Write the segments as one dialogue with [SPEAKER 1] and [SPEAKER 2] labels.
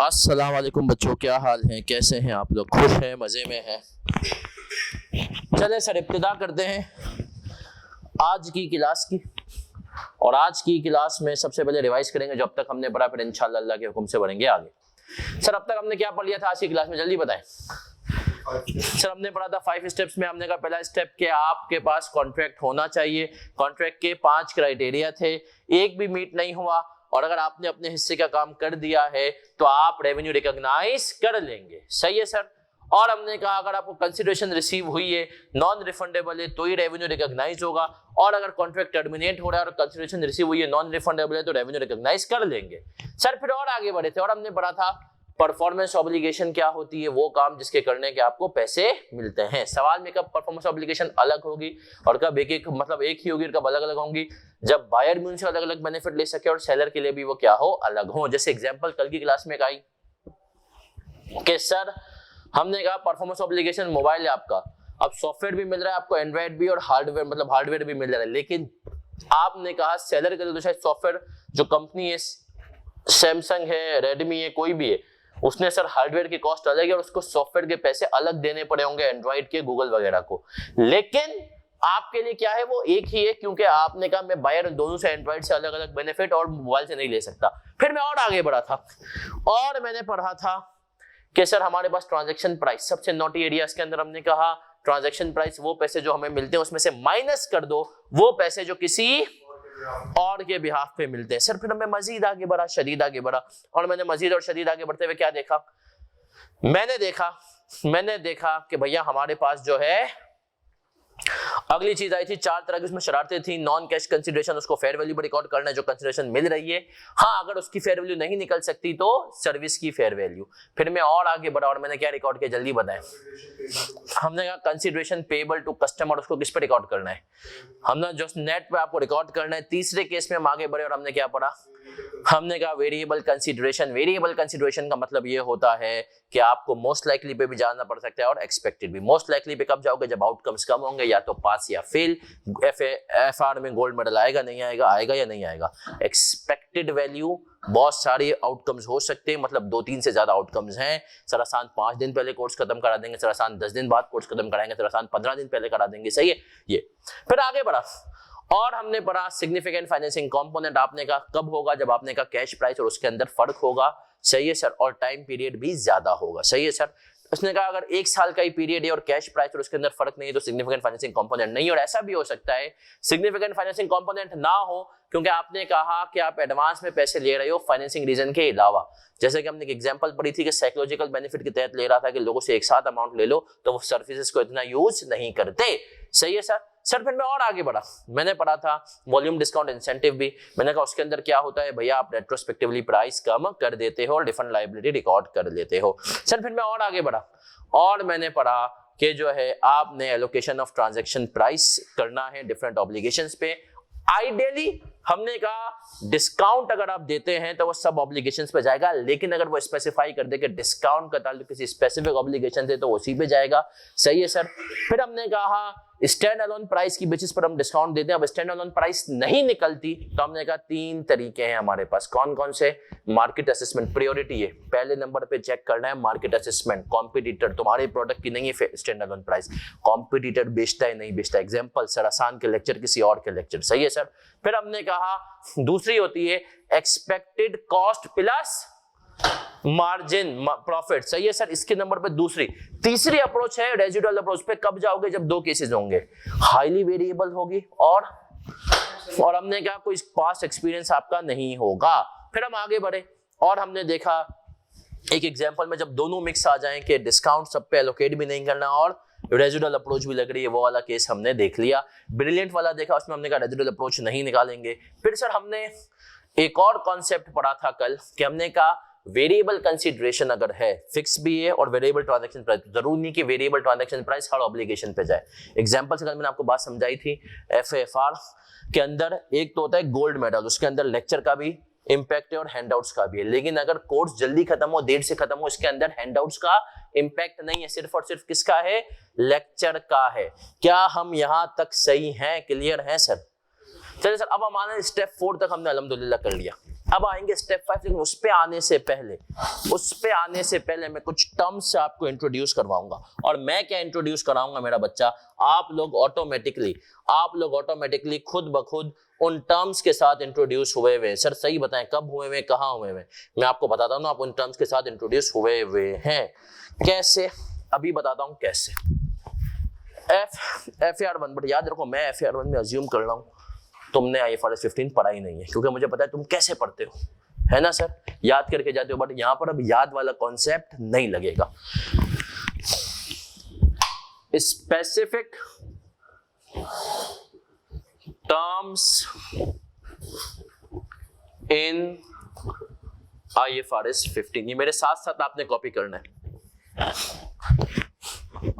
[SPEAKER 1] अस्सलाम वालेकुम बच्चों, क्या हाल है, कैसे हैं आप लोग? खुश हैं, मज़े में हैं? चले सर इब्तिदा करते हैं आज की क्लास की। और आज की क्लास में सबसे पहले रिवाइज करेंगे जो अब तक हमने पढ़ा, फिर इंशाल्लाह अल्लाह के हुक्म से बढ़ेंगे आगे। सर अब तक हमने क्या पढ़ लिया था आज की क्लास में, जल्दी बताएं। सर हमने पढ़ा था 5 स्टेप्स में। हमने कहा पहला स्टेप कि आपके पास कॉन्ट्रैक्ट होना चाहिए। कॉन्ट्रैक्ट के 5 क्राइटेरिया थे, एक भी मीट नहीं हुआ। और अगर आपने अपने हिस्से का काम कर दिया है तो आप रेवेन्यू रिकॉग्नाइज कर लेंगे। सही है सर। और हमने कहा अगर आपको कंसिडरेशन रिसीव हुई है, नॉन रिफंडेबल है, तो ही रेवेन्यू रिकॉग्नाइज होगा। और अगर कॉन्ट्रैक्ट टर्मिनेट हो रहा है और कंसिडरेशन रिसीव हुई है, नॉन रिफंडेबल है, तो रेवेन्यू रिकॉग्नाइज कर लेंगे। सर फिर और आगे बढ़े थे और हमने पढ़ा था परफॉर्मेंस ऑब्लिगेशन क्या होती है, वो काम जिसके करने के आपको पैसे मिलते हैं। सवाल में कब परफॉर्मेंस ऑब्लिगेशन अलग होगी और कब एक मतलब एक ही होगी और कब अलग अलग होंगी, जब बायर भी उनसे अलग अलग बेनिफिट ले सके और सेलर के लिए भी वो क्या हो, अलग हो। जैसे एग्जांपल कल की क्लास में आई कि सर हमने कहा परफॉर्मेंस ऑब्लिगेशन मोबाइल है आपका, अब सॉफ्टवेयर भी मिल रहा है आपको, एंड्रॉइड भी और हार्डवेयर मतलब हार्डवेयर भी मिल रहा है, लेकिन आपने कहा सेलर के लिए तो शायद सॉफ्टवेयर जो कंपनी है, सैमसंग है, रेडमी है, कोई भी है, उसने सर हार्डवेयर की कॉस्ट अलग है और उसको सॉफ्टवेयर के पैसे अलग देने पड़े होंगे एंड्रॉइड के, गूगल वगैरह को। लेकिन आपके लिए क्या है, वो एक ही है, क्योंकि आपने कहा मैं बायर दोनों से एंड्रॉइड से अलग अलग बेनिफिट और मोबाइल से नहीं ले सकता। फिर मैं और आगे बढ़ा था और मैंने पढ़ा था कि सर हमारे पास ट्रांजैक्शन प्राइस, सबसे नोटी एरियाज के अंदर हमने कहा ट्रांजैक्शन प्राइस वो पैसे जो हमें मिलते हैं उसमें से माइनस कर दो वो पैसे जो किसी और के बिहाफ पे मिलते हैं। सर फिर मैं मजीद आगे बढ़ा, शदीद आगे बढ़ा, और मैंने मजीद और शदीद आगे बढ़ते हुए क्या देखा, मैंने देखा कि भैया हमारे पास जो है अगली चीज आई थी, 4 तरह की उसमें शरारतें थी। नॉन कैश कंसीडरेशन, उसको फेयर वैल्यू पर रिकॉर्ड करना है जो कंसीडरेशन मिल रही है। हाँ अगर उसकी फेयर वैल्यू नहीं निकल सकती तो सर्विस की फेयर वैल्यू। फिर मैं और आगे बढ़ा और मैंने क्या रिकॉर्ड किया, जल्दी बताएं। हमने कहा कंसीडरेशन पेएबल टू कस्टमर, उसको किस पे रिकॉर्ड करना है, हमने जो नेट पे आपको रिकॉर्ड करना है। तीसरे केस में हम आगे बढ़े और हमने क्या पढ़ा, हमने कहा वेरिएबल कंसीडरेशन। वेरिएबल कंसीडरेशन का मतलब ये होता है कि आपको मोस्ट लाइकली पे भी जाना पड़ सकता है और एक्सपेक्टेड भी। मोस्ट लाइकली पे कब जाओगे, जब आउटकम्स कम होंगे, या तो पास या फेल। एफआर में गोल्ड मेडल आएगा नहीं आएगा, आएगा या नहीं आएगा। एक्सपेक्टेड वैल्यू बहुत सारे आउटकम्स हो सकते हैं, मतलब 2-3 से ज्यादा आउटकम्स हैं। सर आसान 5 दिन पहले कोर्स खत्म करा देंगे, सर आसान 10 दिन बाद कोर्स खत्म कराएंगे, सर आसान 15 दिन पहले करा देंगे। सही है ये। फिर आगे बढ़ा और हमने पढ़ा सिग्निफिकेंट फाइनेंसिंग कंपोनेंट। आपने कहा कब होगा, जब आपने कहा कैश प्राइस और उसके अंदर फर्क होगा। सही है सर। और टाइम पीरियड भी ज्यादा होगा। सही है सर। उसने कहा अगर 1 साल का ही पीरियड है और कैश प्राइस और उसके अंदर फर्क नहीं है तो सिग्निफिकेंट फाइनेंसिंग कंपोनेंट नहीं। और ऐसा भी हो सकता है सिग्निफिकेंट फाइनेंसिंग कंपोनेंट ना हो क्योंकि आपने कहा कि आप एडवांस में पैसे ले रहे हो फाइनेंसिंग रीजन के अलावा। जैसे कि हमने एक एग्जांपल पढ़ी थी कि साइकोलॉजिकल बेनिफिट के तहत ले रहा था कि लोगों से एक साथ अमाउंट ले लो तो वो सर्विसेज को इतना यूज नहीं करते। सही है सर। सर फिर मैं और आगे बढ़ा, मैंने पढ़ा था वॉल्यूम डिस्काउंट इंसेंटिव भी। मैंने कहा उसके अंदर क्या होता है, भैया आप रेट्रोस्पेक्टिवली प्राइस कम कर देते हो और डिफरेंट लायबिलिटी रिकॉर्ड कर लेते हो। सर फिर मैं और आगे बढ़ा और मैंने पढ़ा कि जो है आपने एलोकेशन ऑफ ट्रांजैक्शन प्राइस करना है डिफरेंट ऑब्लिगेशंस पे। आइडियली हमने कहा डिस्काउंट अगर आप देते हैं तो वो सब ऑब्लिगेशंस पे जाएगा, लेकिन अगर वो स्पेसिफाई कर दे कि डिस्काउंट का ताल्लुक किसी स्पेसिफिक ऑब्लिगेशन से तो उसी पे जाएगा। सही है सर। फिर हमने कहा स्टैंड अलोन प्राइस की बेसिस पर हम डिस्काउंट देते हैं। अब स्टैंड अलोन प्राइस नहीं निकलती तो हमने कहा 3 तरीके हैं हमारे पास। कौन कौन से? मार्केट असेसमेंट, प्रायोरिटी है, पहले नंबर पे चेक करना है मार्केट असेसमेंट। कॉम्पिटिटर तुम्हारे प्रोडक्ट की नहीं है स्टैंड अलोन प्राइस, कॉम्पिटिटर बेचता है नहीं बेचता। एग्जांपल सर आसान के लेक्चर किसी और के लेक्चर। सही है सर। फिर हमने कहा दूसरी होती है expected cost plus margin profit. सही है सर। इसके नंबर पे दूसरी। तीसरी अप्रोच है रेजिडुअल अप्रोच पे। कब जाओगे, जब 2 केसेस होंगे, हाईली वेरिएबल होगी और हमने कहा कोई पास्ट एक्सपीरियंस आपका नहीं होगा। फिर हम आगे बढ़े और हमने देखा एक एग्जांपल में जब दोनों मिक्स आ जाएं कि डिस्काउंट सब पे एलोकेट भी नहीं करना और रेजिडुअल अप्रोच भी लग रही है, वो वाला केस हमने देख लिया। ब्रिलियंट वाला देखा, उसमें हमने कहा रेजिडुअल अप्रोच नहीं निकालेंगे। फिर सर हमने एक और कॉन्सेप्ट पढ़ा था कल कि हमने कहा वेरिएबल कंसीडरेशन अगर है, फिक्स भी है और वेरिएबल ट्रांजैक्शन प्राइस, जरूरी नहीं कि वेरिएबल ट्रांजैक्शन प्राइस हर ऑब्लिगेशन पे जाए। एग्जांपल से कल मैंने आपको बात समझाई थी, एफएफआर के अंदर एक तो होता है गोल्ड मेडल, उसके अंदर लेक्चर का भी इंपैक्ट है और हैंडआउट्स का भी है। लेकिन अगर कोर्स जल्दी खत्म हो, देर से खत्म हो, इसके अंदर हैंडआउट्स का इंपैक्ट नहीं है, सिर्फ और सिर्फ किसका है, लेक्चर का है। क्या हम यहां तक सही हैं, क्लियर हैं सर? चलिए सर, अब हमारे स्टेप 4 तक हमने अल्हम्दुलिल्लाह कर लिया। अब आएंगे स्टेप 5, लेकिन उस पे आने से पहले मैं कुछ टर्म्स से आपको इंट्रोड्यूस करवाऊंगा। और मैं क्या इंट्रोड्यूस कराऊंगा मेरा बच्चा, आप लोग ऑटोमेटिकली खुद ब खुद उन टर्म्स के साथ इंट्रोड्यूस हुए हुए। सर सही बताएं कब हुए हुए, कहाँ हुए हुए? मैं आपको बताता हूँ ना, आप उन टर्म्स के साथ इंट्रोड्यूस हुए हुए हैं। कैसे, अभी बताता हूँ कैसे। FAR1, बट याद रखो मैं FAR1 में अज्यूम कर रहा हूँ तुमने IFRS 15 पढ़ा ही नहीं है, क्योंकि मुझे पता है तुम कैसे पढ़ते हो, है ना सर, याद करके जाते हो। बट यहां पर अब याद वाला कॉन्सेप्ट नहीं लगेगा। स्पेसिफिक टर्म्स इन IFRS 15, ये मेरे साथ साथ आपने कॉपी करना है।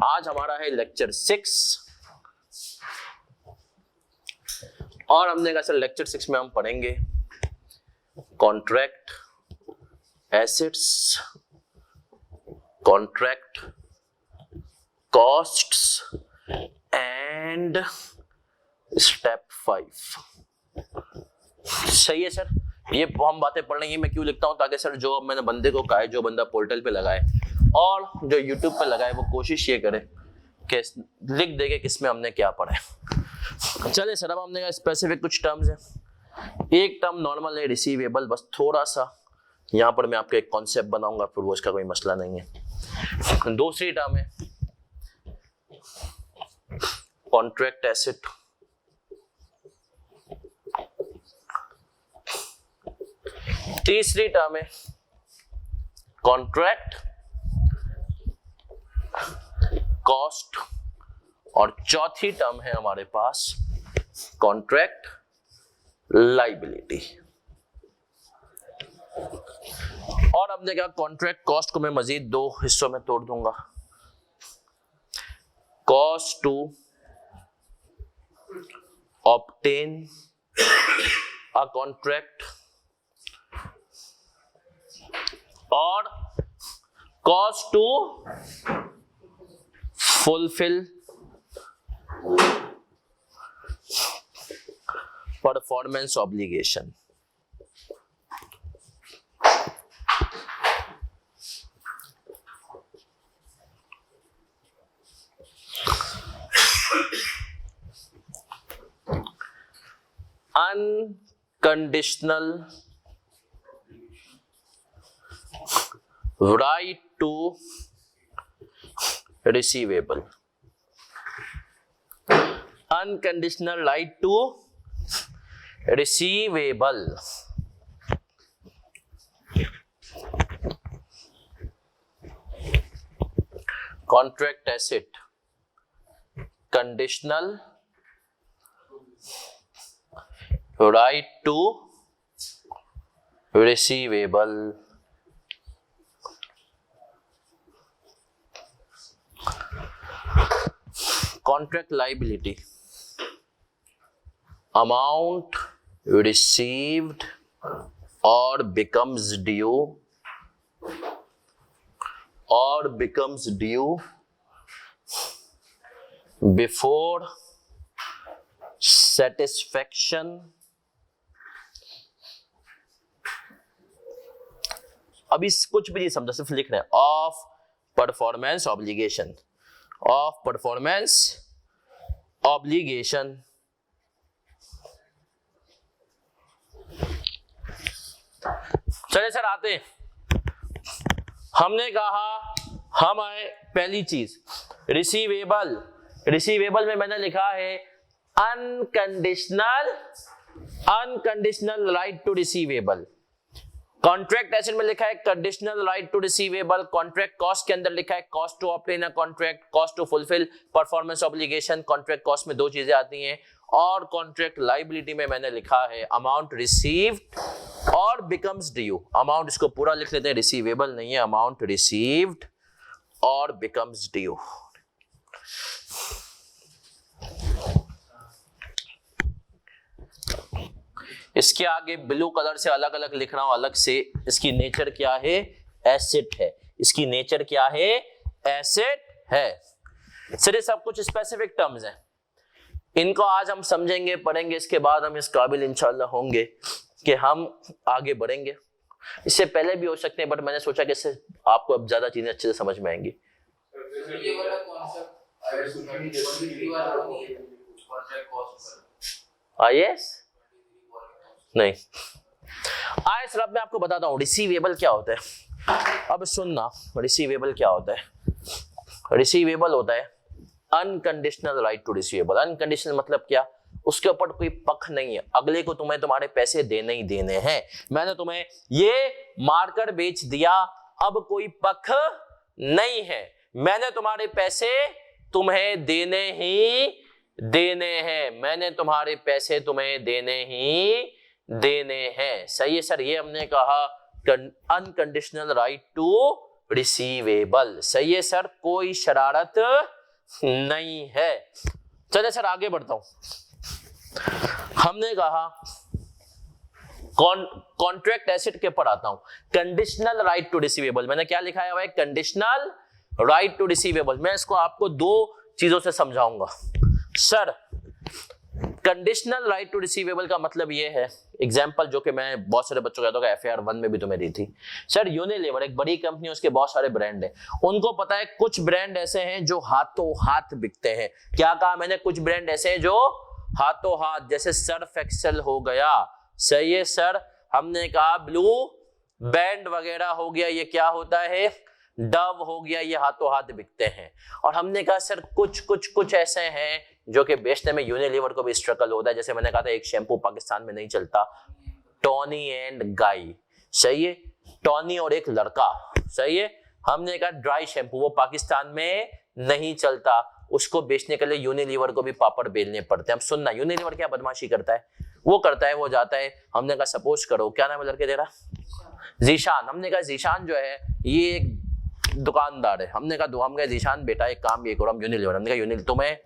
[SPEAKER 1] आज हमारा है लेक्चर 6 और हमने कहा सर लेक्चर 6 में हम पढ़ेंगे contract assets, contract costs and step 5। सही है सर, ये हम बातें पढ़ रहे हैं। मैं क्यों लिखता हूं, ताकि सर जो अब मैंने बंदे को कहा है, जो बंदा पोर्टल पे लगाए और जो यूट्यूब पे लगाए, वो कोशिश ये करे कि लिख देगे किसमें हमने क्या पढ़ा है। चले सर, अब हमने कहा स्पेसिफिक कुछ टर्म्स है। एक टर्म नॉर्मल है रिसीवेबल, बस थोड़ा सा यहां पर मैं आपको एक कॉन्सेप्ट बनाऊंगा, फिर वो इसका कोई मसला नहीं है। दूसरी टर्म है कॉन्ट्रैक्ट एसेट, तीसरी टर्म है कॉन्ट्रैक्ट कॉस्ट और चौथी टर्म है हमारे पास कॉन्ट्रैक्ट लायबिलिटी। और हमने कहा कॉन्ट्रैक्ट कॉस्ट को मैं मजीद 2 हिस्सों में तोड़ दूंगा। Cost to obtain a contract और cost to fulfil performance obligation. Unconditional right to receivable, unconditional right to receivable, contract asset, conditional right to receivable, contract liability, amount received or becomes due before satisfaction अभी कुछ भी नहीं समझा, सिर्फ लिख रहे हैं of performance obligation, of performance obligation. चले सर आते, हमने कहा हम आए पहली चीज रिसीवेबल। रिसीवेबल में मैंने लिखा है unconditional right to receivable. Contract asset में लिखा है conditional right to receivable. Contract cost के अंदर लिखा है cost to obtain a contract, cost to fulfil performance obligation. Contract cost में 2 चीजें आती हैं। और कॉन्ट्रैक्ट लायबिलिटी में मैंने लिखा है अमाउंट रिसीव्ड और बिकम्स ड्यू। अमाउंट इसको पूरा लिख लेते हैं, रिसीवेबल नहीं है, अमाउंट रिसीव्ड और बिकम्स ड्यू। इसके आगे ब्लू कलर से अलग अलग लिख रहा हूं, अलग से। इसकी नेचर क्या है? एसेट है। इसकी नेचर क्या है? एसेट है। सर ये सब कुछ स्पेसिफिक टर्म्स हैं, इनको आज हम समझेंगे, पढ़ेंगे, इसके बाद हम इस काबिल इंशाल्लाह होंगे कि हम आगे बढ़ेंगे। इससे पहले भी हो सकते हैं, बट मैंने सोचा कि इससे आपको अब ज्यादा चीजें अच्छे से समझ में आएंगी। IAS नहीं, IAS अब मैं आपको बताता हूँ रिसीवेबल क्या होता है। अब सुनना, रिसीवेबल क्या होता है। रिसीवेबल होता है unconditional right to receivable. Unconditional मतलब क्या, उसके ऊपर कोई पक्ष नहीं है, अगले को तुम्हें तुम्हारे पैसे देने ही देने हैं। मैंने तुम्हें ये मार्कर बेच दिया, अब कोई पक्ष नहीं है, मैंने तुम्हारे पैसे तुम्हें देने ही देने हैं, मैंने तुम्हारे पैसे तुम्हें देने ही देने हैं। सही है सर, ये हमने कहा अनकंडीशनल राइट टू रिसीवेबल। सही है सर, कोई शरारत नहीं है। चले सर आगे बढ़ता हूं। हमने कहा कॉन्ट्रैक्ट एसेट के ऊपर आता हूं, कंडीशनल राइट टू रिसीवेबल। मैंने क्या लिखा है भाई, कंडीशनल राइट टू रिसीवेबल। मैं इसको आपको दो चीजों से समझाऊंगा। Sir conditional right to receivable का मतलब ये है, एग्जांपल जो कि मैं बहुत सारे बच्चों को कहता हूँ, FAR 1 में भी तुम्हें दी थी। सर यूनिलीवर एक बड़ी कंपनी है, उसके बहुत सारे ब्रांड हैं, उनको पता है कुछ ब्रांड ऐसे हैं जो हाथों हाथ बिकते हैं। क्या कहा मैंने, कुछ ब्रांड ऐसे हैं जो हाथों हाथ, जैसे सर्फ एक्सेल हो गया। सही है सर, हमने कहा ब्लू बैंड वगैरह हो गया, ये क्या होता है, डव हो गया, ये हाथों हाथ बिकते हैं। और हमने कहा सर कुछ ऐसे हैं जो कि बेचने में यूनिलीवर को भी स्ट्रगल होता है। जैसे मैंने कहा था एक शैम्पू पाकिस्तान में नहीं चलता, टॉनी एंड गाई। सही है, टॉनी और एक लड़का। सही है, हमने कहा ड्राई शैम्पू वो पाकिस्तान में नहीं चलता, उसको बेचने के लिए यूनिलीवर को भी पापड़ बेलने पड़ते हैं। अब सुनना, यूनिलीवर क्या बदमाशी करता है, वो करता है, वो जाता है, हमने कहा सपोज करो, क्या नाम है लड़के तेरा, जीशान। हमने कहा जीशान जो है ये एक दुकानदार है, हमने कहा हम कहा जीशान बेटा एक काम ये करो, हम यूनिलीवर, हमने कहा यूनिलीवर तुम्हें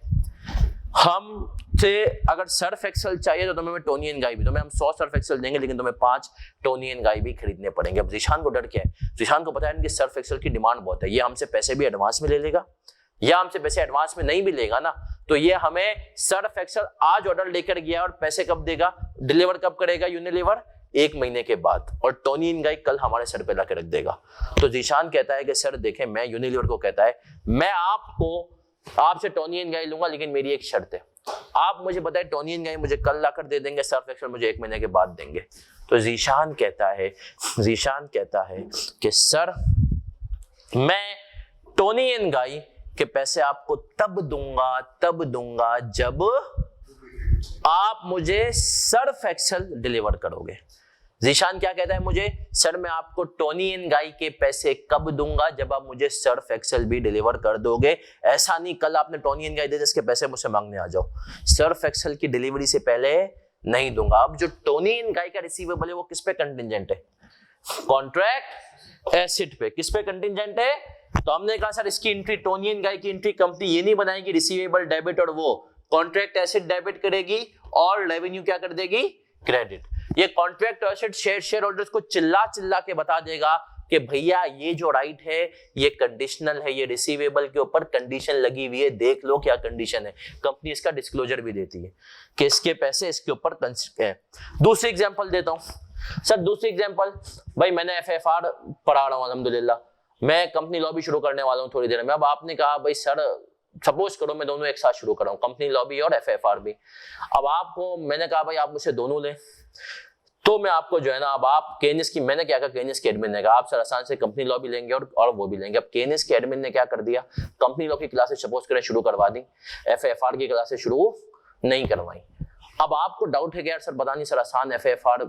[SPEAKER 1] हमसे अगर सर्फ एक्सेल चाहिए तो तुम्हें टोनी एंड गाई भी, तुम्हें हम 100 सर्फ एक्सेल देंगे, लेकिन तुम्हें 5 टोनी एंड गाई भी खरीदने पड़ेंगे। अब जीशान को डर क्या है, जीशान को पता है कि सर्फ एक्सेल की डिमांड बहुत है, ये हमसे पैसे भी एडवांस में ले लेगा, या हमसे पैसे एडवांस में नहीं भी लेगा ना, तो ये हमें सर्फ एक्सेल आज ऑर्डर लेकर गया और पैसे कब देगा, डिलीवर कब करेगा यूनिलीवर, 1 महीने के बाद, और टोनी एंड गाई कल हमारे सर पे लाके रख देगा। तो जीशान कहता है कि सर देखें, मैं यूनिलीवर को कहता है मैं आपसे टोनी एंड गाई लूंगा, लेकिन मेरी एक शर्त है, आप मुझे बताए टोनी एंड गाई मुझे कल लाकर दे देंगे, सर्फ एक्सेल मुझे 1 महीने के बाद देंगे। तो जीशान कहता है कि सर मैं टोनी एंड गाई के पैसे आपको तब दूंगा जब आप मुझे सर्फ एक्सेल डिलीवर करोगे। जीशान क्या कहता है मुझे, सर मैं आपको टोनी एंड गाई के पैसे कब दूंगा, जब आप मुझे सर्फ एक्सेल भी डिलीवर कर दोगे। ऐसा नहीं कल आपने टोनी एंड गाई दे जिसके पैसे मुझसे मांगने आ जाओ, सर्फ एक्सेल की डिलीवरी से पहले नहीं दूंगा। अब जो टोनी एंड गाई का रिसीवेबल है वो किस पे कंटिजेंट है, कॉन्ट्रैक्ट एसेट पे। किस पे कंटिजेंट है, तो हमने कहा सर इसकी एंट्री, टोनी एंड गाई की एंट्री कंपनी ये नहीं बनाएगी रिसीवेबल डेबिट, और वो कॉन्ट्रैक्ट एसेट डेबिट करेगी और रेवेन्यू क्या कर देगी, क्रेडिट। ये कॉन्ट्रैक्ट एसेट शेयर होल्डर्स को चिल्ला के बता देगा कि भैया ये जो राइट है ये कंडीशनल है, ये रिसीवेबल के ऊपर कंडीशन लगी हुई है, देख लो क्या कंडीशन है। कंपनी इसका डिस्क्लोजर भी देती है कि इसके पैसे इसके ऊपर है। दूसरी एग्जांपल देता हूं सर, दूसरी एग्जांपल, भाई मैंने FFR पढ़ा रहा हूं अल्हम्दुलिल्लाह, मैं कंपनी लॉ भी शुरू करने वाला हूं थोड़ी देर में। अब आपने कहा भाई सर सपोज करो मैं दोनों एक साथ शुरू कर रहा हूं, कंपनी लॉ भी और FFR भी। अब आपको मैंने कहा भाई आप मुझसे दोनों लें, तो मैं आपको जो है ना, अब आप केनिस की, मैंने क्या कहा, केनिस के एडमिन ने कहा आप सर आसान से कंपनी लॉ भी लेंगे और वो भी लेंगे। अब केनिस के एडमिन ने क्या कर दिया, कंपनी लॉ की क्लासेस सपोज करें शुरू करवा दी, FFR की क्लासेस शुरू नहीं करवाई। अब आपको डाउट है कि यार सर पता नहीं सर आसान FFR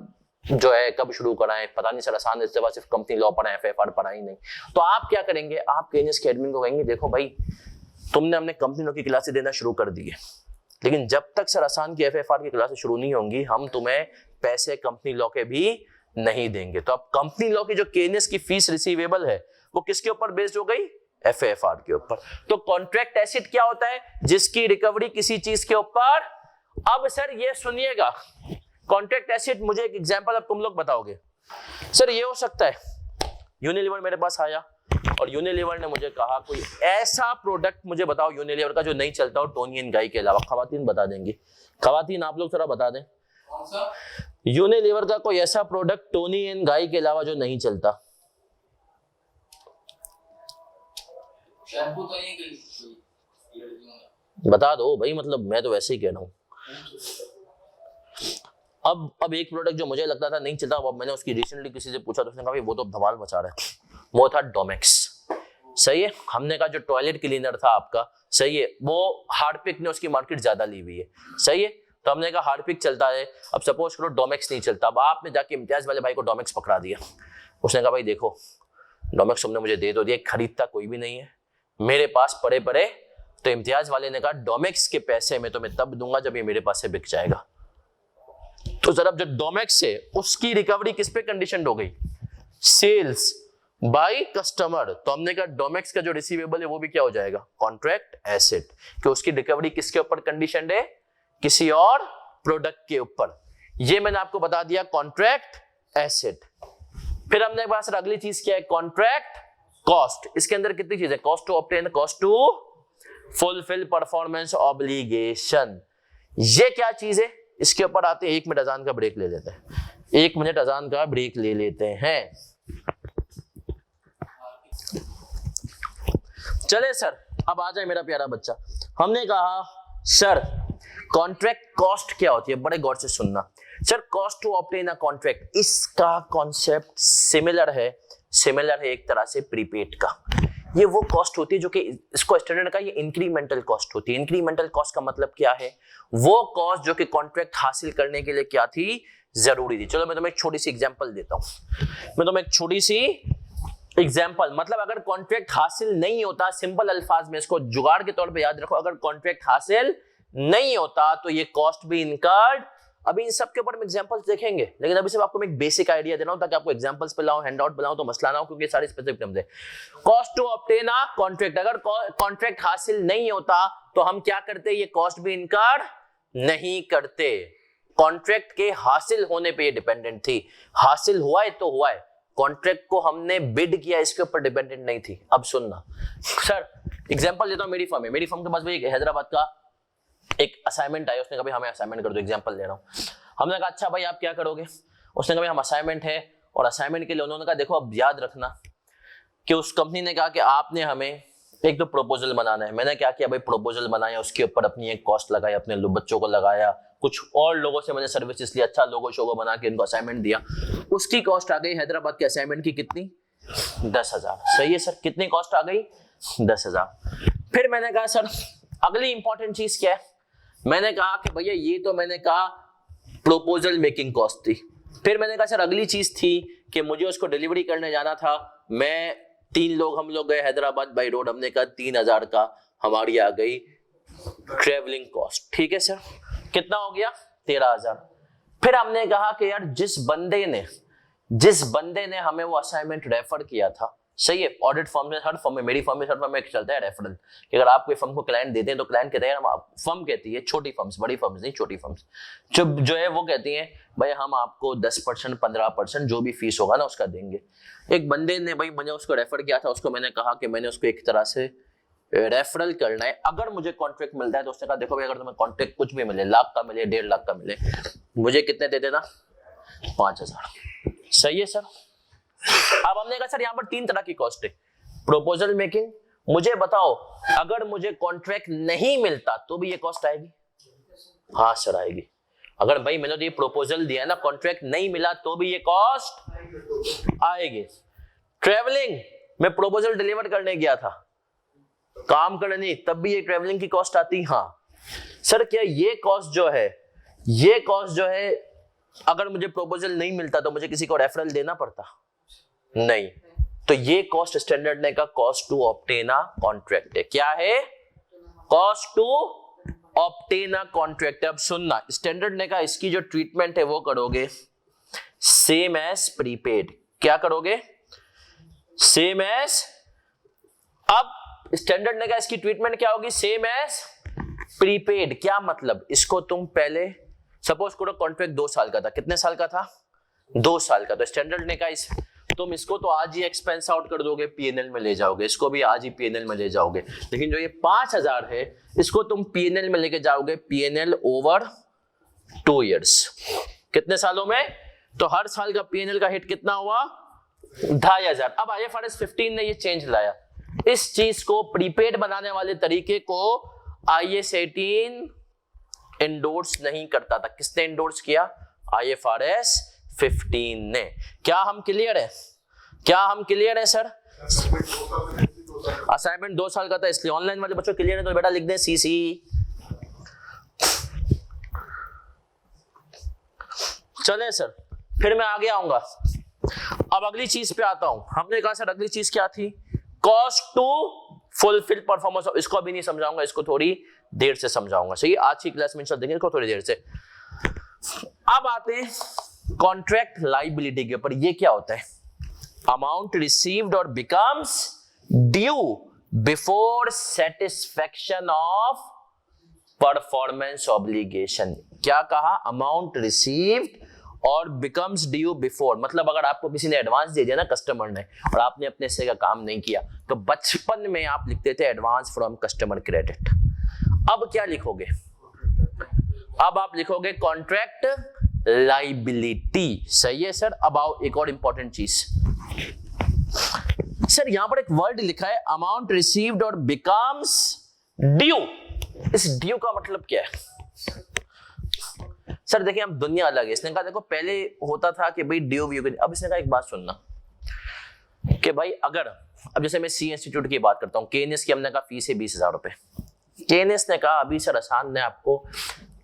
[SPEAKER 1] जो है कब शुरू कराएं, पता नहीं सर आसान इस दफा सिर्फ कंपनी लॉ पढ़ा है, FFR पढ़ा ही नहीं। तो आप क्या करेंगे, आप केनिस के एडमिन को कहेंगे देखो भाई तुमने हमने कंपनी लॉ की क्लासेस देना शुरू कर दी है, लेकिन जब तक सर आसान की FFR की क्लासेस शुरू नहीं होंगी हम तुम्हें पैसे कंपनी लॉ के भी नहीं देंगे। तो अब कंपनी लॉ की जो केनिस की फीस रिसीवेबल है वो किसके ऊपर बेस्ड हो गई, FFR के ऊपर। तो कॉन्ट्रैक्ट एसेट क्या होता है, जिसकी रिकवरी किसी चीज के ऊपर। अब सर ये सुनिएगा, कॉन्ट्रैक्ट एसेट, मुझे एक एग्जांपल अब तुम लोग बताओगे। सर ये हो सकता है यूनिलीवर मेरे पास आया और यूनिलीवर ने मुझे कहा कोई ऐसा प्रोडक्ट मुझे बताओ यूनिलीवर का जो नहीं चलता हो टोनी एंड गाई के अलावा। खवातीन बता देंगी, खवातीन आप लोग थोड़ा बता दें,
[SPEAKER 2] कौन सा?
[SPEAKER 1] यूनिलीवर का कोई ऐसा प्रोडक्ट टोनी एंड गाई के अलावा जो नहीं चलता।
[SPEAKER 2] शैम्पू तो नहीं कोई?
[SPEAKER 1] बता दो भाई, मतलब मैं तो वैसे ही कह रहा हूँ। अब एक प्रोडक्ट जो मुझे लगता था नहीं चलता, अब मैंने उसकी रिसेंटली किसी से पूछा तो उसने कहा भाई वो तो धमाल मचा रहा है, वो था डोमेक्स। सही है। हमने कहा जो टॉयलेट क्लीनर था आपका, सही है, वो हार्पिक ने उसकी मार्केट ज्यादा ली हुई है, सही है, तो हमने कहा हार्पिक चलता है। अब सपोज करो डोमेक्स नहीं चलता, अब आपने जाके इम्तियाज वाले भाई को डोमेक्स पकड़ा दिया, उसने कहा भाई देखो डोमेक्स तुमने मुझे दे दो दिया, खरीदता कोई भी नहीं है मेरे पास पड़े पड़े, तो इम्तियाज वाले ने कहा डोमेक्स के पैसे में तो मैं तब दूंगा जब ये मेरे पास से बिक जाएगा। तो जरा जो डोमेक्स है उसकी रिकवरी किस पे कंडीशन हो गई? Sales by customer. तो हमने कहा डोमेक्स का जो रिसीवेबल है वो भी क्या हो जाएगा? कॉन्ट्रैक्ट एसेट, कि उसकी रिकवरी किसके ऊपर कंडीशन है? किसी और प्रोडक्ट के ऊपर। ये मैंने आपको बता दिया कॉन्ट्रैक्ट एसेट। फिर हमने पास अगली चीज क्या है? Contract cost. इसके अंदर कितनी चीजें? Cost to obtain, cost to fulfil performance obligation. ये क्या चीज है? इसके ऊपर आते हैं। 1 मिनट अजान का ब्रेक ले लेते हैं, 1 मिनट अजान का ब्रेक ले लेते हैं। चले सर, अब आ जाए मेरा प्यारा बच्चा। हमने कहा सर कॉन्ट्रैक्ट कॉस्ट क्या होती है? बड़े गौर से सुनना sir. Cost to obtain a contract, इसका कॉन्सेप्ट सिमिलर है एक तरह से प्रीपेड का। ये वो कॉस्ट होती है जो कि इसको स्टैंडर्ड का ये इंक्रीमेंटल कॉस्ट होती है। इंक्रीमेंटल कॉस्ट का मतलब क्या है? वो कॉस्ट जो कि कॉन्ट्रैक्ट हासिल करने के लिए क्या थी? जरूरी थी। चलो मैं तुम्हें एक छोटी सी एग्जांपल देता हूं। मतलब अगर कॉन्ट्रैक्ट हासिल नहीं होता, सिंपल अल्फाज में इसको जुगाड़ के तौर पे याद रखो, अगर कॉन्ट्रैक्ट हासिल नहीं होता तो ये कॉस्ट भी इनकर्ड। अभी इन सब के ऊपर हम एग्जांपल्स देखेंगे, लेकिन अभी सिर्फ आपको मैं एक बेसिक आइडिया दे रहा हूं ताकि आपको एग्जांपल्स पे लाऊं, हैंडआउट पे लाऊं तो मसला ना हो, क्योंकि ये सारे स्पेसिफिक टर्म्स है। Cost to obtain a contract, अगर कॉन्ट्रैक्ट हासिल नहीं होता तो हम क्या करते? ये कॉस्ट भी इनकर्ड नहीं करते। कॉन्ट्रैक्ट के हासिल होने पे ये डिपेंडेंट थी। हासिल हुआ है तो हुआ है, कॉन्ट्रैक्ट को हमने बिड किया इसके ऊपर डिपेंडेंट नहीं थी। अब सुनना सर, एग्जांपल देता हूं। मेरी फर्म के पास भाई हैदराबाद का एक असाइनमेंट आया, उसने कहा भाई हमें असाइनमेंट कर दो, एग्जांपल ले रहा हूं। हमने कहा अच्छा भाई आप क्या करोगे? उसने कहा भाई हम असाइनमेंट है, और असाइनमेंट के लिए उन्होंने कहा देखो अब याद रखना कि उस कंपनी ने कहा कि आपने हमें एक तो प्रपोजल बनाना है। मैंने क्या किया भाई? प्रपोजल बनाया, उसके ऊपर अपनी एक कॉस्ट लगाई, अपने बच्चों को लगाया, कुछ और लोगों से मैंने सर्विसेज लिया, अच्छा लोगो शोगो बना के उनको असाइनमेंट दिया। उसकी कॉस्ट आ गई हैदराबाद के असाइनमेंट की कितनी? 10,000। सही है सर, कितनी कॉस्ट आ गई? 10,000। फिर मैंने कहा सर अगली इंपॉर्टेंट चीज क्या है? मैंने कहा कि भैया ये तो मैंने कहा प्रपोजल मेकिंग कॉस्ट थी। फिर मैंने कहा सर अगली चीज थी कि मुझे उसको डिलीवरी करने जाना था। मैं 3 लोग, हम लोग गए हैदराबाद बाई रोड, हमने कहा 3,000 का हमारी आ गई ट्रेवलिंग कॉस्ट। ठीक है सर, कितना हो गया? 13,000। फिर हमने कहा कि यार जिस बंदे ने हमें वो असाइनमेंट रेफर किया था, सही है, ऑडिट फर्म में, हर फर्म में, मेरी फर्म में, हर फर्म में चलता है रेफरल, कि अगर आप कोई फर्म को क्लाइंट देते हैं तो क्लाइंट कहते हैं फर्म कहती है, छोटी फर्म्स, बड़ी फर्म्स नहीं, छोटी फर्म्स जो है वो कहती हैं भाई हम आपको 10%, 15% जो भी फीस होगा ना उसका देंगे। एक बंदे ने भाई मैंने उसको रेफर किया था, उसको मैंने कहा कि मैंने उसको एक तरह से रेफरल करना है, अगर मुझे कॉन्ट्रैक्ट मिलता है तो उसने कहा देखो भाई अगर तुम्हें कॉन्ट्रैक्ट कुछ भी मिले, लाख का मिले, 1.5 लाख का मिले, मुझे कितने दे देना? 5,000। सही है सर। अब हमने कहा सर यहाँ पर 3 तरह की कॉस्ट है। प्रपोजल मेकिंग, मुझे बताओ अगर मुझे कॉन्ट्रैक्ट नहीं मिलता तो भी ये कॉस्ट आएगी? हाँ सर आएगी। अगर भाई मैंने तो ये प्रपोजल दिया ना, कॉन्ट्रैक्ट नहीं मिला तो भी ये कॉस्ट आएगी। ट्रेवलिंग, मैं प्रपोजल डिलीवर करने गया था, काम करने, तब भी ये ट्रेवलिंग की कॉस्ट आती? हाँ सर। क्या ये कॉस्ट जो है अगर मुझे प्रपोजल नहीं मिलता तो मुझे किसी को रेफरल देना पड़ता? नहीं। तो ये कॉस्ट स्टैंडर्ड ने का cost to obtain a contract है। क्या है? Cost to obtain a contract. अब सुनना, स्टैंडर्ड ने का इसकी जो ट्रीटमेंट है वो करोगे सेम एज प्रीपेड। क्या करोगे? Same as. अब स्टैंडर्ड ने का इसकी ट्रीटमेंट क्या होगी? Same as prepaid. क्या मतलब? इसको तुम पहले सपोज करो कॉन्ट्रैक्ट 2 साल का था, कितने साल का था? 2 साल का। तो स्टैंडर्ड ने का तुम इसको तो आज ही एक्सपेंस आउट कर दोगे, पीएनएल में ले जाओगे, इसको भी आज ही पीएनएल में ले जाओगे, लेकिन जो ये 5,000 है इसको तुम पीएनएल में लेके जाओगे, पीएनएल ओवर 2 years। कितने सालों में? तो हर साल का P&L का हिट कितना हुआ? 2500। अब IFRS 15 ने ये चेंज लाया, इस चीज को प्रीपेड बनाने वाले तरीके को IAS 18 एंडोर्स नहीं करता था। किसने एंडोर्स किया? IFRS 15 ने। क्या हम क्लियर है? क्या हम क्लियर है सर? असाइनमेंट 2 साल का था, इसलिए ऑनलाइन वाले बच्चों क्लियर है तो बेटा लिख दें CC। चले सर, फिर मैं आगे आऊंगा। अब अगली चीज पे आता हूं। हमने कहा सर अगली चीज क्या थी? Cost to fulfil performance. इसको अभी नहीं समझाऊंगा, इसको थोड़ी देर से समझाऊंगा। सही, आज की क्लास में सब देखेंगे इसको थोड़ी देर से। अब आते हैं कॉन्ट्रैक्ट लायबिलिटी के ऊपर। ये क्या होता है? अमाउंट रिसीव्ड और becomes due before satisfaction of performance obligation. क्या कहा? अमाउंट रिसीव्ड और बिकम्स ड्यू बिफोर, मतलब अगर आपको किसी ने एडवांस दे दिया ना कस्टमर ने, और आपने अपने हिस्से का काम नहीं किया, तो बचपन में आप लिखते थे एडवांस फ्रॉम कस्टमर क्रेडिट। अब क्या लिखोगे? अब आप लिखोगे कॉन्ट्रैक्ट लायबिलिटी। सही है सर। अब आओ एक और इंपॉर्टेंट चीज। सर यहां पर एक वर्ड लिखा है अमाउंट रिसीव्ड और बिकम्स ड्यू। इस ड्यू का मतलब क्या है? सर देखिए, हम दुनिया अलग है। इसने कहा देखो पहले होता था कि भाई ड्यू व्यू, अब इसने कहा एक बात सुनना कि भाई अगर, अब जैसे मैं सी इंस्टीट्यूट की बात करता हूँ, केएनएस की हमने कहा फीस है 20,000 रुपए। केएनएस ने कहा अभी सर आसान ने आपको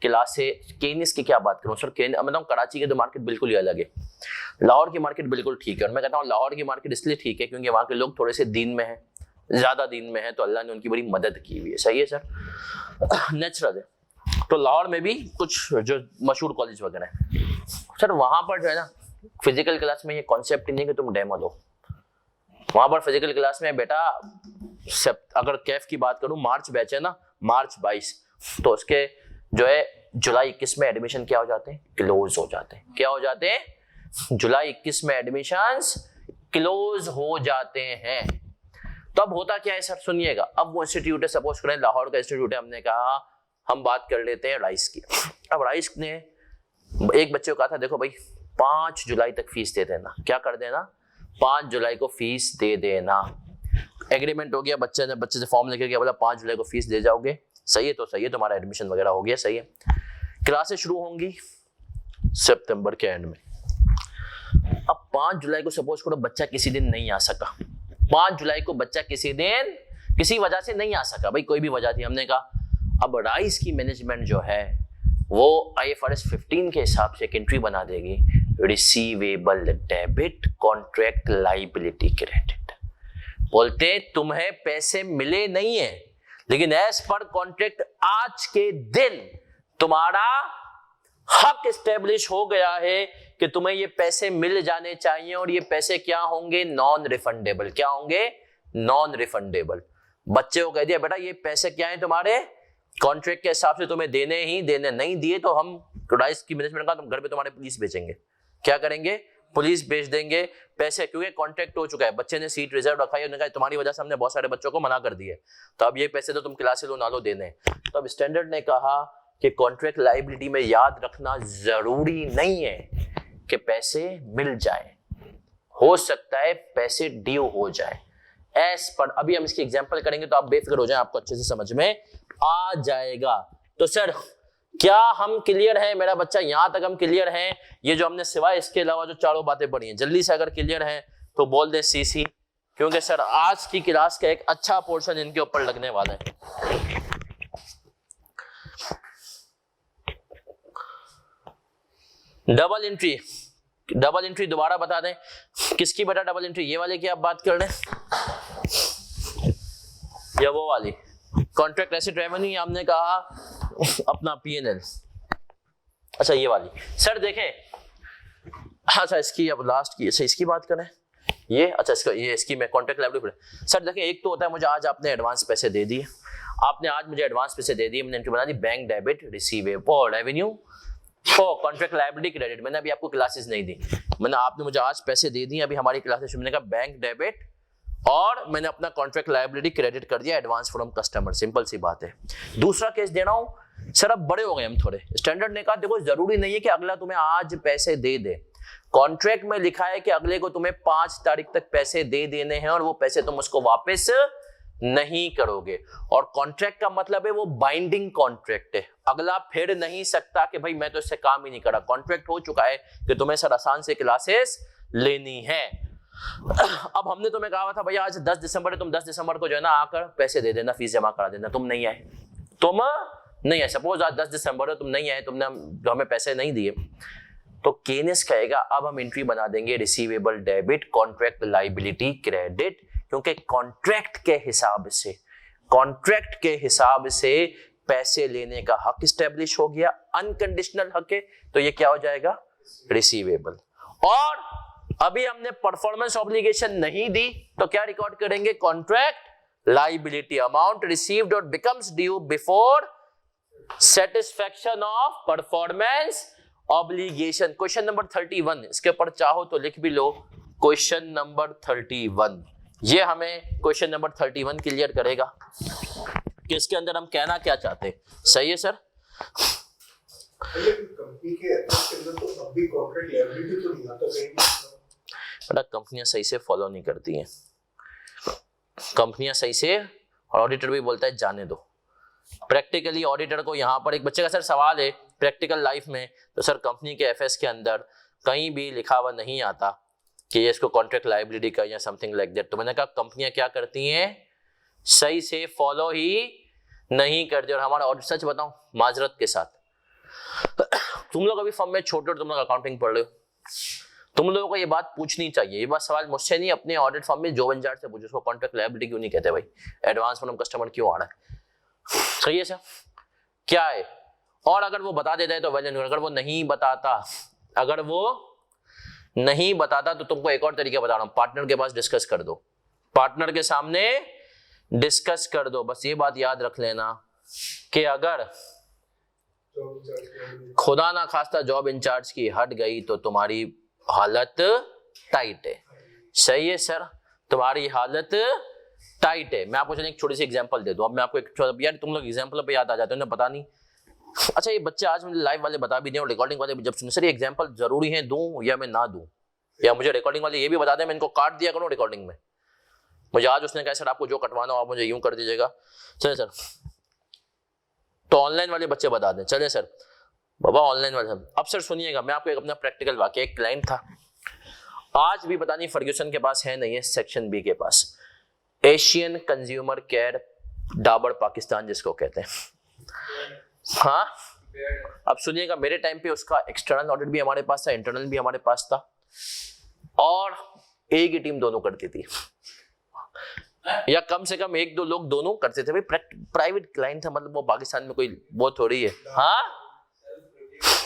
[SPEAKER 1] क्लास से, केएनएस की क्या बात करूं सर, मतलब कराची की तो मार्केट बिल्कुल ही अलग है, लाहौर की मार्केट बिल्कुल ठीक है। और मैं कहता हूँ लाहौर की मार्केट इसलिए ठीक है क्योंकि वहां के लोग थोड़े से दीन में हैं, ज्यादा दीन में है, तो अल्लाह ने उनकी बड़ी मदद की हुई है। सही है सर, नेचुरल है। तो लाहौर में भी कुछ जो मशहूर कॉलेज वगैरह है सर, वहां पर जो है ना फिजिकल क्लास में ये कॉन्सेप्ट ही नहीं कि तुम डेमो लो। वहां पर फिजिकल क्लास में बेटा, अगर कैफ की बात करूं, मार्च बैच है ना, मार्च 22, तो उसके जो है जुलाई 21 में एडमिशन क्या हो जाते हैं? क्लोज हो जाते हैं। क्या हो जाते हैं? जुलाई 21 में एडमिशंस क्लोज हो जाते हैं। तो अब होता क्या है सर, सुनिएगा। अब वो इंस्टीट्यूट है, सपोज करें लाहौर का इंस्टीट्यूट है, हमने कहा हम बात कर लेते हैं राइस की। अब राइस ने एक बच्चे को कहा था देखो भाई 5 जुलाई तक फीस दे देना। क्या कर देना? 5 जुलाई को फीस दे देना। एग्रीमेंट हो गया, बच्चे से फॉर्म लेके गया, बोला 5 जुलाई को फीस दे जाओगे। सही है, तो सही है, तुम्हारा एडमिशन वगैरह हो गया। सही है। क्लासेस शुरू होंगी सितंबर के एंड में। अब 5 जुलाई को सपोज करो बच्चा किसी दिन नहीं आ सका। 5 जुलाई को बच्चा किसी दिन किसी वजह से नहीं आ सका, भाई कोई भी वजह थी। हमने कहा अब राइस की मैनेजमेंट जो है वो IFRS 15 के हिसाब से एक एंट्री बना देगी, receivable debit contract liability credit. बोलते तुम्हें पैसे मिले नहीं है, लेकिन एज पर कॉन्ट्रैक्ट आज के दिन तुम्हारा हक एस्टेब्लिश हो गया है कि तुम्हें ये पैसे मिल जाने चाहिए। और ये पैसे क्या होंगे? Non refundable. क्या होंगे? Non refundable. बच्चे को कह दिया बेटा ये पैसे क्या है तुम्हारे, कॉन्ट्रैक्ट के हिसाब से तुम्हें देने ही देने, नहीं दिए तो हम राइस की मैनेजमेंट का तुम घर पे तुम्हारे पुलिस भेजेंगे। क्या करेंगे? पुलिस भेज देंगे पैसे, क्योंकि कॉन्ट्रैक्ट हो चुका है। बच्चे ने सीट रिजर्व रखा है, उन्होंने कहा तुम्हारी वजह से हमने बहुत सारे बच्चों को मना कर दिए, तो अब ये पैसे तो तुम क्लास से लो ना लो देने। तो अब स्टैंडर्ड ने कहा कि कॉन्ट्रैक्ट लायबिलिटी में याद रखना जरूरी नहीं है कि पैसे मिल जाए, हो सकता है पैसे ड्यू हो जाए। एस पर अभी हम इसकी एग्जांपल करेंगे तो आप बेफिक्र हो जाएं, आपको अच्छे से समझ में आ जाएगा। तो सर क्या हम क्लियर हैं? मेरा बच्चा यहां तक हम क्लियर हैं? ये जो हमने सिवाय इसके अलावा जो चारों बातें पढ़ी हैं, जल्दी से अगर क्लियर हैं तो बोल दे CC, क्योंकि सर आज की क्लास का एक अच्छा पोर्शन इनके ऊपर लगने वाला है। डबल एंट्री, डबल एंट्री दोबारा बता दें किसकी बेटा डबल एंट्री? ये वाले की आप बात कर रहे हैं या वो वाली? कॉन्ट्रैक्ट एसेट रेवेन्यू हमने कहा अपना P&L। अच्छा ये वाली सर देखें, अच्छा इसकी अब लास्ट की, अच्छा इसकी बात करें ये, अच्छा इसका ये इसकी मैं कॉन्ट्रैक्ट लायबिलिटी। सर देखें एक तो होता है मुझे आज आपने एडवांस पैसे दे दिए, आपने आज मुझे एडवांस पैसे दे दिए, मैंने एंट्री बना दी bank debit receivable revenue contract liability credit. मैंने अभी आपको क्लासेस नहीं दी, मैंने आपने मुझे आज पैसे दे दिए अभी हमारी क्लासेस, मैंने कहा बैंक डेबिट और मैंने अपना कॉन्ट्रैक्ट लायबिलिटी क्रेडिट कर दिया एडवांस फ्रॉम कस्टमर। सिंपल सी बात है। दूसरा केस दे रहा हूं सर अब बड़े हो गए हम थोड़े, स्टैंडर्ड ने कहा देखो जरूरी नहीं है कि अगला तुम्हें आज पैसे दे दे, कॉन्ट्रैक्ट में लिखा है कि अगले को तुम्हें 5 तारीख तक पैसे दे देने हैं और वो पैसे तुम उसको वापस नहीं करोगे। और कॉन्ट्रैक्ट का मतलब है वो बाइंडिंग कॉन्ट्रैक्ट है, अगला फिर नहीं सकता कि भाई मैं तो इससे काम ही नहीं करा, कॉन्ट्रैक्ट हो चुका है कि तुम्हें सर आसान से क्लासेस लेनी है। अब हमने तुम्हें कहा था भैया आज 10 दिसंबर है, तुम 10 दिसंबर को जो है ना आकर पैसे दे देना, फीस जमा करा देना, तुम नहीं आए, सपोज आज 10 दिसंबर है, तुम नहीं आए, तुमने हमें पैसे नहीं दिए, तो केनेस कहेगा अब हम एंट्री बना देंगे receivable debit, contract liability credit, क्योंकि कॉन्ट्रैक्ट के हिसाब से पैसे लेने का हक स्टैब्लिश हो गया, अनकंडीशनल हक है, तो ये क्या हो जाएगा रिसीवेबल। और अभी हमने परफॉर्मेंस ऑब्लिगेशन नहीं दी तो क्या रिकॉर्ड करेंगे, कॉन्ट्रैक्ट लायबिलिटी, अमाउंट रिसीव्ड और becomes due before satisfaction of performance obligation. Question number 31, इसके ऊपर चाहो तो लिख भी लो, क्वेश्चन नंबर 31, ये हमें क्वेश्चन नंबर 31 क्लियर करेगा कि इसके अंदर हम कहना क्या चाहते हैं। सही है सर?
[SPEAKER 2] कंपनी के अंदर तो अब भी कॉर्पोरेट लायबिलिटी तो नहीं आता कहीं,
[SPEAKER 1] बेटा कंपनियां सही से फॉलो नहीं करती हैं, कंपनियां सही से, और ऑडिटर भी बोलता है जाने दो। प्रैक्टिकली ऑडिटर को यहाँ पर एक बच्चे का सर सवाल है प्रैक्टिकल लाइफ में, तो सर कंपनी के एफएस के अंदर कहीं भी लिखा हुआ नहीं आता कि ये इसको कॉन्ट्रैक्ट लायबिलिटी का या समथिंग लाइक दैट। तो मैंने कहा कंपनियां क्या करती हैं, सही से फॉलो ही नहीं करती। और हमारा ऑडिट, सच बताऊं माजरत के साथ, तुम लोग अभी फर्म में छोटे हो, तुम लोग अकाउंटिंग पढ़ रहे हो, तुम लोगों को ये बात पूछनी चाहिए, ये बात सवाल मुझसे नहीं अपने ऑडिट फर्म में जो इंचार्ज से पूछो, उसको कॉन्ट्रैक्ट लायबिलिटी क्यों नहीं कहते भाई, एडवांस फ्रॉम कस्टमर क्यों आ रहा है। सही है सर? क्या है? और अगर वो बता देता है तो वेल एंड गुड, अगर वो नहीं बताता तो तुमको एक और तरीका बता रहा हूं, पार्टनर के पास डिस्कस कर दो, पार्टनर के सामने डिस्कस कर दो। बस ये बात याद रख लेना कि अगर खुदा ना खास्ता जॉब इंचार्ज की हट गई तो तुम्हारी हालत टाइट है। सही है सर? तुम्हारी हालत टाइट है। मैं आपको चलिए एक छोटी सी एग्जांपल दे दूं। अब मैं आपको एक, यार तुम लोग एग्जांपल पे याद आ जाते हो ना, पता नहीं। अच्छा ये बच्चे आज मुझे लाइव वाले बता भी दें और रिकॉर्डिंग वाले भी जब सुने, सर ये एग्जांपल जरूरी है दूं या मैं ना दूं, या मुझे रिकॉर्डिंग वाले ये भी बता दें मैं इनको काट दिया करूं रिकॉर्डिंग में। मुझे आज उसने कहा सर आपको जो कटवाना हो आप मुझे यूं कर दीजिएगा। चले सर, तो ऑनलाइन वाले बच्चे बता दें। चले सर बाबा ऑनलाइन वाले। अब सर सुनिएगा, मैं आपको एक अपना प्रैक्टिकल वाक्य, एक क्लाइंट था, आज भी पता नहीं फर्ग्यूसन के पास है नहीं है, सेक्शन बी के पास, Asian consumer care Dabur Pakistan जिसको कहते हैं। हाँ अब सुनिएगा, मेरे टाइम पे उसका एक्सटर्नल ऑडिट भी हमारे पास था, इंटरनल भी हमारे पास था, और एक ही टीम दोनों करती थी, या कम से कम एक दो लोग दोनों करते थे। भाई प्राइवेट क्लाइंट था, मतलब वो पाकिस्तान में कोई वो थोड़ी है। हाँ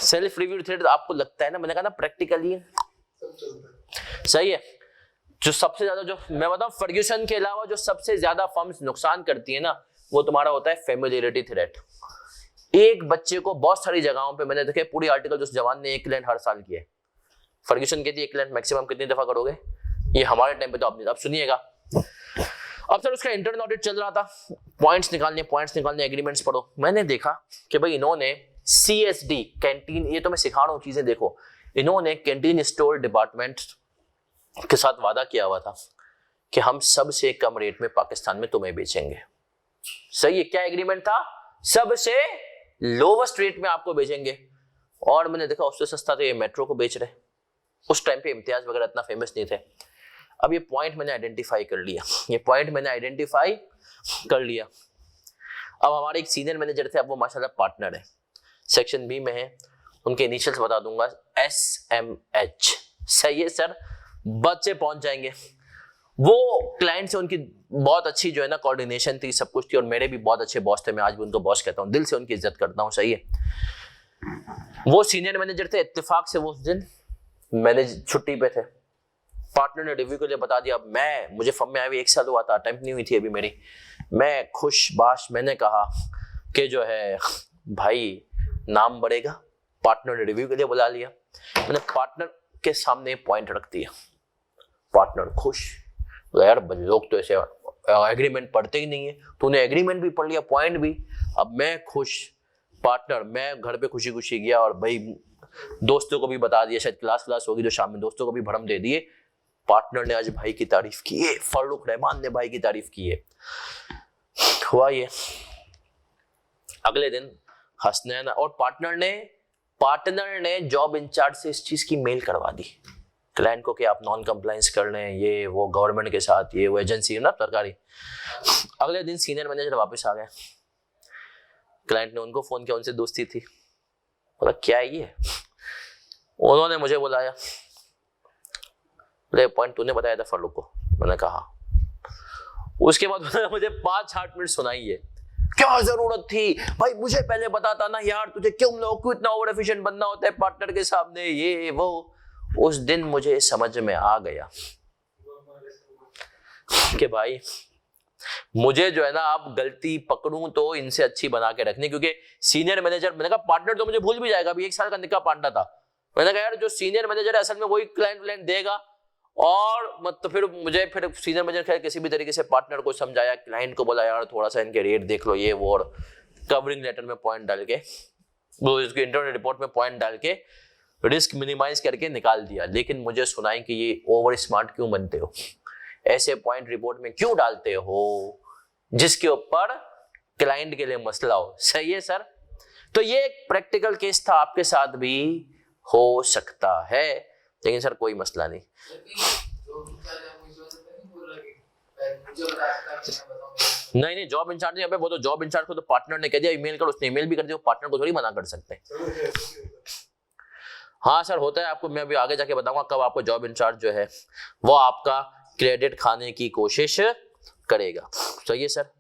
[SPEAKER 1] सेल्फ रिव्यू थे, तो आपको लगता है ना, मैंने कहा ना प्रैक्टिकली सही है। जो सबसे ज्यादा, जो मैं बताऊं फर्ग्यूसन के अलावा जो सबसे ज्यादा फर्म्स नुकसान करती है ना, वो तुम्हारा होता है फेमिलियरिटी थ्रेट। एक बच्चे को बहुत सारी जगहों पे मैंने देखे, पूरी आर्टिकल जो जवान ने एक क्लाइंट हर साल किया है, फर्ग्यूसन कहती है एक क्लाइंट मैक्सिमम कितनी दफा करोगे, ये हमारे टाइम पे तो अब सुनिएगा। अब सर उसका इंटरनल ऑडिट चल रहा था, पॉइंट्स निकालने एग्रीमेंट्स पढ़ो। मैंने देखा कि भाई इन्होंने CSD कैंटीन, ये तो मैं सिखा रहा हूँ चीजें, देखो इन्होंने कैंटीन स्टोर डिपार्टमेंट के साथ वादा किया हुआ था कि हम सबसे कम रेट में पाकिस्तान में तुम्हें बेचेंगे। सही है? क्या एग्रीमेंट था? सबसे लोवेस्ट रेट में आपको बेचेंगे। और मैंने देखा उससे सस्ता तो ये मेट्रो को बेच रहे। उस टाइम पे इम्तियाज वगैरह इतना फेमस नहीं थे। अब ये पॉइंट मैंने आइडेंटिफाई कर लिया, अब हमारे एक सीनियर मैनेजर थे, अब वो माशाल्लाह पार्टनर है, सेक्शन बी में है, उनके इनिशियल्स बता दूंगा, SMH। सही है सर? बच्चे पहुंच जाएंगे। वो क्लाइंट से उनकी बहुत अच्छी जो है ना कोऑर्डिनेशन थी, सब कुछ थी, और मेरे भी बहुत अच्छे बॉस थे, मैं आज भी उनको बॉस कहता हूँ, दिल से उनकी इज्जत करता हूँ। सही है? वो सीनियर मैनेजर थे, इत्तेफाक से वो उस दिन मैनेज छुट्टी पे थे, पार्टनर ने रिव्यू के लिए बता दिया। मुझे फर्म में आए हुए 1 साल हुआ था, अटेम्प्ट नहीं हुई थी अभी मेरी, मैं खुश बाश, मैंने कहा कि जो है भाई नाम बढ़ेगा। पार्टनर ने रिव्यू के लिए बुला लिया, मैंने पार्टनर के सामने पॉइंट रख दिया, पार्टनर खुश, यार लोग तो ऐसे एग्रीमेंट पढ़ते ही नहीं है, तूने एग्रीमेंट भी पढ़ लिया, पॉइंट भी। अब मैं खुश, पार्टनर, मैं घर पे खुशी खुशी गया और भाई दोस्तों को भी बता दिया, शायद क्लास होगी तो शाम में दोस्तों को भी भरम दे दिए। पार्टनर ने आज भाई की तारीफ की है, फर्रुख रहमान ने भाई की तारीफ की है। हुआ ये, अगले दिन हसनैन और पार्टनर ने जॉब इंचार्ज से इस चीज की मेल करवा दी क्लाइंट को कि आप नॉन कंप्लायंस कर लें, ये वो गवर्नमेंट के साथ, ये वो एजेंसी है ना सरकारी। अगले दिन सीनियर मैनेजर वापस आ गए, क्लाइंट ने उनको फोन किया, उनसे दोस्ती थी, बोला क्या है ये, उन्होंने मुझे बुलाया, बोले पॉइंट तूने बताया था फर्रुख को, मैंने कहा। उसके बाद उन्होंने मुझे 5-8 मिनट सुनाई है, क्या जरूरत थी भाई, मुझे पहले बताता ना यार, तुझे क्यों लोग को इतना ओवर एफिशिएंट बनना होता है पार्टनर के सामने, ये वो। उस दिन मुझे समझ में आ गया कि भाई मुझे जो है ना, आप गलती पकड़ूं तो इनसे अच्छी बना के रखनी, क्योंकि सीनियर मैनेजर, मैंने कहा पार्टनर तो मुझे भूल भी जाएगा, अभी 1 साल का निकाह पार्टनर था, मैंने कहा यार जो सीनियर मैनेजर है असल में वही क्लाइंट देगा, और मत तो फिर मुझे फिर सीनियर मैनेजर खैर किसी भी तरीके से पार्टनर को समझाया, क्लाइंट को बोला यार थोड़ा सा इनके रेट देख लो, ये वो, और कवरिंग लेटर में पॉइंट डाल के, वो इसके इंटरनल रिपोर्ट में पॉइंट डाल के रिस्क मिनिमाइज करके निकाल दिया। लेकिन मुझे सुनाई कि ये ओवर स्मार्ट क्यों बनते हो, ऐसे पॉइंट रिपोर्ट में क्यों डालते हो जिसके ऊपर क्लाइंट के लिए मसला हो। सही है सर, तो ये एक प्रैक्टिकल केस था, आपके साथ भी हो सकता है, लेकिन सर कोई मसला नहीं। नहीं जॉब इंचार्ज नहीं, वो तो जॉब इंचार्ज को तो पार्टनर ने कह दिया ईमेल कर, उसने ईमेल भी कर दिया, पार्टनर को थोड़ी मना कर सकते हैं। हाँ सर होता है, आपको मैं अभी आगे जाके बताऊंगा कब आपको जॉब इंचार्ज जो है वो आपका क्रेडिट खाने की कोशिश करेगा। सही है सर,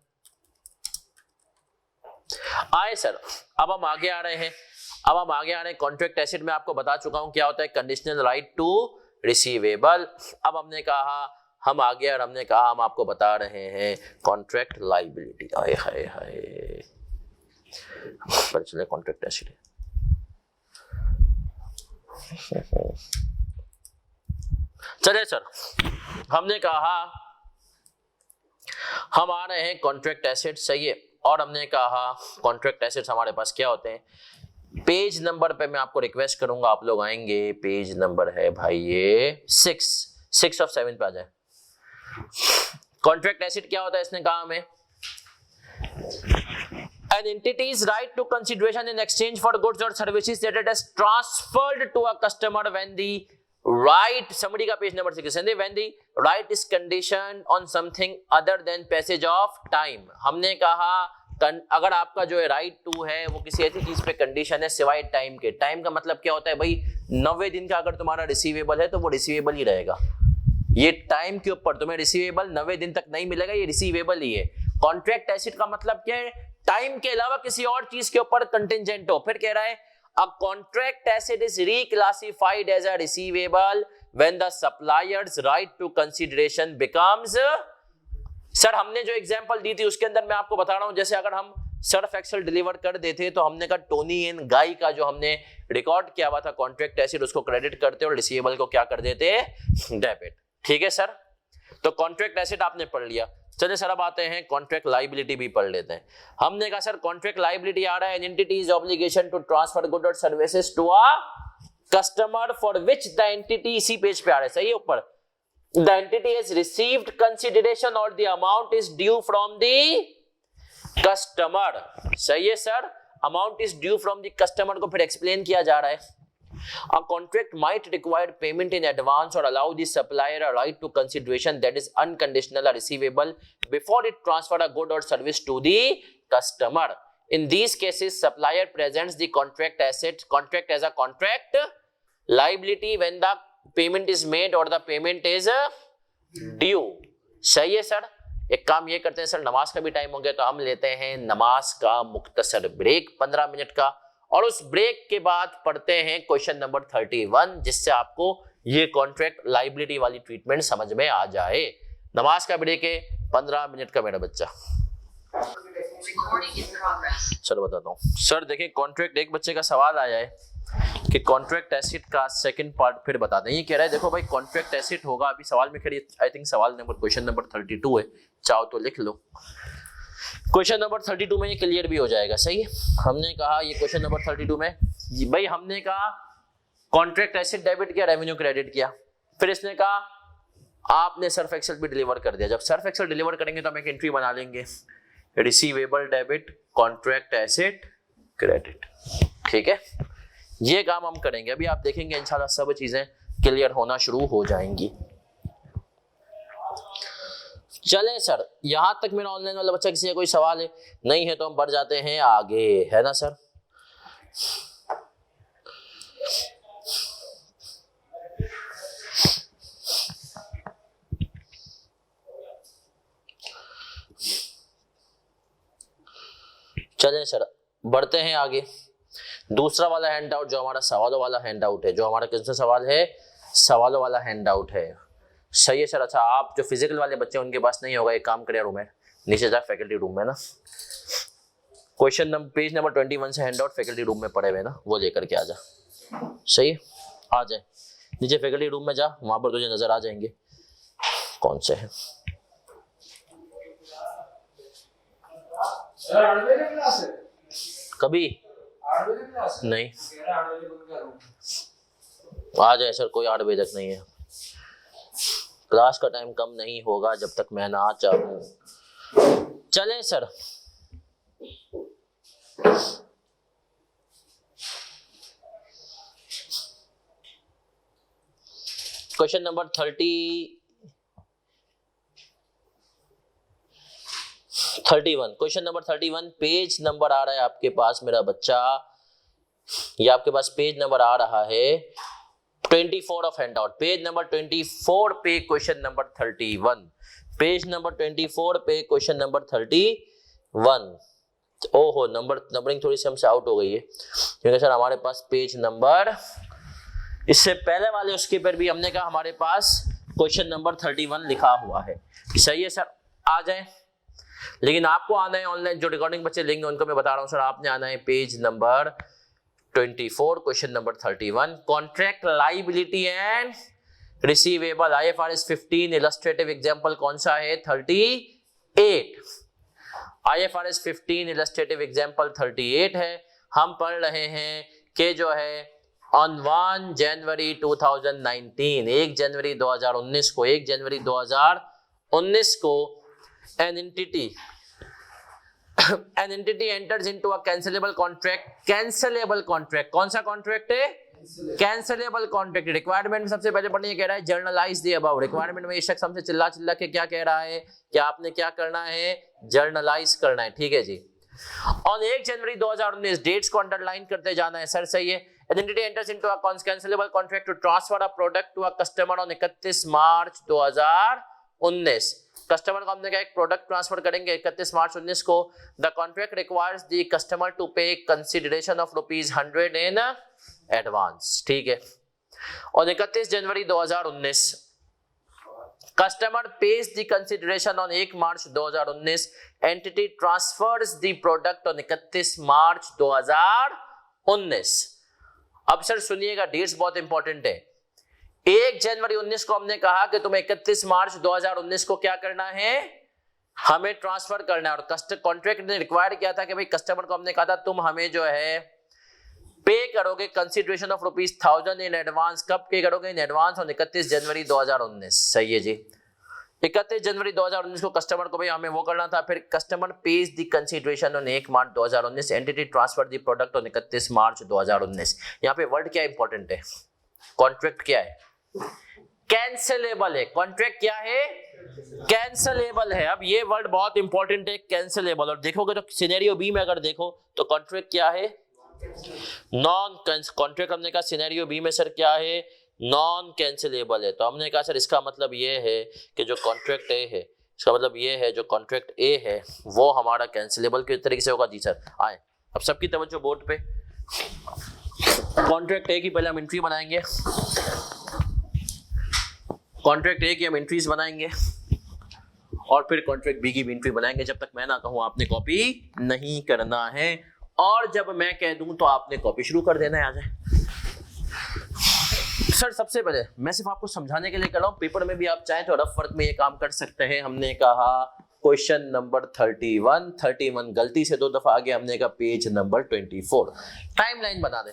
[SPEAKER 1] आए सर, अब हम आगे आ रहे हैं, कॉन्ट्रैक्ट एसेट में आपको बता चुका हूं क्या होता है, कंडीशनल राइट टू रिसीवेबल। अब हमने कहा हम आगे, और हमने कहा हम आपको बता रहे हैं कॉन्ट्रैक्ट लायबिलिटी। आए हाय हाय, पर चले कॉन्ट्रैक्ट एसेट चलिए सर, हमने कहा हम आ रहे हैं कॉन्ट्रैक्ट एसेट। सही है, और हमने कहा कॉन्ट्रैक्ट एसेट्स हमारे पास क्या होते हैं। पेज नंबर पे मैं आपको रिक्वेस्ट करूंगा, आप लोग आएंगे, पेज नंबर है भाई ये 6 ऑफ 7 पे आ जाए। कॉन्ट्रैक्ट एसेट क्या होता है, इसने कहा हमें an entity's right to consideration in exchange for goods or services that it has transferred to a customer when the right, somebody का page number 6, when the right is conditioned on something other than passage of time। हमने कहा अगर आपका जो है right to है वो किसी ऐसी चीज पे कंडीशन है सिवाय टाइम के। टाइम का मतलब क्या होता है भाई, 90 दिन का अगर तुम्हारा रिसीवेबल है तो वो रिसीवेबल ही रहेगा। ये टाइम के ऊपर तुम्हें रिसीवेबल 90 दिन तक नहीं मिलेगा, ये रिसीवेबल ही है। कॉन्ट्रैक्ट एसेट का मतलब क्या है, टाइम के अलावा किसी और चीज के ऊपर कंटिंजेंट हो। फिर कह रहा है a contract asset is reclassified as a receivable when the supplier's right to consideration becomes. Sir हमने जो एग्जांपल दी थी उसके अंदर मैं आपको बता रहा हूं, जैसे अगर हम सर्फ एक्सेल डिलीवर कर देते तो हमने कहा टोनी एंड गाई का जो हमने रिकॉर्ड किया हुआ था कॉन्ट्रैक्ट एसेट, उसको क्रेडिट करते और रिसीवेबल को क्या कर देते, डेबिट। ठीक है सर, तो कॉन्ट्रैक्ट एसेट आपने पढ़ लिया। चलिए सर अब आते हैं कॉन्ट्रैक्ट लायबिलिटी भी पढ़ लेते हैं। हमने कहा सर कॉन्ट्रैक्ट लायबिलिटी आ रहा है, entity is obligation to transfer good और services to a customer for which the entity, इसी पेज पे आ रहा है, सही है ऊपर, the entity has received consideration or the amount is due from the customer। सही है sir, amount is due from the customer को फिर explain किया जा रहा है। A contract might require payment in advance or allow the supplier a right to consideration that is unconditional or receivable before it transfer a good or service to the customer। In these cases, supplier presents the contract as a contract liability when the payment is made और the payment is due. सही है sir, एक काम ये करते हैं sir, नमाज का भी टाइम हो गया तो हम लेते हैं नमाज का मुख्तसर ब्रेक 15 मिनट का, और उस ब्रेक के बाद पढ़ते हैं क्वेश्चन नंबर 31, जिससे आपको ये कॉन्ट्रैक्ट लायबिलिटी वाली ट्रीटमेंट समझ में आ जाए। नमाज का ब्रेक है 15 मिनट का मेरा बच्चा। सर बताता हूँ सर, देखिए कॉन्ट्रैक्ट, एक बच्चे का सवाल आया है कि कॉन्ट्रैक्ट एसेट का सेकंड पार्ट फिर बता दें। ये कह रहा है देखो भाई कॉन्ट्रैक्ट एसेट होगा, अभी सवाल में खड़ी आई थिंक सवाल नंबर क्वेश्चन नंबर 32 है, चाहो तो लिख लो। क्वेश्चन नंबर 32 में ये क्लियर भी हो जाएगा। सही है, हमने कहा ये क्वेश्चन नंबर 32 में भाई हमने कहा कॉन्ट्रैक्ट एसेट डेबिट किया, रेवेन्यू क्रेडिट किया, फिर इसने कहा आपने सर्फ एक्सेल भी डिलीवर कर दिया। जब सर्फ एक्सेल डिलीवर करेंगे तो हम एक एंट्री बना लेंगे, receivable debit contract asset credit. ठीक है, ये काम हम करेंगे। अभी आप देखेंगे इंशाल्लाह सब चीजें क्लियर होना शुरू हो जाएंगी। चलें सर, यहां तक मेरा ऑनलाइन वाला बच्चा किसी का कोई सवाल है? नहीं है तो हम बढ़ जाते हैं आगे, है ना सर? चलें सर, बढ़ते हैं आगे। दूसरा वाला हैंड आउट जो हमारा सवालों वाला हैंड आउट है, जो हमारा किसमें सवाल है? सवालों वाला हैंड आउट है। सही है सर। अच्छा, आप जो फिजिकल वाले बच्चे उनके पास नहीं होगा, एक काम करिए रूम में नीचे जा, फैकल्टी रूम में ना क्वेश्चन नंबर पेज नंबर 21 से हैंड आउट फैकल्टी रूम में पड़े हुए ना, वो लेकर के आ जा। सही है, आ जाए नीचे फैकल्टी रूम में जा, वहां पर तुझे नजर आ जाएंगे कौन से हैं। कभी नहीं आ जाए सर, कोई 8 बजे तक नहीं है। क्लास का टाइम कम नहीं होगा जब तक मैं ना चाहूं। चलें sir, question number 31 question number 31 page number आ रहा है आपके पास मेरा बच्चा, ये आपके पास पेज नंबर आ रहा है 24 ऑफ हैंडआउट। पेज नंबर 24 पे क्वेश्चन नंबर 31, पेज नंबर 24 पे क्वेश्चन नंबर 31। ओहो, नंबरिंग थोड़ी सी हमसे आउट हो गई है, क्योंकि सर हमारे पास पेज नंबर इससे पहले वाले उसके पर भी हमने कहा हमारे पास क्वेश्चन नंबर 31 लिखा हुआ है। सही है सर, आ जाए। लेकिन आपको आना है ऑनलाइन, जो रिकॉर्डिंग बच्चे लेंगे उनको मैं बता रहा हूं सर, आपने आना है page number 24 question number 31, contract liability and receivable IFRS 15। Illustrative example कौन सा है? 38। IFRS 15 इलस्ट्रेटिव एग्जांपल 38 है। हम पढ़ रहे हैं कि जो है ऑन 1 जनवरी 2019, 1 जनवरी 2019 को, 1 जनवरी 2019 को an entity enters into a cancelable contract। cancelable contract कौन सा कॉन्ट्रैक्ट है? Cancellable contract. रिक्वायरमेंट में सबसे पहले पढ़ने ये कह रहा है जर्नलाइज द अबव। रिक्वायरमेंट में ये शख्स हमसे चिल्ला चिल्ला के क्या कह रहा है कि आपने क्या करना है? जर्नलाइज करना है। ठीक है जी। ऑन 1 जनवरी 2019, डेट्स को अंडरलाइन करते जाना है सर। सही है। An entity enters into a cancelable contract to transfer a product to a customer on 31 March 2019। Customer को हमने कहा एक प्रोडक्ट ट्रांसफर करेंगे 31 मार्च 19 को। The contract requires the customer to pay consideration of ₹100 in advance. ठीक है। और 31 जनवरी 2019 customer pays the consideration on 1 March 2019। Entity transfers the product on 31 March 2019। अब सर सुनिएगा, डेट्स बहुत इंपॉर्टेंट है। 1 जनवरी 19 को हमने कहा कि तुम्हें 31 मार्च 2019 को क्या करना है? हमें ट्रांसफर करना है। और कॉन्ट्रैक्ट ने रिक्वायर किया था कि भाई कस्टमर को हमने कहा था तुम हमें जो है पे करोगे कंसिडरेशन ऑफ ₹1000 इन एडवांस। कब पे करोगे? इन एडवांस ऑन 31 जनवरी 2019। सही है जी। 31 जनवरी 2019 को कस्टमर को भाई हमें वो करना था। फिर customer pays the consideration on 1 March 2019। Entity transfer the product on 31 March 2019। यहाँ पे वर्ड क्या इंपॉर्टेंट है? कॉन्ट्रैक्ट क्या है? कैंसिलेबल है। कॉन्ट्रैक्ट क्या है? कैंसिलेबल है। अब ये वर्ड बहुत इंपॉर्टेंट है, कैंसिलेबल। और देखोगे तो सिनेरियो बी में अगर देखो तो कॉन्ट्रैक्ट क्या है? Non contract. हमने कहा सिनेरियो बी में सर क्या है? नॉन कैंसिलेबल है। तो हमने कहा सर इसका मतलब ये है कि जो कॉन्ट्रैक्ट ए है, इसका मतलब ये है जो कॉन्ट्रैक्ट ए है वो हमारा कैंसिलेबल किस तरीके से होगा? जी सर आए, अब सबकी तवज्जो बोर्ड पे। कॉन्ट्रैक्ट ए की पहले हम एंट्री बनाएंगे, कॉन्ट्रैक्ट ए की हम एंट्रीज बनाएंगे और फिर कॉन्ट्रैक्ट बी की भी एंट्री बनाएंगे। जब तक मैं ना कहूं आपने कॉपी नहीं करना है, और जब मैं कह दूं तो आपने कॉपी शुरू कर देना है। आ जाए सर। सबसे पहले मैं सिर्फ आपको समझाने के लिए कर रहा हूं, पेपर में भी आप चाहें तो रफ वर्क में ये काम कर सकते हैं। हमने कहा क्वेश्चन नंबर 31 गलती से 2 दफा आगे हमने का पेज नंबर 24। टाइमलाइन बना दे।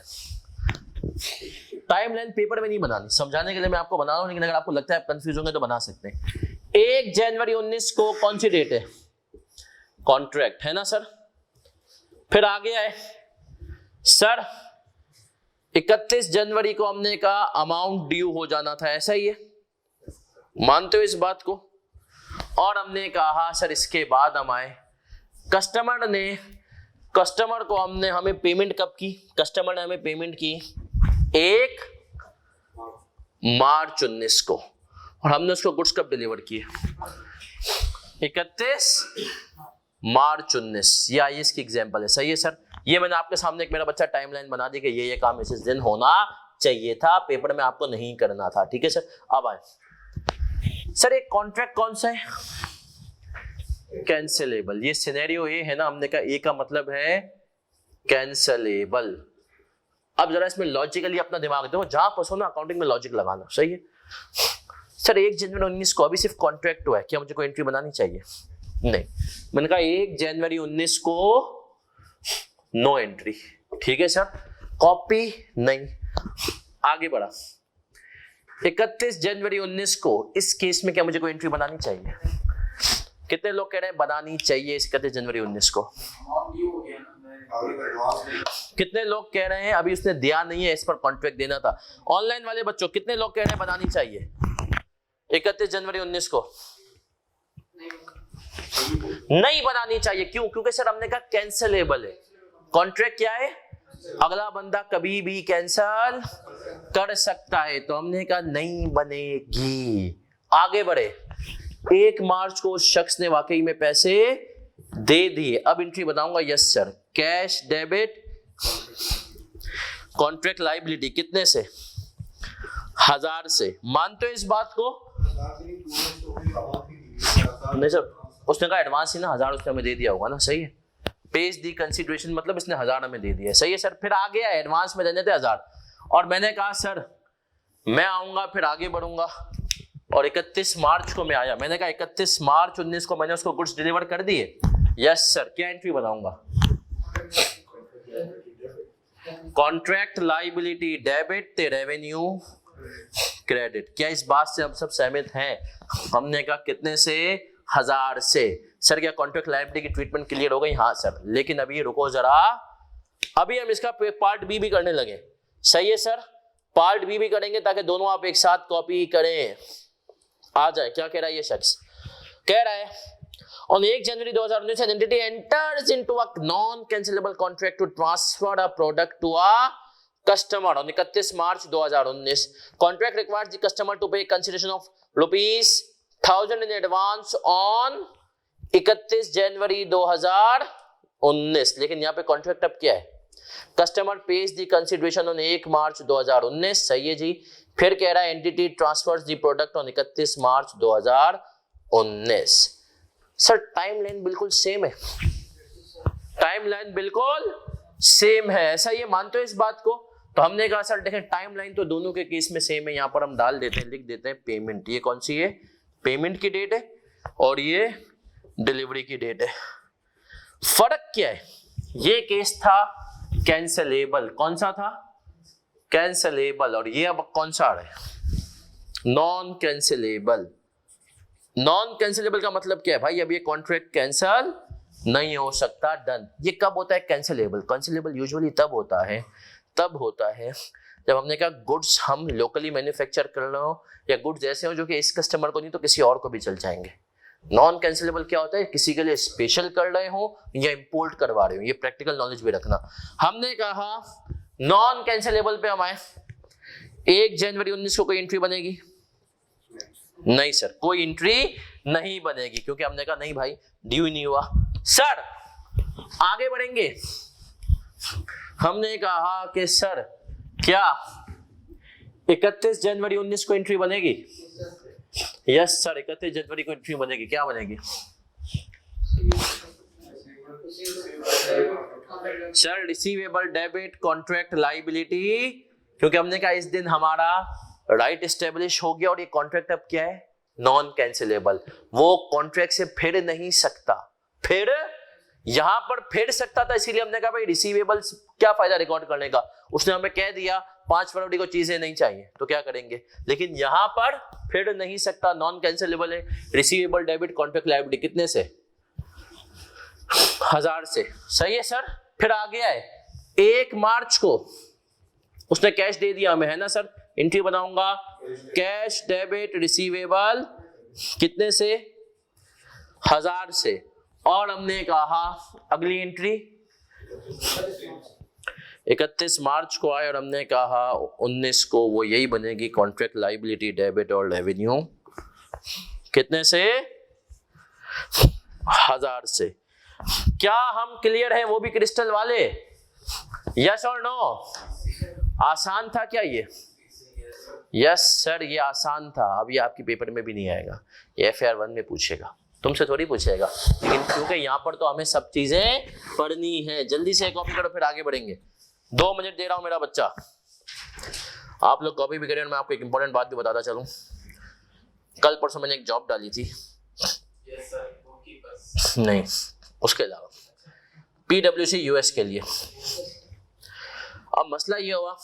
[SPEAKER 1] टाइमलाइन पेपर में नहीं बनानी, समझाने के लिए मैं आपको बना रहा हूं, लेकिन अगर आपको लगता है आप कंफ्यूज होंगे तो बना सकते हैं। 1 जनवरी 19 को कौन सी डेट है? कॉन्ट्रैक्ट है ना सर। फिर आगे आए सर 31 जनवरी को हमने का अमाउंट ड्यू हो जाना था, ऐसा ही है, मानते हो इस बात को? और हमने कहा सर इसके बाद हम आए कस्टमर को हमें पेमेंट कब की? कस्टमर ने हमें पेमेंट की 1 मार्च 19 को, और हमने उसको गुड्स कब डिलीवर किए? 31 मार्च 19। या ये इसकी एग्जांपल है, सही है सर। ये मैंने आपके सामने एक मेरा बच्चा टाइमलाइन बना दी कि ये काम इस दिन होना चाहिए था, पेपर में आपको नहीं करना था, ठीक है सर। अब आए सर एक कॉन्ट्रैक्ट कौन सा है? कैंसिलेबल। ये सिनेरियो ए है ना, हमने कहा ए का मतलब है कैंसिलेबल। अब जरा इसमें लॉजिकली अपना दिमाग दो, जहां फंसो ना अकाउंटिंग में लॉजिक लगाना, सही है सर। 1 जनवरी 19 को अभी सिर्फ कॉन्ट्रैक्ट हुआ है, क्या मुझे कोई एंट्री बनानी चाहिए? नहीं। मैंने कहा 1 जनवरी 19 को नो एंट्री, ठीक है सर। कॉपी नहीं। आगे बढ़ा 31 जनवरी 19 को, इस केस में क्या मुझे कोई एंट्री बनानी चाहिए? कितने लोग कह रहे हैं बनानी चाहिए इस 31 जनवरी 19 को? कितने लोग कह रहे हैं अभी उसने दिया नहीं है, इस पर कॉन्ट्रैक्ट देना था? ऑनलाइन वाले बच्चों कितने लोग कह रहे हैं बनानी चाहिए 31 जनवरी 19 को? नहीं बनानी चाहिए। क्यों? क्योंकि सर हमने कहा कैंसिलेबल है। कॉन्ट्रैक्ट क्या है? अगला बंदा कभी भी कैंसल कर सकता है, तो हमने कहा नहीं बनेगी। आगे बढ़े 1 मार्च को उस शख्स ने वाकई में पैसे दे दिए, अब एंट्री बताऊंगा। Yes sir. Cash debit contract liability कितने से? 1000 से। मानते हो इस बात को? नहीं सर, उसने कहा एडवांस ही ना 1000 उसने हमें दे दिया होगा ना, सही है। पेज दी कंसीडरेशन मतलब इसने 1000 हमें दे दिया, सही है सर। फिर आ गया एडवांस में देने थे 1000, और मैंने कहा सर मैं आऊंगा, फिर आगे बढ़ूंगा, और 31 मार्च को मैं आया। मैंने कहा 31 मार्च 19 को मैंने उसको गुड्स डिलीवर कर दिए। Yes sir. क्या एंट्री बताऊंगा? कॉन्ट्रैक्ट लायबिलिटी डेबिट ते रेवेन्यू क्रेडिट। क्या इस बात से हम सब सहमत हैं? हमने कहा कितने से? 1000 से। सर क्या कॉन्ट्रैक्ट लायबिलिटी की ट्रीटमेंट क्लियर हो गई? हाँ सर। लेकिन अभी रुको जरा, अभी हम इसका पार्ट बी भी करने लगे, सही है सर। पार्ट बी भी करेंगे ताकि दोनों आप एक साथ कॉपी करें। आ जाए। क्या कह रहा है ये शख्स? कह रहा है on 1 January 2019 an entity enters into a non-cancelable contract to transfer a product to a customer on 31 March 2019. Contract requires the customer to pay consideration of ₹1000 in advance on 31 जनवरी 2019। लेकिन यहाँ पे कॉन्ट्रैक्ट अब क्या है? Customer pays the consideration on 1 March 2019, सही है जी। फिर कह रहा है entity transfers the product on 31 March 2019। Sir timeline बिल्कुल सेम है, टाइमलाइन बिल्कुल सेम है, ऐसा ये मानते हो इस बात को? तो हमने कहा सर देखें टाइमलाइन तो दोनों के केस में सेम है। यहां पर हम डाल देते हैं, लिख देते हैं पेमेंट। ये कौन सी है? पेमेंट की डेट है, और ये डिलीवरी की डेट है। फर्क क्या है? ये केस था कैंसिलेबल, कौन सा था? कैंसिलेबल, और ये अब कौन सा आ रहा है? Non cancellable. नॉन कैंसिलेबल का मतलब क्या है भाई? अब ये कॉन्ट्रैक्ट कैंसिल नहीं हो सकता, डन। ये कब होता है कैंसिलेबल? कैंसिलेबल यूजुअली तब होता है जब हमने कहा गुड्स हम लोकली मैन्युफैक्चर कर रहे हो, या गुड्स ऐसे हो जो कि इस कस्टमर को नहीं तो किसी और को भी चल जाएंगे। नॉन कैंसिलेबल क्या होता है? किसी के लिए स्पेशल कर रहे हो या इंपोर्ट करवा रहे हो। ये प्रैक्टिकल नॉलेज भी रखना। हमने कहा नॉन कैंसिलेबल पे हम आए। 1 जनवरी 19 को कोई एंट्री बनेगी? नहीं सर, कोई एंट्री नहीं बनेगी, क्योंकि हमने कहा नहीं भाई ड्यू नहीं हुआ। सर आगे बढ़ेंगे। हमने कहा कि सर क्या 31 जनवरी 19 को एंट्री बनेगी? यस सर, 31 जनवरी को एंट्री बनेगी। क्या बनेगी sir? Receivable debit contract liability, क्योंकि हमने कहा इस दिन हमारा राइट एस्टेब्लिश हो गया, और ये कॉन्ट्रैक्ट अब क्या है? नॉन कैंसिलेबल, वो कॉन्ट्रैक्ट से फिर नहीं सकता। फिर यहां पर फिर सकता था, इसीलिए हमने कहा भाई रिसीवेबल्स क्या फायदा रिकॉर्ड करने का। उसने हमें कह दिया 5 फरवरी को चीजें नहीं चाहिए तो क्या करेंगे, लेकिन यहां पर फिर नहीं सकता, नॉन कैंसिलेबल है। रिसीवेबल डेबिट कॉन्ट्रैक्ट लायबिलिटी कितने से, 1000 से। सही है सर। फिर आ गया है 1 मार्च को उसने कैश दे दिया हमें, है ना सर। एंट्री बनाऊंगा कैश डेबिट रिसीवेबल कितने से, 1000 से। और हमने कहा अगली एंट्री 31 मार्च को आए और हमने कहा 19 को वो यही बनेगी, कॉन्ट्रैक्ट लायबिलिटी डेबिट और रेवेन्यू कितने से, 1000 से। क्या हम क्लियर हैं, वो भी क्रिस्टल वाले, यस और नो। आसान था क्या ये, यस सर ये आसान था। अभी आपके पेपर में भी नहीं आएगा, ये FAR 1 में पूछेगा, तुमसे थोड़ी पूछेगा, लेकिन क्योंकि यहाँ पर तो हमें सब चीजें पढ़नी है। जल्दी से कॉपी करो फिर आगे बढ़ेंगे। 2 मिनट दे रहा हूं मेरा बच्चा, आप लोग कॉपी भी करें। और मैं आपको एक इंपॉर्टेंट बात भी बताता चलूं, कल परसों मैंने एक जॉब डाली थी, नहीं उसके अलावा PwC US के लिए। अब मसला ये हुआ,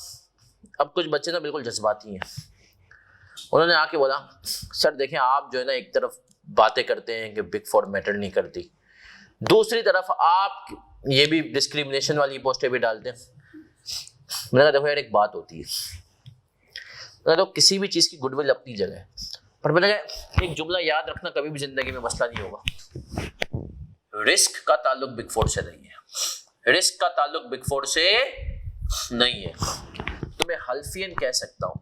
[SPEAKER 1] अब कुछ बच्चे ना बिल्कुल जज्बाती हैं, उन्होंने आके बोला सर देखें आप जो है ना एक तरफ बातें करते हैं कि बिग 4 मैटर नहीं करती, दूसरी तरफ आप ये भी डिस्क्रिमिनेशन वाली पोस्टें भी डालते हैं। मैंने कहा देखो यार एक बात होती है, तो किसी भी चीज़ की गुडविल अपनी जगह है, पर मैंने कहा एक जुमला याद रखना, कभी भी जिंदगी में मसला नहीं होगा। रिस्क का ताल्लुक बिग 4 से नहीं है, रिस्क का ताल्लुक बिग 4 से नहीं है। तो मैं हल्फियन कह सकता हूँ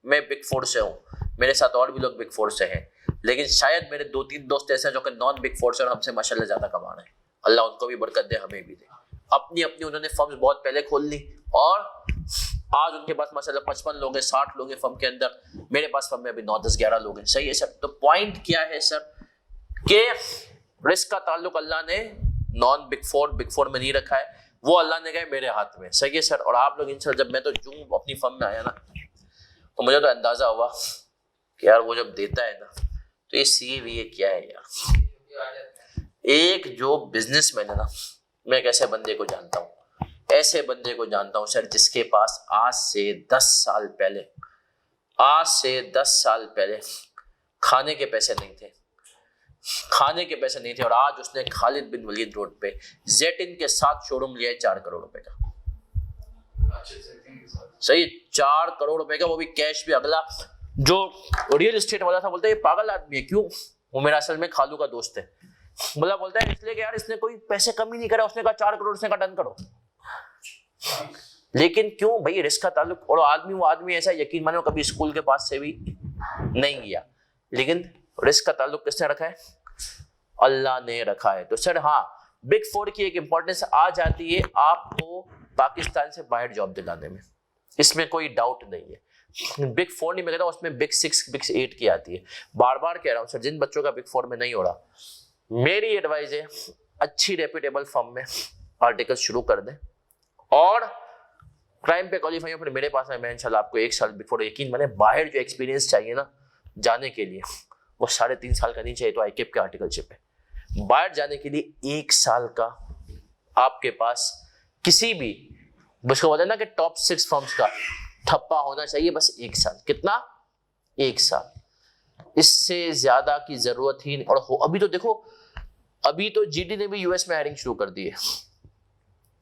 [SPEAKER 1] मैं बिग 4 से हूँ, मेरे साथ और भी लोग बिग 4 से हैं, लेकिन शायद मेरे 2-3 दोस्त ऐसे हैं जो कि नॉन बिग 4 से और हमसे माशाल्लाह ज्यादा कमा रहे हैं। अल्लाह उनको भी बरकत दे, हमें भी दे। अपनी अपनी उन्होंने फर्म्स बहुत पहले खोल ली और आज उनके पास माशाल्लाह 55 लोग हैं, 60 लोग हैं फर्म के अंदर। मेरे पास फर्म में अभी 9, 10, 11 लोग हैं। सही है सर। तो पॉइंट क्या है सर कि रिस्क का ताल्लुक अल्लाह ने नॉन बिग 4 में नहीं रखा है, वो अल्लाह ने कहा मेरे हाथ में। सही है सर। और आप लोग इंशाल्लाह, जब मैं तो यूं अपनी फर्म में आया ना तो मुझे तो अंदाजा हुआ कि यार वो जब देता है ना तो ये CA क्या है यार। एक जो बिजनेसमैन है ना, मैं एक ऐसे बंदे को जानता हूँ, ऐसे बंदे को जानता हूँ सर जिसके पास आज से 10 साल पहले खाने के पैसे नहीं थे, और आज उसने खालिद बिन वलीद रोड पे जेटिन के साथ शोरूम लिया है 4 करोड़ रुपए का। सही, 4 करोड़ रुपए का, वो भी कैश भी। अगला जो रियल एस्टेट वाला था बोलता है ये पागल आदमी है, क्यों, वो मेरा असल में खालू का दोस्त है। बोलता है इसलिए कि यार इसने कोई पैसे कम ही नहीं करा, उसने कहा 4 करोड़, उसने कहा डन करो। लेकिन क्यों भाई, रिस्क का ताल्लुक। और वो आदमी ऐसा, यकीन मानो कभी स्कूल के पास से भी नहीं गया, लेकिन रिस्क का ताल्लुक किसने रखा है, अल्लाह ने रखा है। तो सर हाँ, बिग 4 की एक इंपॉर्टेंस आ जाती है आपको पाकिस्तान से बाहर जॉब दिलाने में, इसमें कोई डाउट नहीं है। बिग 4 नहीं, मैं कहता हूं उसमें बिग 6, बिग 8 की आती है। बार बार कह रहा हूं सर, जिन बच्चों का बिग 4 में नहीं हो रहा, मेरी एडवाइस है अच्छी रेप्यूटेबल फर्म में आर्टिकल शुरू कर दें और क्राइम पे क्वालिफाई हो, फिर मेरे पास है, मैं इंशाल्लाह आपको 1 साल बिग 4, यकीन माने बाहर जो एक्सपीरियंस चाहिए ना जाने के लिए, वो 3.5 साल का नहीं चाहिए तो ICAP के आर्टिकलशिप है। बाहर जाने के लिए 1 साल का आपके पास किसी भी, उसको बोलते हैं ना कि टॉप 6 फर्म्स का ठप्पा होना चाहिए, बस 1 साल। कितना, 1 साल, इससे ज्यादा की जरूरत ही नहीं। और अभी तो देखो, अभी तो GD ने भी US में हायरिंग शुरू कर दी है,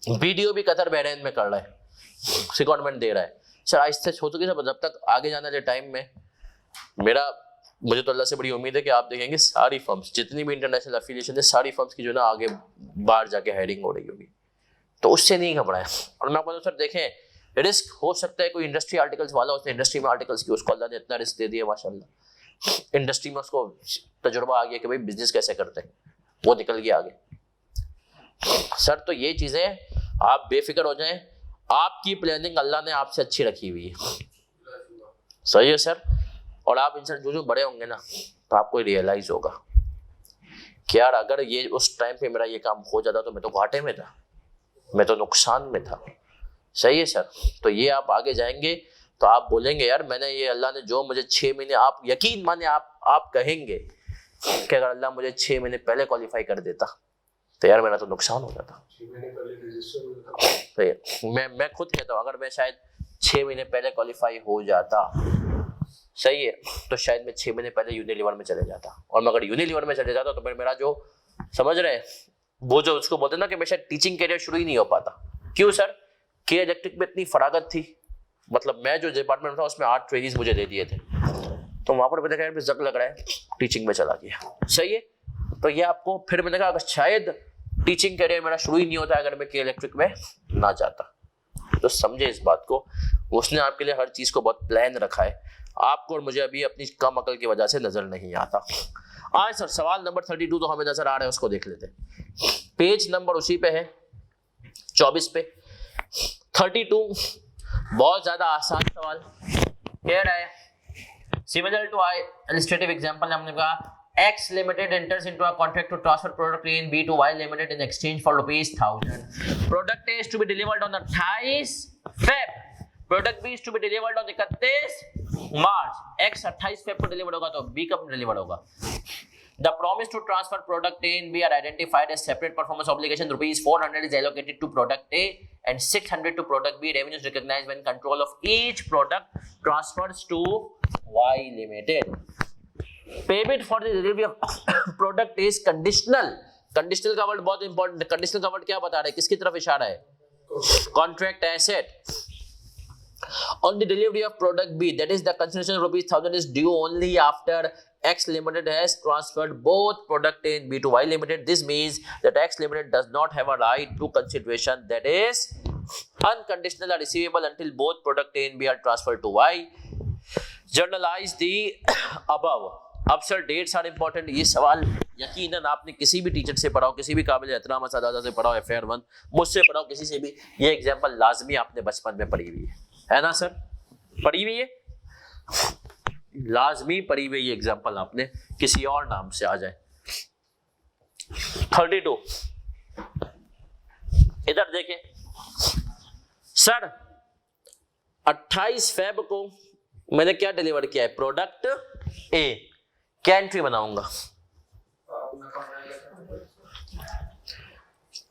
[SPEAKER 1] BDO भी कतर बहरैन में कर रहा है, सिक्योरमेंट दे रहा है। सर आहिस्ते छोटे के, जब तक आगे जाने वाले टाइम में मुझे तो अल्लाह से बड़ी उम्मीद है कि आप देखेंगे सारी फर्म्स, जितनी भी इंटरनेशनल एफिलिएशन है, सारी फर्म्स की जो ना आगे बाहर जाके हायरिंग हो रही होगी, तो उससे नहीं घबराएं। और मैं आपको सर देखें, रिस्क हो सकता है कोई इंडस्ट्री आर्टिकल्स वाला, उसने इंडस्ट्री में आर्टिकल्स की, उसको अल्लाह ने इतना रिस्क दे दिया माशाल्लाह, इंडस्ट्री में उसको तजुर्बा आ गया कि भाई बिजनेस कैसे करते हैं, वो निकल गया आगे। सर तो ये चीजें आप बेफिक्र हो जाएं, आपकी प्लानिंग अल्लाह ने आपसे अच्छी रखी हुई है। सही है सर। और आप इंसान जो बड़े होंगे ना तो आपको रियलाइज होगा कि यार अगर ये उस टाइम पे मेरा ये काम हो जाता तो मैं तो घाटे में था, मैं तो नुकसान में था। सही है सर। तो ये आप आगे जाएंगे तो आप बोलेंगे यार मैंने ये अल्लाह ने जो मुझे 6 महीने, आप यकीन माने आप कहेंगे कि अगर अल्लाह मुझे 6 महीने पहले क्वालिफाई कर देता तो यार मेरा तो नुकसान हो जाता।
[SPEAKER 2] 6 महीने पहले रजिस्टर हुआ था।
[SPEAKER 1] तो मैं खुद कहता हूँ अगर मैं शायद 6 महीने पहले क्वालिफाई हो जाता, सही है, तो शायद मैं 6 महीने पहले यूनिलीवर में चले जाता। और मैं अगर यूनिलीवर में चले जाता तो फिर मेरा जो, समझ रहे हैं, वो जो उसको बोलते ना कि मैं शायद टीचिंग करियर शुरू ही नहीं हो पाता। क्यों सर? के इलेक्ट्रिक में इतनी फरागत थी, मतलब मैं जो डिपार्टमेंट में था उसमें 8 ट्रेनिंग्स मुझे दे दिए थे, तो वहां पर मैंने कहा जग लग रहा है, टीचिंग में चला गया। सही है, तो ये आपको, फिर मैंने कहा अगर शायद टीचिंग करियर मेरा शुरू ही नहीं होता अगर मैं के इलेक्ट्रिक में ना जाता। तो समझे इस बात को, उसने आपके लिए हर चीज को बहुत प्लान रखा है, आपको और मुझे अभी अपनी कम अकल की वजह से नजर नहीं आता। आज सर सवाल नंबर 32 तो हमें नजर आ रहा है, उसको देख लेते हैं। पेज नंबर उसी पे है 24 पे 32, बहुत ज्यादा आसान सवाल कह रहा है। सिमिलर टू इलस्ट्रेटिव एग्जांपल हमने कहा X Limited enters into a contract to transfer product A and B to Y Limited in exchange for ₹1000. Product A is to be delivered on 28 Feb. Product B is to be delivered on 31 March. X 28 Feb को deliver होगा तो B कब deliver होगा? The promise to transfer product A and B are identified as separate performance obligation. ₹400 is allocated to product A and 600 to product B. Revenue is recognized when control of each product transfers to Y Limited. Payment for the delivery of product is conditional. Conditional का word बहुत important है। Conditional का word क्या बता रहा है, किसकी तरफ इशारा है? Contract asset. On the delivery of product B, that is the consideration of ₹1000 is due only after X Limited has transferred both product A and B to Y Limited. This means that X Limited does not have a right to consideration that is unconditional or receivable until both product A and B are transferred to Y. Journalize the above. अब sir dates are important. ये सवाल यकीनन आपने किसी भी teacher से पढ़ाओ, किसी भी काबिल एहतराम असातिज़ा से पढ़ाओ, FAR1 मुझसे पढ़ाओ, किसी से भी, ये एग्जांपल लाजमी आपने बचपन में पढ़ी हुई है ना सर? पढ़ी हुई है, लाजमी पढ़ी हुई ये एग्जांपल आपने, किसी और नाम से आ जाए। 32 इधर देखें सर, 28 फेब को मैंने क्या डिलीवर किया है? प्रोडक्ट ए। क्या एंट्री बनाऊंगा?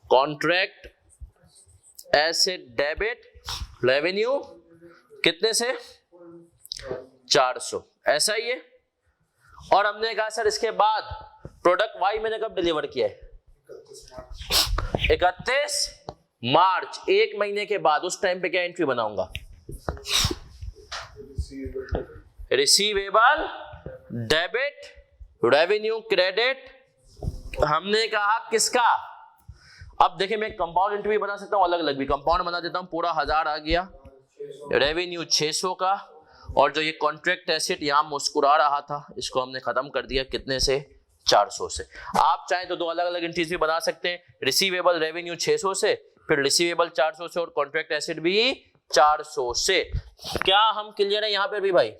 [SPEAKER 1] कॉन्ट्रैक्ट एसेट डेबिट रेवेन्यू कितने से? 400, ऐसा ही है। और हमने कहा सर इसके बाद प्रोडक्ट वाई मैंने कब डिलीवर किया है? 31 मार्च, 1 महीने के बाद। उस टाइम पे क्या एंट्री बनाऊंगा? Receivable debit revenue credit. हमने कहा किसका? अब देखिए मैं कंपाउंड एंट्री भी बना सकता हूं, अलग अलग भी। कंपाउंड बना देता हूं, पूरा 1000 आ गया, रेवेन्यू 600 का, और जो ये कॉन्ट्रैक्ट एसेट यहां मुस्कुरा रहा था इसको हमने खत्म कर दिया, कितने से? 400 से। आप चाहें तो दो अलग अलग एंट्रीज भी बना सकते हैं, रिसीवेबल रेवेन्यू 600 से, फिर रिसीवेबल 400 से, और कॉन्ट्रैक्ट एसेट भी 400 से। क्या हम क्लियर है यहां पर भी भाई?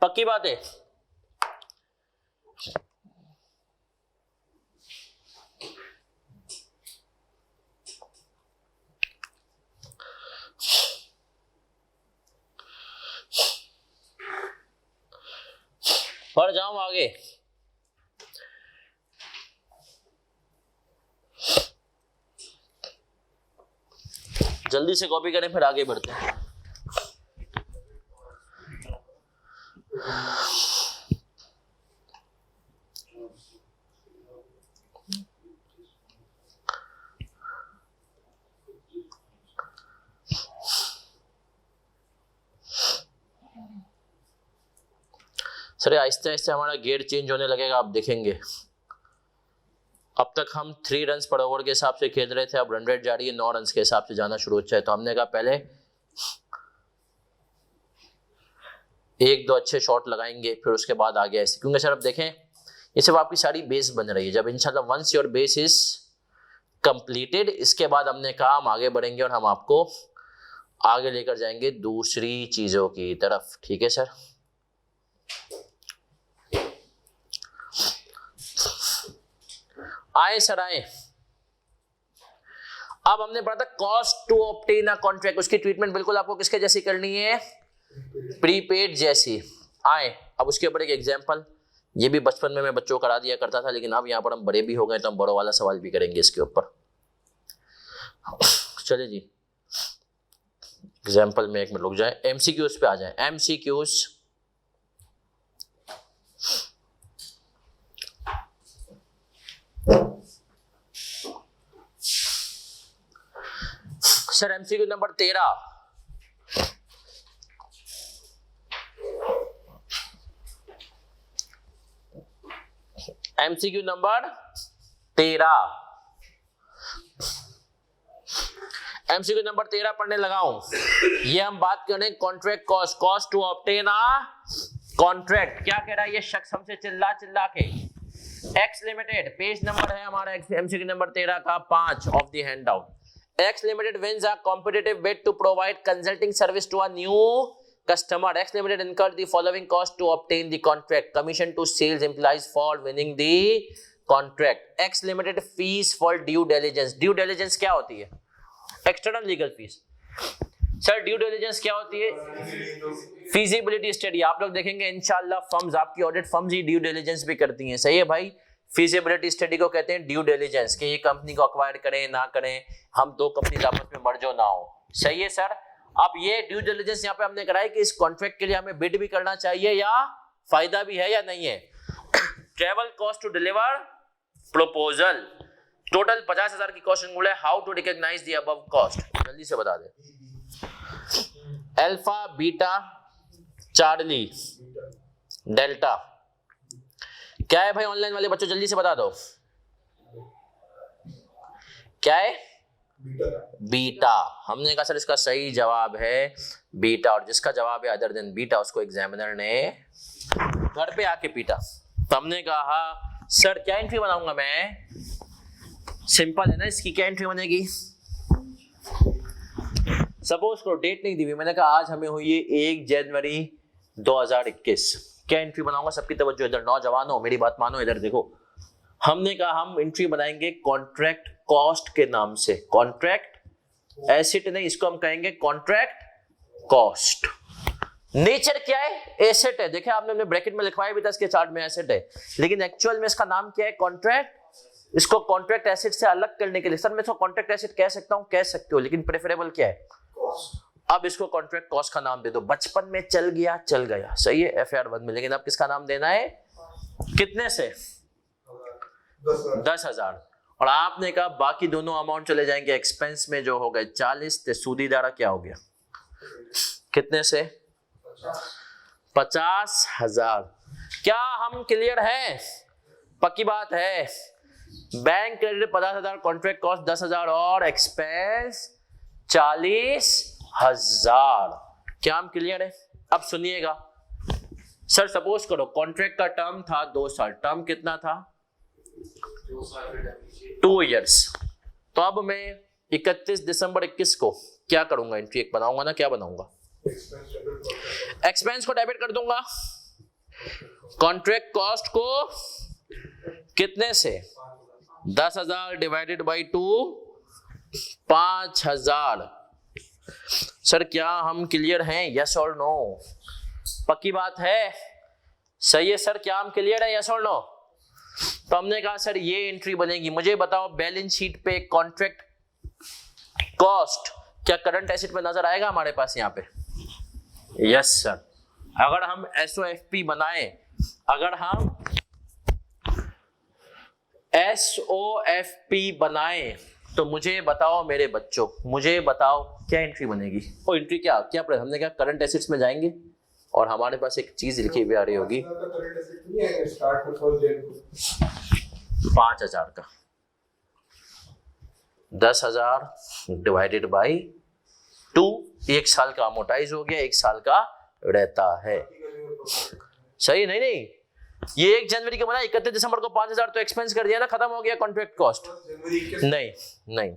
[SPEAKER 1] पक्की बात है? और जाऊं आगे। जल्दी से कॉपी करें फिर आगे बढ़ते हैं। सर आहिस्ते आहिस्ते हमारा गेयर चेंज होने लगेगा, आप देखेंगे। अब तक हम 3 रन्स पर ओवर के हिसाब से खेल रहे थे, अब रन रेट जा रही है 9 रन्स के हिसाब से जाना शुरू हो जाए। तो हमने कहा पहले 1-2 अच्छे शॉट लगाएंगे, फिर उसके बाद आगे ऐसे, क्योंकि सर अब देखें ये सब आपकी सारी बेस बन रही है। जब इंशाल्लाह once your base is completed, इसके बाद हमने कहा हम आगे बढ़ेंगे और हम आपको आगे लेकर जाएंगे दूसरी चीजों की तरफ। ठीक है सर? आए सर आए। अब हमने पढ़ा था cost to obtain a contract, उसकी ट्रीटमेंट बिल्कुल आपको किसके जैसी करनी है, प्रीपेड जैसी। आए अब उसके ऊपर एक एग्जांपल, ये भी बचपन में मैं बच्चों को करा दिया करता था, लेकिन अब यहाँ पर हम बड़े भी हो गए तो हम बड़ों वाला सवाल भी करेंगे इसके ऊपर। चलिए जी एग्जांपल में एक मिनट रुक जाए, एमसीक्यूज पे आ जाए। MCQs sir MCQ number 13, MCQ number 13, MCQ number 13 पढ़ने लगाऊं। ये हम बात करें contract cost, cost to obtain a contract. क्या कह रहा है ये शख्स हमसे चिल्ला चिल्ला के, एक्स लिमिटेड, पेज नंबर है हमारा एमसीक्यू नंबर 13 का 5 of the handout. X limited wins a competitive bid to provide consulting service to a new customer. X Limited incurred the following cost to obtain the contract. Commission to sales employees for winning the contract. X Limited fees for due diligence. Due diligence क्या होती है? External legal fees. Sir due diligence क्या होती है? Feasibility study. आप लोग देखेंगे इंशाल्लाह फर्म्स, आपकी ऑडिट फर्म्स ही ड्यू डिलिजेंस भी करती हैं, सही है भाई। फिजिबिलिटी स्टडी को कहते हैं ड्यू डिलिजेंस, कि ये कंपनी को अक्वायर करें ना करें, हम दो कंपनी आपस में मर्ज ना हो, सही है सर। अब ये ड्यू डिलिजेंस यहाँ पे हमने कराया कि इस कॉन्ट्रैक्ट के लिए हमें बिड भी करना चाहिए या फायदा भी है या नहीं है। Travel cost to deliver proposal, total 50,000 की कॉस्ट इंक्लूड है। How to recognise the above cost, जल्दी से बता दे। अल्फा बीटा चार्ली डेल्टा क्या है भाई? ऑनलाइन वाले बच्चों जल्दी से बता दो क्या है? बीटा। हमने कहा सर इसका सही जवाब है बीटा, और जिसका जवाब है अदर देन बीटा उसको एग्जामिनर ने घर पे आके पीटा। तो हमने कहा सर क्या एंट्री बनाऊंगा मैं? सिंपल है ना, इसकी क्या एंट्री बनेगी? सपोज करो डेट नहीं दी हुई, मैंने कहा आज हमें हुई है 1 जनवरी 2021, क्या एंट्री बनाऊंगा? सबकी तवज्जो इधर, नौजवान हो मेरी बात मानो, इधर देखो। हमने कहा हम एंट्री बनाएंगे कॉन्ट्रैक्ट कॉस्ट के नाम से, कॉन्ट्रैक्ट एसेट नहीं, इसको हम कहेंगे कॉन्ट्रैक्ट कॉस्ट। नेचर क्या है? एसेट है। देखिए आपने अपने ब्रैकेट में लिखवाया भी था इसके चार्ट में एसेट है, लेकिन एक्चुअल में इसका नाम क्या है? कॉन्ट्रैक्ट। इसको कॉन्ट्रैक्ट एसेट से अलग करने के लिए सर मैं इसको कॉन्ट्रैक्ट एसेट कह सकता हूं, कह सकते हो, लेकिन प्रेफरेबल क्या है? अब इसको कॉन्ट्रैक्ट कॉस्ट का नाम दे दो। बचपन में चल गया, सही है FAR 1 में, लेकिन अब किसका नाम देना है? कितने से? 10,000। और आपने कहा बाकी दोनों अमाउंट चले जाएंगे एक्सपेंस में, जो हो गए 40, तो सूदी दारा क्या हो गया? कितने से? 50,000। क्या हम क्लियर हैं? पक्की बात है। बैंक क्रेडिट 50,000, कॉन्ट्रैक्ट कॉस्ट 10,000 और एक्सपेंस 40,000। क्या हम क्लियर है? अब सुनिएगा सर, सपोज करो कॉन्ट्रैक्ट का टर्म था 2 साल, टर्म कितना था? 2 इयर्स। तो अब मैं 31 दिसंबर 21 को क्या करूंगा? एंट्री एक बनाऊंगा ना, क्या बनाऊंगा? एक्सपेंस को डेबिट कर दूंगा, कॉन्ट्रैक्ट कॉस्ट को कितने से? 10,000 डिवाइडेड बाई 2, 5,000। सर क्या हम क्लियर हैं? यस और नो? पक्की बात है, सही है सर, क्या हम क्लियर है? यस और नो? तो हमने कहा सर ये एंट्री बनेगी। मुझे बताओ बैलेंस शीट पे कॉन्ट्रैक्ट कॉस्ट क्या करंट एसेट में नजर आएगा हमारे पास यहाँ पे? Yes sir. अगर हम SOFP बनाएं, अगर हम SOFP बनाएं तो मुझे बताओ मेरे बच्चों, मुझे बताओ क्या एंट्री बनेगी? वो एंट्री क्या हमने क्या करंट एसेट्स में जाएंगे और हमारे पास एक चीज लिखी हुई आ रही होगी 5,000 का, 10,000 डिवाइडेड बाई 2, 1 साल का अमोटाइज हो गया, 1 साल का रहता है। सही? नहीं, ये 1 जनवरी को बना, 31 दिसंबर को 5,000 तो एक्सपेंस कर दिया ना, खत्म हो गया कॉन्ट्रैक्ट कॉस्ट। नहीं,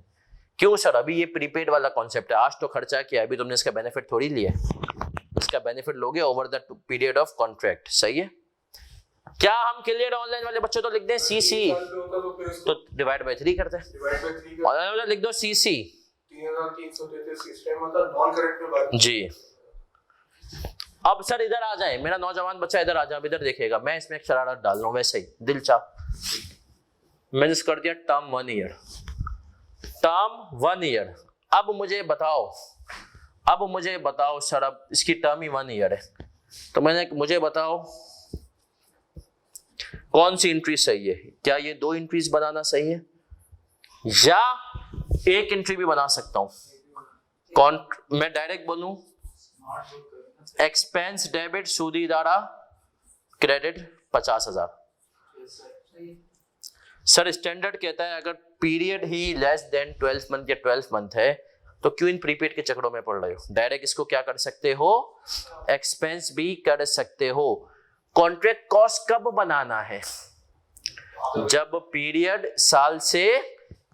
[SPEAKER 1] क्यों सर? अभी ये प्रीपेड वाला कॉन्सेप्ट है, आज तो खर्चा किया, अभी तुमने इसका बेनिफिट थोड़ी लिया, इसका बेनिफिट लोगे over the period of contract, सही है? क्या हम क्लियर? ऑनलाइन वाले बच्चों तो लिख दें CC।
[SPEAKER 2] फिर
[SPEAKER 1] तो
[SPEAKER 2] इसको
[SPEAKER 1] डिवाइड बाय 3 करते हैं
[SPEAKER 2] डिवाइड बाय 3
[SPEAKER 1] और मतलब लिख दो सीसी
[SPEAKER 2] 3333 इस टाइम मतलब नॉन करेक्ट में बात
[SPEAKER 1] जी। अब सर इधर आ जाए, मेरा नौजवान बच्चा इधर आ जाए, अब इधर देखेगा, मैं इसमें एक शरारत डाल रहा हूं वैसे ही दिल चाह मैंने कर दिया टर्म 1 ईयर, टर्म 1 ईयर। अब मुझे बताओ सर, अब इसकी टर्म ही 1 ईयर है, तो मुझे बताओ कौन सी एंट्री सही है? क्या ये 2 एंट्रीज बनाना सही है या एक एंट्री भी बना सकता हूं? मैं डायरेक्ट बोलूं एक्सपेंस डेबिट सूदी द्वारा क्रेडिट 50,000। सर स्टैंडर्ड कहता है अगर पीरियड ही लेस देन 12 मंथ या 12 मंथ है तो क्यों इन प्रीपेड के चक्करों में पड़ रहे हो? डायरेक्ट इसको क्या कर सकते हो, एक्सपेंस भी कर सकते हो। कॉन्ट्रैक्ट कॉस्ट कब बनाना है? जब पीरियड साल से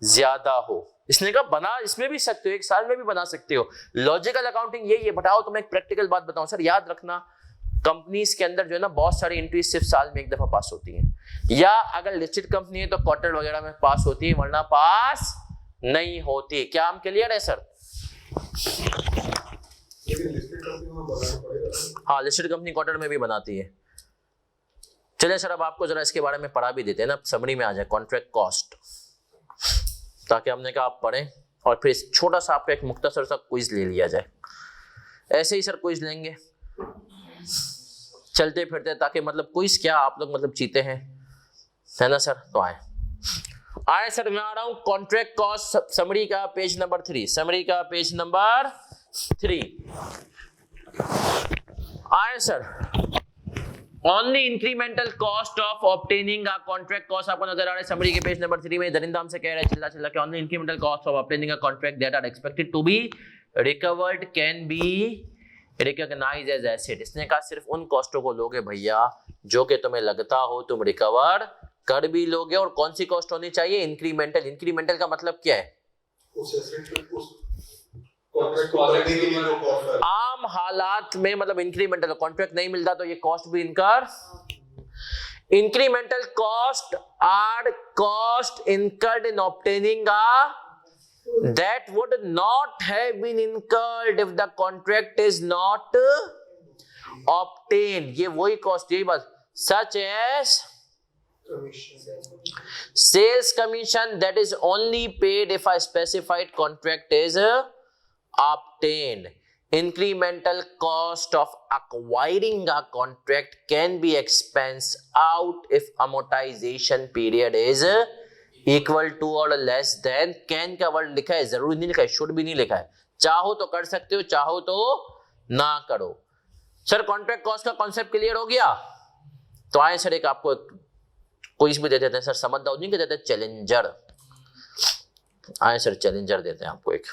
[SPEAKER 1] ज्यादा हो। इसने कहा बना इसमें भी सकते हो, 1 साल में भी बना सकते हो। लॉजिकल अकाउंटिंग यही है। बताओ तो मैं एक प्रैक्टिकल बात बताऊं सर, याद रखना कंपनीज के अंदर जो है ना बहुत सारी एंट्री सिर्फ साल में 1 दफा पास होती हैं, या अगर लिस्टेड कंपनी है तो क्वार्टर वगैरह में पास होती है, वरना पास नहीं होती। क्या हम क्लियर है सर?
[SPEAKER 2] लेकिन लिस्टेड कंपनी में बनाना पड़ेगा।
[SPEAKER 1] हाँ लिस्टेड कंपनी क्वार्टर में भी बनाती है। चलिए सर अब आपको जरा इसके बारे में पढ़ा भी देते हैं ना, समरी में आ जाए कॉन्ट्रैक्ट कॉस्ट, ताकि हमने कहा आप पढ़ें और फिर छोटा सा आपका एक मुख्तसर सा क्विज ले लिया जाए। ऐसे ही सर क्विज लेंगे चलते फिरते, ताकि मतलब क्विज क्या आप लोग मतलब जीते हैं, है ना सर? तो आए सर, मैं आ रहा हूं कॉन्ट्रैक्ट कॉस्ट समरी का पेज नंबर 3, समरी का पेज नंबर 3। आए sir, only incremental cost of obtaining a contract cost आपको नजर आ रहा है समरी के पेज नंबर 3 में। दरिंदा हमसे कह रहा है चिल्ला चिल्ला के only incremental cost of obtaining a contract that are expected to be recovered can be recognised as asset. इसने कहा सिर्फ उन कॉस्टों को लोगे भैया जो कि तुम्हें लगता हो तुम रिकवर कर भी लोगे। और कौन सी कॉस्ट होनी चाहिए? इंक्रीमेंटल। इंक्रीमेंटल का मतलब क्या है?
[SPEAKER 2] उस एसेट पे उस कॉन्ट्रैक्ट को करने के लिए जो कॉस्ट है।
[SPEAKER 1] आम हालात में मतलब इंक्रीमेंटल कॉन्ट्रैक्ट नहीं मिलता तो ये कॉस्ट भी incur. Incremental cost are cost incurred in obtaining that would not have been incurred if the contract is not obtained। ये वही कॉस्ट, यही बात, such as sales commission that is only paid if a specified contract is obtained। Incremental cost of acquiring a contract can be expensed out if amortization period is equal to और less than. Can का word लिखा है, जरूरी नहीं लिखा है, should भी नहीं लिखा है। चाहो तो कर सकते हो, चाहो तो ना करो। सर कॉन्ट्रैक्ट कॉस्ट का कॉन्सेप्ट क्लियर हो गया? तो आए सर एक आपको क्विज भी दे देते हैं सर, समझदार नहीं कहते थे चैलेंजर। आए सर चैलेंजर देते हैं आपको एक।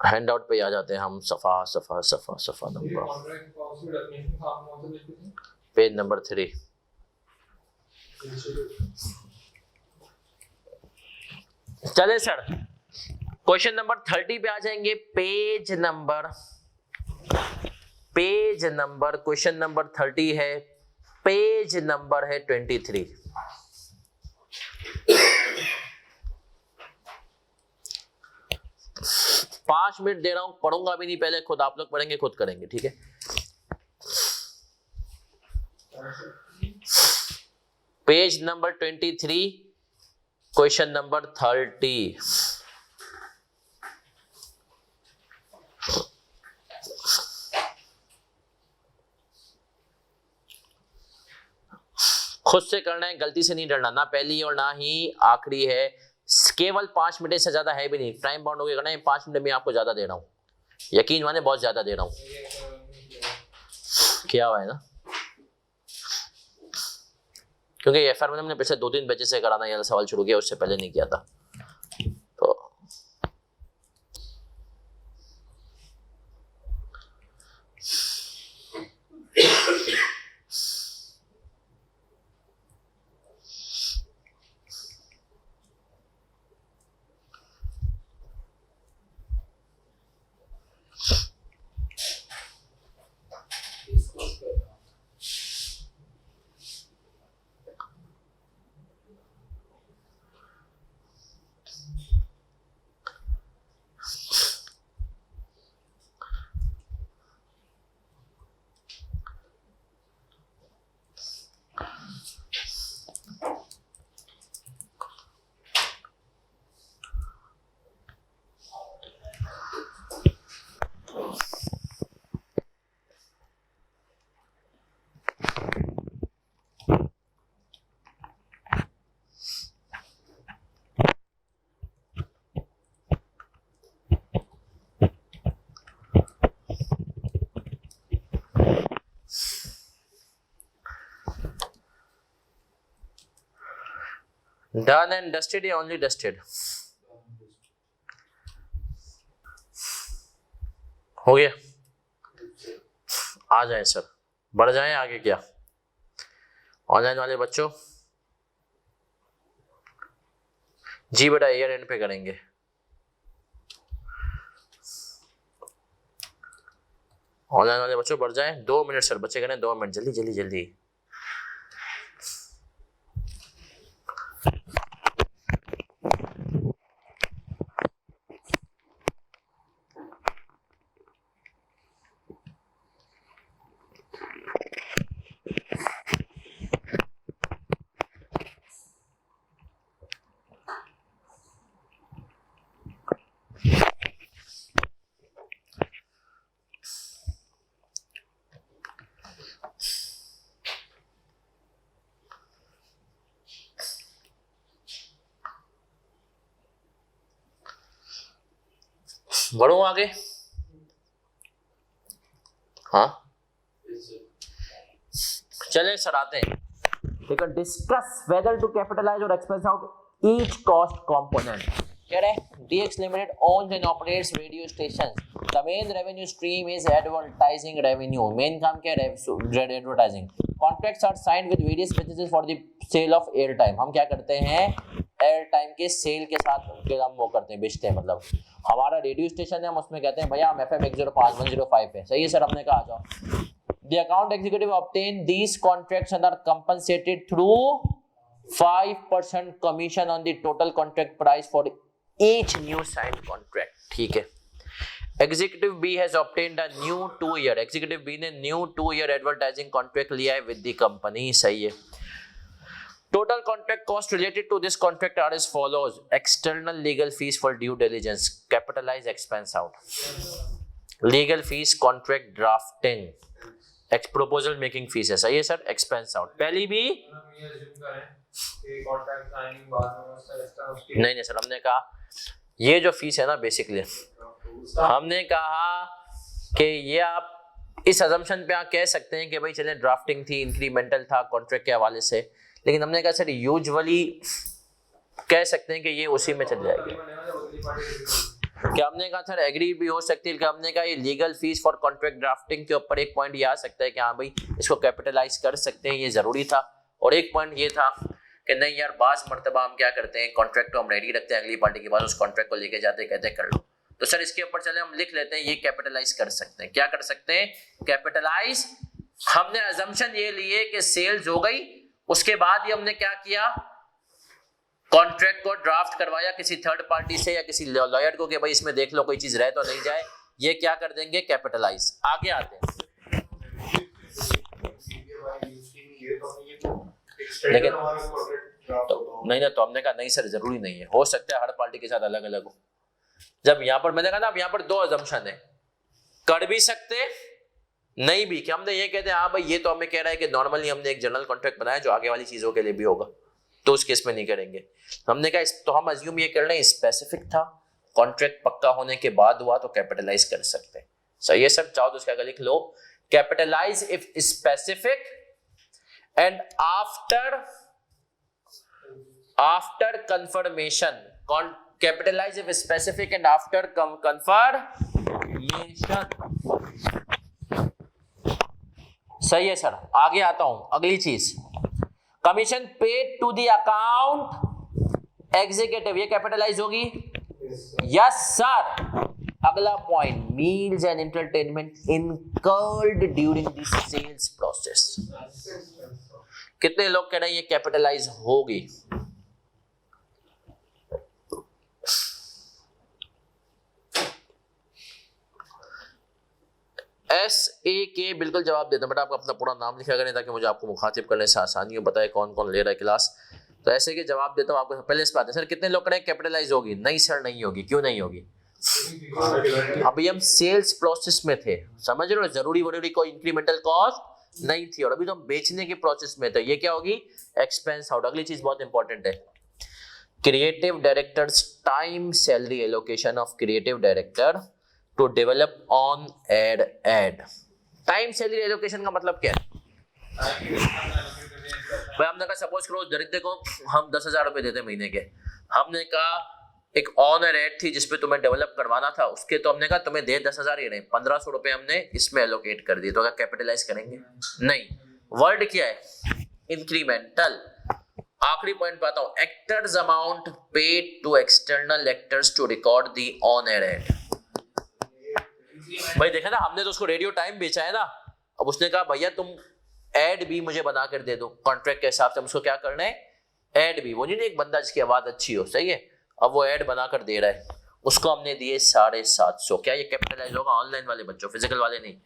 [SPEAKER 1] हैंड आउट पे आ जाते हैं हम, सफा सफा सफा सफा नंबर पेज नंबर 3। चले सर क्वेश्चन नंबर 30 पे आ जाएंगे। पेज नंबर क्वेश्चन नंबर 30 है, पेज नंबर है 23। पांच मिनट दे रहा हूं, पढ़ूंगा भी नहीं, पहले खुद आप लोग पढ़ेंगे, खुद करेंगे, ठीक है? Page number 23 question number 30। खुद से करना है, गलती से नहीं डरना, ना पहली और ना ही आखिरी है। केवल 5 मिनट से ज्यादा है भी नहीं, टाइम बाउंड हो गया करना है। 5 मिनट में आपको ज्यादा दे रहा हूं, यकीन माने बहुत ज्यादा दे रहा हूं। क्या हुआ है ना, क्योंकि एफआर में हमने पिछले 2-3 बजे से कराना यहाँ सवाल शुरू किया, उससे पहले नहीं किया था। तो डन एंड डस्टेड या ओनली डस्टेड? हो गया? आ जाए सर, बढ़ जाए आगे क्या? ऑनलाइन वाले बच्चों जी बेटा ईयर एंड पे करेंगे। ऑनलाइन वाले बच्चों बढ़ जाए, 2 मिनट सर, बच्चे करें 2 मिनट, जल्दी जल्दी जल्दी। बढ़ो आगे। हाँ चले सर आते हैं। देखो डिस्कस वेदर टू कैपिटलाइज और expense out each cost component. कह रहे DX Limited owns and operates radio stations. The main revenue stream is advertising revenue. Main काम क्या है? Advertising. Contracts are signed with various businesses for the sale of airtime. हम क्या करते हैं? Air time के सेल के साथ हम वो करते हैं, बेचते हैं। मतलब हमारा रेडियो स्टेशन है, हम उसमें कहते हैं भैया हम FM 105 है। सही है सर, अपने कहा जाओ। The account executive obtain these contracts and are compensated through 5% commission on the total contract price for each new signed contract. ठीक है। Executive B has obtained a new 2-year, Executive B ने new 2-year advertising contract लिया है with the company। सही है। Total contract cost related to this contract are as follows: external legal fees for due diligence, capitalize expense out, legal fees, contract drafting, proposal making fees है। सही है sir, expense out। पहली भी नहीं sir, हमने कहा ये जो फीस है ना, बेसिकली हमने कहा कि ये आप इस अजम्पशन पे आप कह सकते हैं कि भाई चले ड्राफ्टिंग थी, इंक्रीमेंटल था कॉन्ट्रैक्ट के हवाले से, लेकिन हमने कहा सर यूजुअली कह सकते हैं कि ये उसी में चल जाएगी। क्या हमने कहा सर एग्री भी हो सकती है, कि हमने कहा ये legal fees for contract drafting के ऊपर एक पॉइंट ये आ सकता है कि हाँ भाई इसको कैपिटलाइज कर सकते हैं, ये जरूरी था। और एक पॉइंट ये था कि नहीं यार बास मर्तबा हम क्या करते हैं, कॉन्ट्रैक्ट को हम रेडी रखते हैं, अगली पार्टी के पास उस कॉन्ट्रैक्ट को लेके जाते हैं, कहते हैं कर लो। तो सर इसके ऊपर चले हम लिख लेते हैं ये कैपिटलाइज कर सकते हैं। क्या कर सकते हैं? कैपिटलाइज। हमने अजम्पशन ये लिए कि सेल्स हो गई, उसके बाद ही हमने क्या किया, कॉन्ट्रैक्ट को ड्राफ्ट करवाया किसी थर्ड पार्टी से या किसी लॉयर को कि भाई इसमें देख लो कोई चीज रह तो नहीं जाए, ये क्या कर देंगे, कैपिटलाइज। आगे आते हैं। लेकिन तो नहीं ना, तो हमने कहा नहीं सर जरूरी नहीं है, हो सकता है हर पार्टी के साथ अलग अलग हो। जब यहाँ पर मैंने कहा ना, अब यहाँ पर 2 अजम्पशन है, कर भी सकते नहीं भी, कि हमने ये कहते हैं हाँ भाई ये तो हमें कह रहा है कि नॉर्मली हमने एक जनरल कॉन्ट्रैक्ट बनाया जो आगे वाली चीजों के लिए भी होगा, तो उस केस में नहीं करेंगे। हमने कहा तो हम अज्यूम ये कर रहे हैं स्पेसिफिक था, कॉन्ट्रैक्ट पक्का होने के बाद हुआ तो कैपिटलाइज कर सकते हैं। सही है सर, चाहो तो उसका लिख लो, capitalize if specific and after confirmation, capitalize if specific and after confirmation। सही है सर, आगे आता हूं। अगली चीज, commission paid to the account executive, ये कैपिटलाइज होगी। Yes sir. अगला point, meals and entertainment incurred during the sales process. कितने लोग कह रहे हैं ये कैपिटलाइज होगी? SAK बिल्कुल जवाब देता हूं, बट आप अपना पूरा नाम लिखा करें ताकि मुझे आपको मुखातिब करने से आसानी हो, बताए कौन कौन ले रहा है क्लास। तो SAK जवाब देता हूं आपको। पहले इस बात है सर, कितने लोग करें कैपिटलाइज होगी? नहीं सर नहीं होगी। क्यों नहीं होगी? अभी हम सेल्स प्रोसेस में थे, समझ रहे हो, जरूरी कोई इंक्रीमेंटल कॉस्ट नहीं थी, और अभी तो हम बेचने के प्रोसेस में थे। ये क्या होगी? Expense out. अगली चीज बहुत इंपॉर्टेंट है, creative directors time salary allocation of creative director to develop on ad. Time salary allocation का मतलब क्या है? भाई हमने कहा सपोज करो दरिद्र को हम 10,000 रुपए देते महीने के, हमने कहा एक ऑन एड थी जिसपे तुम्हें डेवलप करवाना था, उसके तो हमने कहा तुम्हें दे 10,000 ही नहीं 1,500 रुपए हमने इसमें एलोकेट कर दिए, तो क्या कैपिटलाइज करेंगे? नहीं। वर्ड क्या है? इंक्रीमेंटल। आखिरी पॉइंट पे आता हूं, actors amount paid to external actors to record the on air ad. भाई देखा ना, हमने तो उसको रेडियो टाइम बेचा है ना, अब उसने कहा भैया तुम एड भी मुझे बना कर दे दो, कॉन्ट्रैक्ट के हिसाब से हम उसको क्या करना है, एड भी। वो नहीं एक बंदा जिसकी आवाज अच्छी हो, सही है, अब वो एड बना कर दे रहा है, उसको हमने दिए 750। क्या ये कैपिटलाइज होगा? ऑनलाइन वाले बच्चों, फिजिकल वाले नहीं।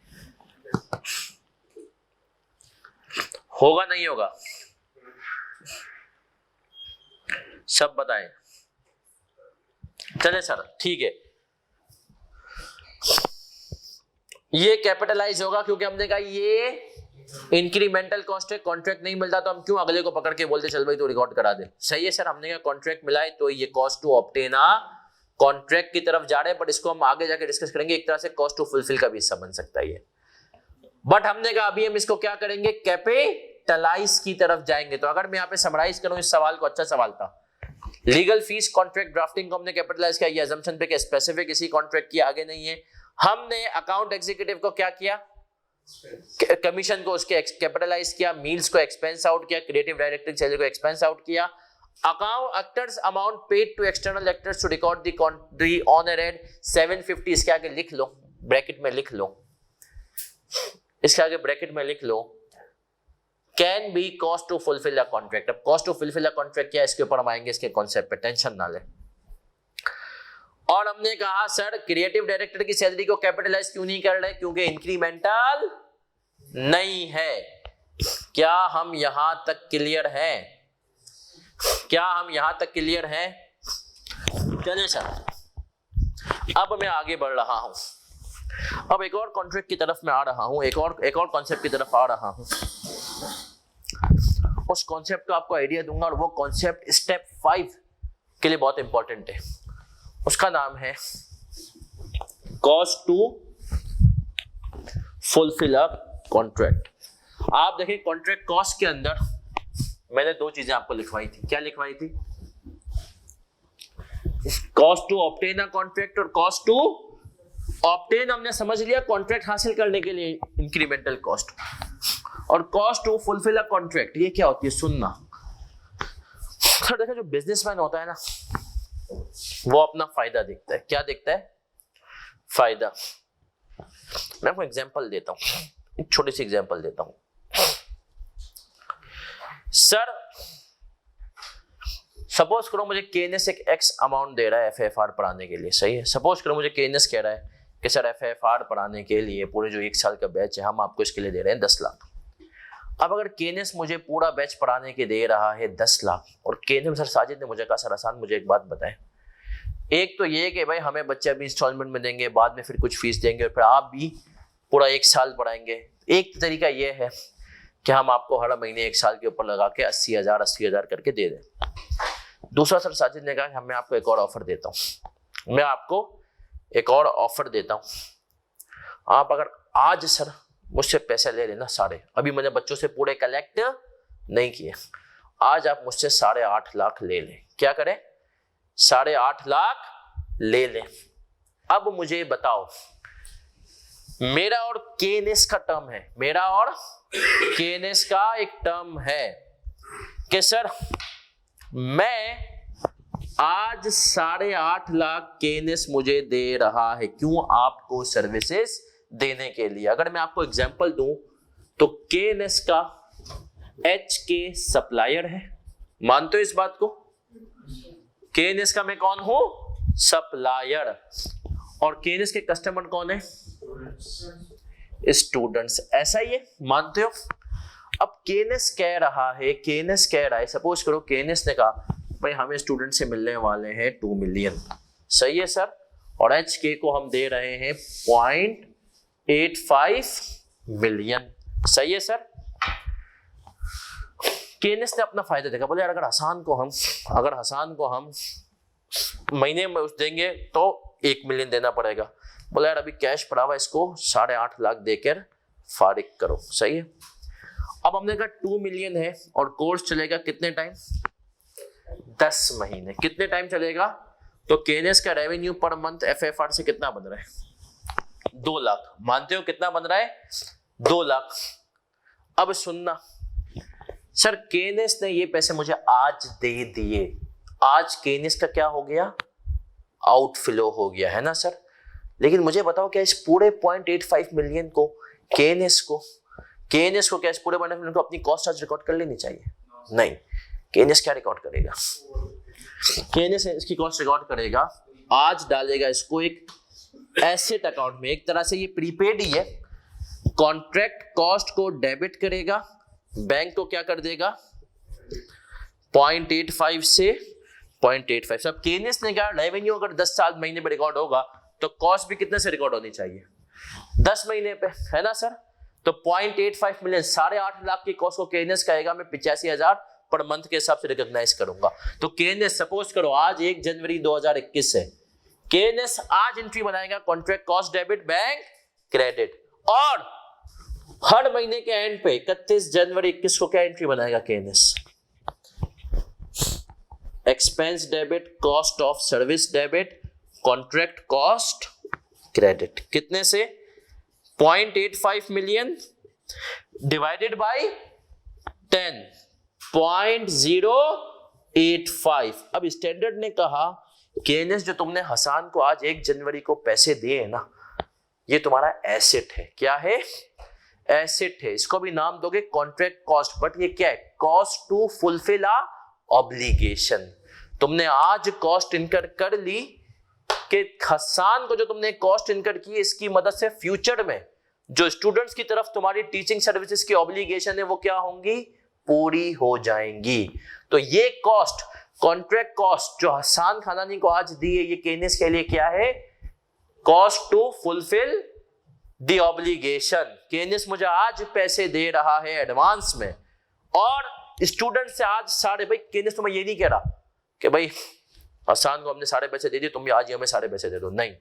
[SPEAKER 1] होगा नहीं होगा? सब बताएं। चले सर ठीक है, ये कैपिटलाइज होगा क्योंकि हमने कहा ये इंक्रीमेंटल कॉस्ट है, कॉन्ट्रैक्ट नहीं मिलता तो हम क्यों अगले को पकड़ के बोलते चल भाई तो रिकॉर्ड करा दे। सही है सर, हमने कहा कॉन्ट्रैक्ट मिला है तो ये cost to obtain a contract की तरफ जा रहे हैं, बट इसको हम आगे जाके डिस्कस करेंगे, एक तरह से कॉस्ट टू फुलफिल का भी हिस्सा बन सकता है ये। बट हमने कहा अभी हम इसको क्या करेंगे, कैपिटलाइज की तरफ जाएंगे। तो अगर मैं यहाँ पे समराइज करूं इस सवाल को, अच्छा सवाल था, लीगल फीस कॉन्ट्रैक्ट ड्राफ्टिंग को हमने कैपिटलाइज किया, ये अजम्पशन पे कि स्पेसिफिक इसी कॉन्ट्रैक्ट की आगे नहीं है। हमने अकाउंट एग्जीक्यूटिव को क्या किया, कमीशन को उसके कैपिटलाइज किया, मील्स को एक्सपेंस आउट किया, क्रिएटिव डायरेक्टर सैलरी को एक्सपेंस आउट किया। Account actors amount paid to external actors to record the on ad 750, इसके आगे लिख लो, ब्रैकेट में लिख लो, इसके आगे ब्रैकेट में लिख लो, can be cost to fulfil a contract. अब cost to fulfil a contract क्या है, इसके ऊपर हम आएंगे, इसके कॉन्सेप्ट पे टेंशन ना ले। और हमने कहा सर क्रिएटिव डायरेक्टर की सैलरी को कैपिटलाइज क्यों नहीं कर रहे, क्योंकि इंक्रीमेंटल नहीं है। क्या हम यहां तक क्लियर हैं? क्या हम यहां तक क्लियर हैं? चलिए सर, अब मैं आगे बढ़ रहा हूं, अब एक और कॉन्ट्रैक्ट की तरफ मैं आ रहा हूं, एक और कॉन्सेप्ट की तरफ आ रहा हूं। उस कॉन्सेप्ट का आपको आइडिया दूंगा और वो कॉन्सेप्ट स्टेप 5 के लिए बहुत इंपॉर्टेंट है। उसका नाम है cost to fulfil a contract. आप देखिए कॉन्ट्रैक्ट कॉस्ट के अंदर मैंने 2 चीजें आपको लिखवाई थी। क्या लिखवाई थी? Cost to obtain a contract और कॉस्ट टू ऑब्टेन हमने समझ लिया कॉन्ट्रैक्ट हासिल करने के लिए इंक्रीमेंटल कॉस्ट, और cost to fulfil a contract ये क्या होती है, सुनना। सर देखो जो बिजनेसमैन होता है ना, वो अपना फायदा देखता है। क्या देखता है? फायदा। मैं आपको एग्जांपल देता हूं, एक छोटी सी एग्जांपल देता हूं। सर सपोज करो मुझे केएनएस एक एक्स अमाउंट दे रहा है एफएफआर पढ़ाने के लिए, सही है। सपोज करो मुझे केएनएस कह रहा है कि सर एफएफआर पढ़ाने के लिए पूरे जो 1 साल का बैच है हम आपको इसके लिए दे रहे हैं 10 लाख। अब अगर केएनएस मुझे पूरा बैच पढ़ाने के दे रहा है 10 लाख, और केएनएस सर साजिद ने मुझे कहा सर आसान मुझे एक बात बताएं, एक तो ये कि भाई हमें बच्चे अभी इंस्टॉलमेंट में देंगे, बाद में फिर कुछ फीस देंगे और फिर आप भी पूरा 1 साल पढ़ाएंगे। एक तरीका ये है कि हम आपको हर महीने 1 साल के ऊपर लगा के 80,000 करके दे दें। दूसरा सर साजिद ने कहा मैं आपको एक और ऑफर देता हूं, मैं आपको एक और ऑफर देता हूं, आप अगर आज सर मुझसे पैसे ले लेना सारे, अभी मैंने बच्चों से पूरे कलेक्ट नहीं किए, आज आप मुझसे 8.5 लाख ले लें। क्या करें? 8.5 लाख ले लें। अब मुझे बताओ, मेरा और केएनएस का टर्म है, मेरा और केएनएस का एक टर्म है कि सर मैं आज 8.5 लाख केएनएस मुझे दे रहा है, क्यों? आपको सर्विसेज देने के लिए। अगर मैं आपको एग्जांपल दूं तो केएनएस का एचके सप्लायर है, मानते हो इस बात को? केएनएस का मैं कौन हूं? सप्लायर। और केएनएस के कस्टमर कौन है? स्टूडेंट्स। ऐसा ही है, मानते हो? अब केएनएस कह रहा है, सपोज करो केएनएस ने कहा भाई हमें स्टूडेंट से मिलने वाले हैं 2 मिलियन, सही है सर, और एचके को हम दे रहे हैं 0.85 मिलियन, सही है सर। केएनएस ने अपना फायदा देखा, बोले यार अगर हसन को हम महीने में देंगे तो 1 मिलियन देना पड़ेगा, बोला यार अभी कैश पड़ा हुआ, इसको 8.5 लाख देकर फारिग करो, सही है। अब हमने कहा 2 मिलियन है और कोर्स चलेगा कितने टाइम? 10 महीने। कितने टाइम चलेगा? तो केएनएस का रेवेन्यू पर मंथ एफएफआर से कितना बन रहा है? 2 लाख। मानते हो कितना बन रहा है? 2 लाख। अब सुनना सर, केएनएस ने ये पैसे मुझे आज दे दिए, आज केएनएस का क्या हो गया? आउटफ्लो हो गया है ना सर। लेकिन मुझे बताओ क्या इस पूरे 0.85 मिलियन को केएनएस को क्या इस पूरे 0.85 मिलियन को अपनी कॉस्ट आज रिकॉर्ड कर लेनी चाहिए? नहीं। केएनएस क्या रिकॉर्ड करेगा? केएनएस इसकी कॉस्ट रिकॉर्ड करेगा, आज डालेगा इसको एक एसेट अकाउंट में। एक तरह से ये प्रीपेड ही है। कॉन्ट्रैक्ट कॉस्ट को डेबिट करेगा, बैंक को क्या कर देगा? 0.85 से 0.85। अब केएनएस ने कहा रेवेन्यू अगर 10 साल महीने पे रिकॉर्ड होगा तो कॉस्ट भी कितने से रिकॉर्ड होनी चाहिए? 10 महीने पे, है ना सर। तो 0.85 मिलियन 8.5 लाख की कॉस्ट को केएनएस कहेगा मैं 85,000 पर मंथ के हिसाब से रिकॉग्नाइज करूंगा। तो केएनएस सपोज करो आज 1 जनवरी 2021 है, केएनएस आज एंट्री बनाएगा contract cost debit bank credit, और हर महीने के एंड पे 31 जनवरी 21 को क्या एंट्री बनाएगा KNS? Expense debit, cost of service debit, contract cost credit. कितने से? 0.85 मिलियन डिवाइडेड बाय 10, 0.085। अब स्टैंडर्ड ने कहा केएनएस जो तुमने हसन को आज 1 जनवरी को पैसे दिए हैं ना, ये तुम्हारा एसेट है। क्या है? एसेट है। इसको भी नाम दोगे कॉन्ट्रैक्ट कॉस्ट, बट ये क्या है? Cost to fulfil a obligation. तुमने आज कॉस्ट इनकर कर ली कि हसन को जो तुमने कॉस्ट इनकर की इसकी मदद से फ्यूचर में जो स्टूडेंट्स की तरफ तुम्हारी टीचिंग सर्विसेज की ऑब्लिगेशन है वो क्या होंगी? पूरी हो जाएंगी। तो ये कॉस्ट, कॉन्ट्रैक्ट कॉस्ट जो हसन खानानी को आज दी है, ये केएनएस के लिए क्या है? Cost to fulfil the obligation. केएनएस मुझे आज पैसे दे रहा है एडवांस में, और स्टूडेंट से आज सारे, भाई केएनएस तो मैं ये नहीं कह रहा कि भाई हसन को हमने सारे पैसे दे दिए, तुम भी आज ही हमें सारे पैसे दे दो। नहीं,